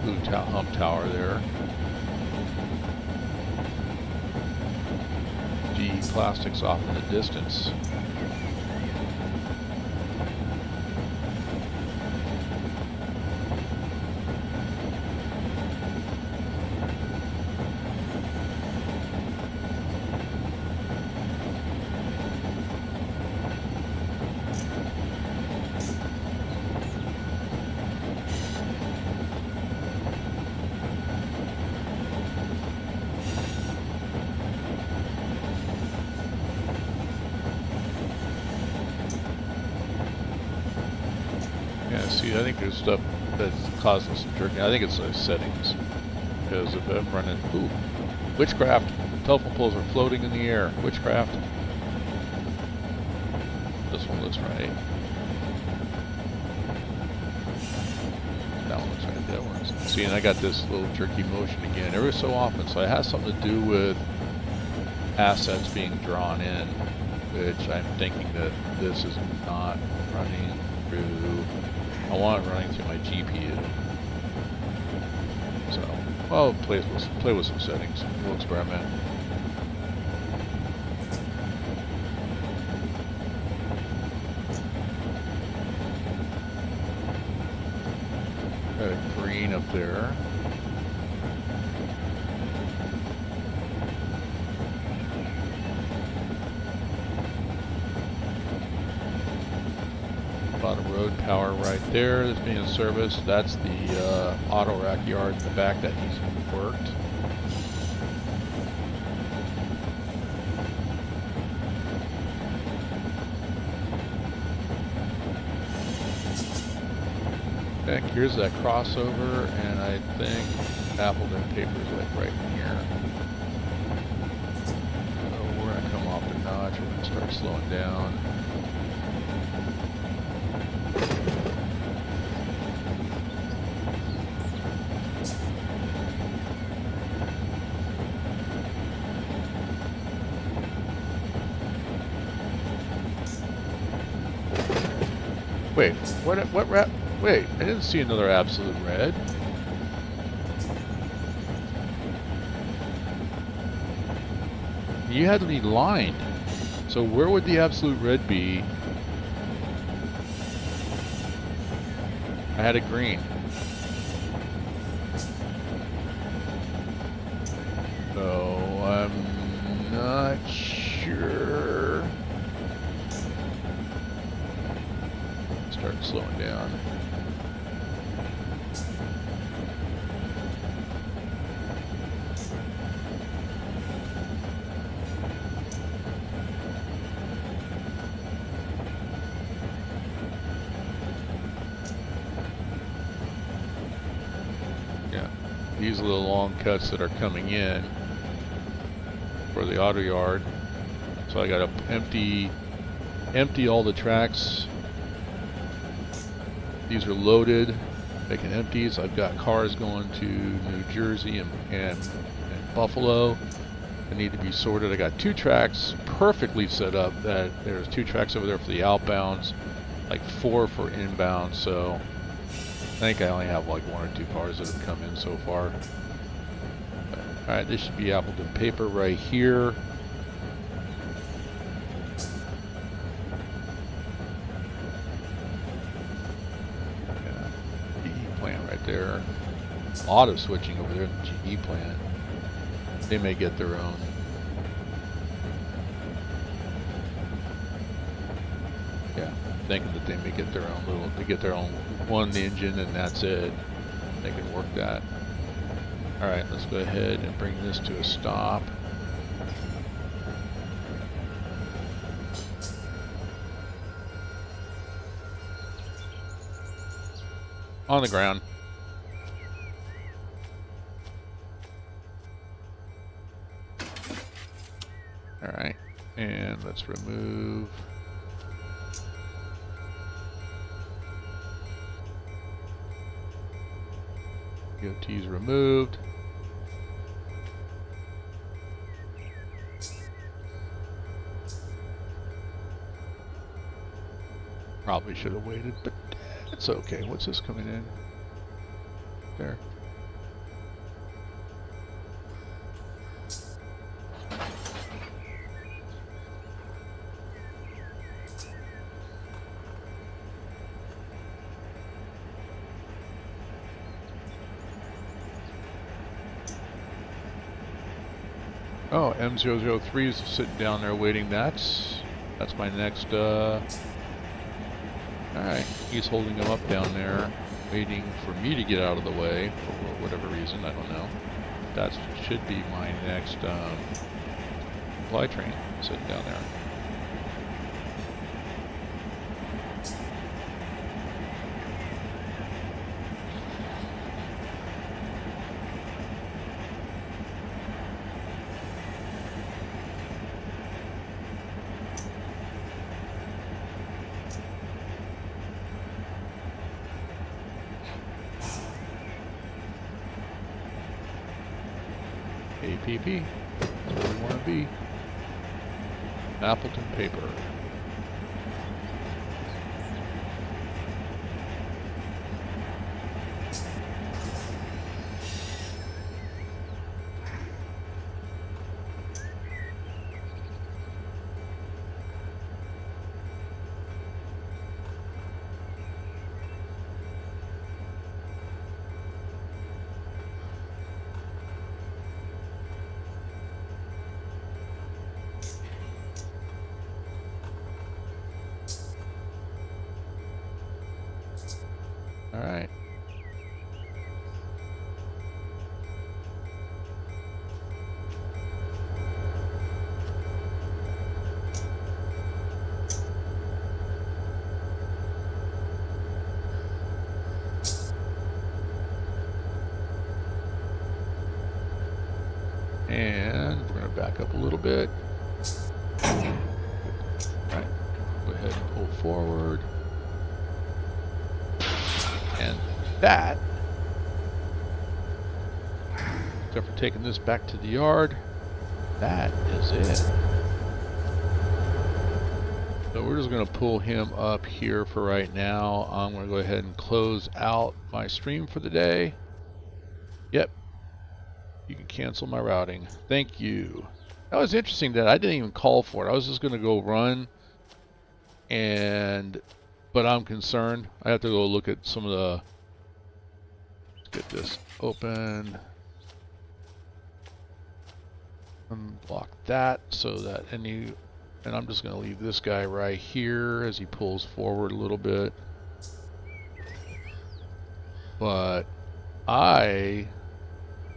Blue hump tower there. GE Plastics off in the distance. See, I think there's stuff that's causing some jerking. I think it's those settings. Because if I'm running... Ooh! Witchcraft! Telephone poles are floating in the air. Witchcraft. This one looks right. That one looks right. That one's... See, and I got this little jerky motion again every so often. So it has something to do with assets being drawn in. Which I'm thinking that this is not running through... I want it running through my GPU. So, well, play with some settings. We'll experiment. Got a green up there. Road power right there that's being serviced. That's the auto rack yard in the back that needs to be worked. Okay, here's that crossover, and I think Appleton Paper is like right in here. So we're gonna come off the notch. We're gonna start slowing down. Wait, what wrap? Wait, I didn't see another absolute red. You had to be lined. So where would the absolute red be? I had a green. So I'm not sure. Start slowing down. Yeah, these are the long cuts that are coming in for the auto yard. So I got to empty all the tracks. These are loaded, making empties. I've got cars going to New Jersey and Buffalo. that need to be sorted. I got 2 tracks perfectly set up. That there's 2 tracks over there for the outbounds, like 4 for inbound. So I think I only have like 1 or 2 cars that have come in so far. All right, this should be Appleton paper right here. Yeah, GE plant right there. Auto switching over there in the GE plant. They may get their own. Yeah, thinking that they may get their own little. They get their own one engine and that's it. They can work that. All right, let's go ahead and bring this to a stop. On the ground. All right, and let's remove. DOT's removed. Probably should have waited, but it's okay. What's this coming in? There. Oh, M003 is sitting down there waiting. That's my next. Alright, he's holding him up down there, waiting for me to get out of the way for whatever reason. I don't know. That should be my next supply train sitting down there. APP, that's where we want to be. Appleton paper. All right. And we're going to back up a little bit. All right. Go ahead and pull forward. And that, except for taking this back to the yard, that is it. So we're just going to pull him up here for right now. I'm going to go ahead and close out my stream for the day. Yep. You can cancel my routing. Thank you. That was interesting that I didn't even call for it. I was just going to go run but I'm concerned. I have to go look at some of the. Let's get this open. Unblock that so that and I'm just going to leave this guy right here as he pulls forward a little bit. But I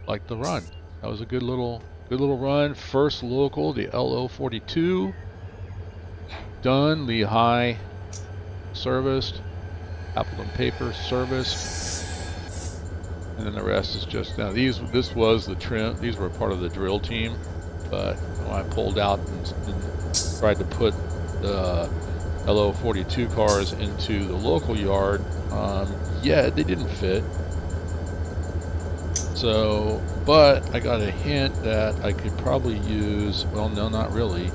like the run. That was a good little run. First local, the L042. Done. Lehigh serviced. Appleton paper serviced. And then the rest is just now. This was the trim. These were part of the drill team, but when I pulled out and tried to put the L042 cars into the local yard, yeah, they didn't fit. So, but I got a hint that I could probably use, well, no, not really,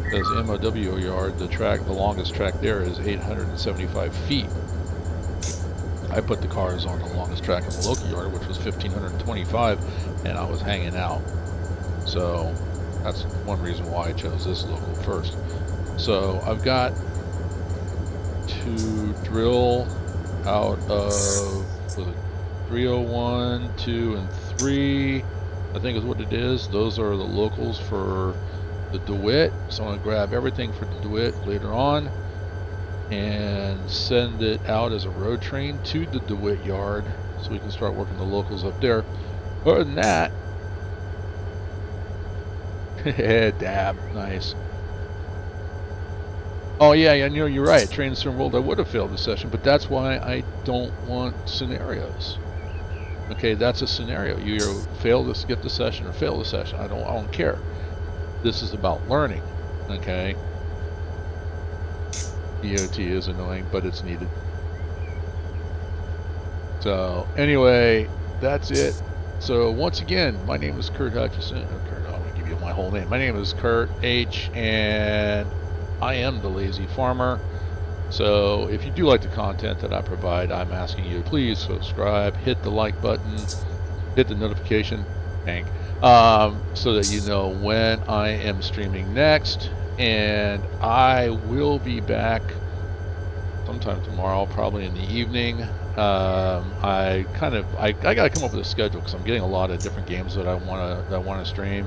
because the MOW yard, the longest track there is 875 feet. I put the cars on the longest track in the local yard, which was 1,525, and I was hanging out. So that's one reason why I chose this local first. So I've got to drill out of, was it 301, 2, and 3, I think is what it is. Those are the locals for the DeWitt. So I'm going to grab everything for the DeWitt later on and send it out as a road train to the DeWitt yard so we can start working the locals up there. Other than that, dab, nice. Oh yeah, you know, you're right. Trainz World, I would have failed the session, but that's why I don't want scenarios. Okay, that's a scenario. You either fail to skip the session or fail the session. I don't care. This is about learning. Okay. EOT is annoying, but it's needed. So anyway, that's it. So once again, my name is Kurt Hutchison. Kurt, I'm gonna give you my whole name. My name is Kurt H, and I am the Lazy Farmer. So if you do like the content that I provide, I'm asking you to please subscribe, hit the like button, hit the notification, so that you know when I am streaming next. And I will be back sometime tomorrow, probably in the evening. I gotta come up with a schedule because I'm getting a lot of different games that I wanna stream.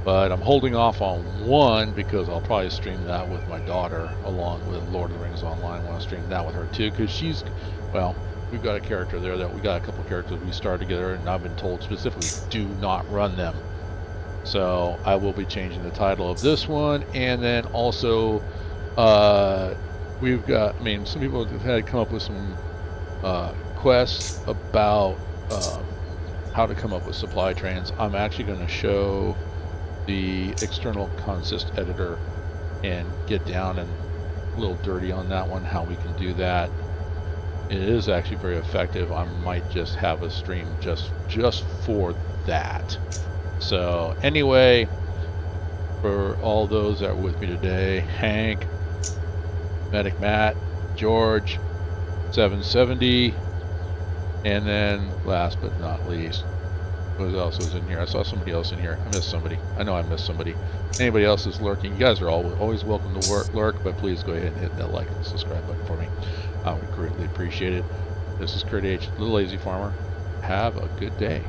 But I'm holding off on one because I'll probably stream that with my daughter along with Lord of the Rings Online. I want to stream that with her too because she's, well, we've got a character there that we got a couple characters we started together, and I've been told specifically do not run them. So I will be changing the title of this one, and then also we've got, I mean, some people have had to come up with some quests about how to come up with supply trains. I'm actually going to show the external consist editor and get down and a little dirty on that one, how we can do that. It is actually very effective. I might just have a stream just for that. So anyway, for all those that are with me today, Hank, Medic Matt, George, 770, and then last but not least, who else was in here? I saw somebody else in here. I missed somebody. I know I missed somebody. Anybody else is lurking, you guys are always welcome to lurk, but please go ahead and hit that like and subscribe button for me. I would greatly appreciate it. This is Kurt H, the Lazy Farmer. Have a good day.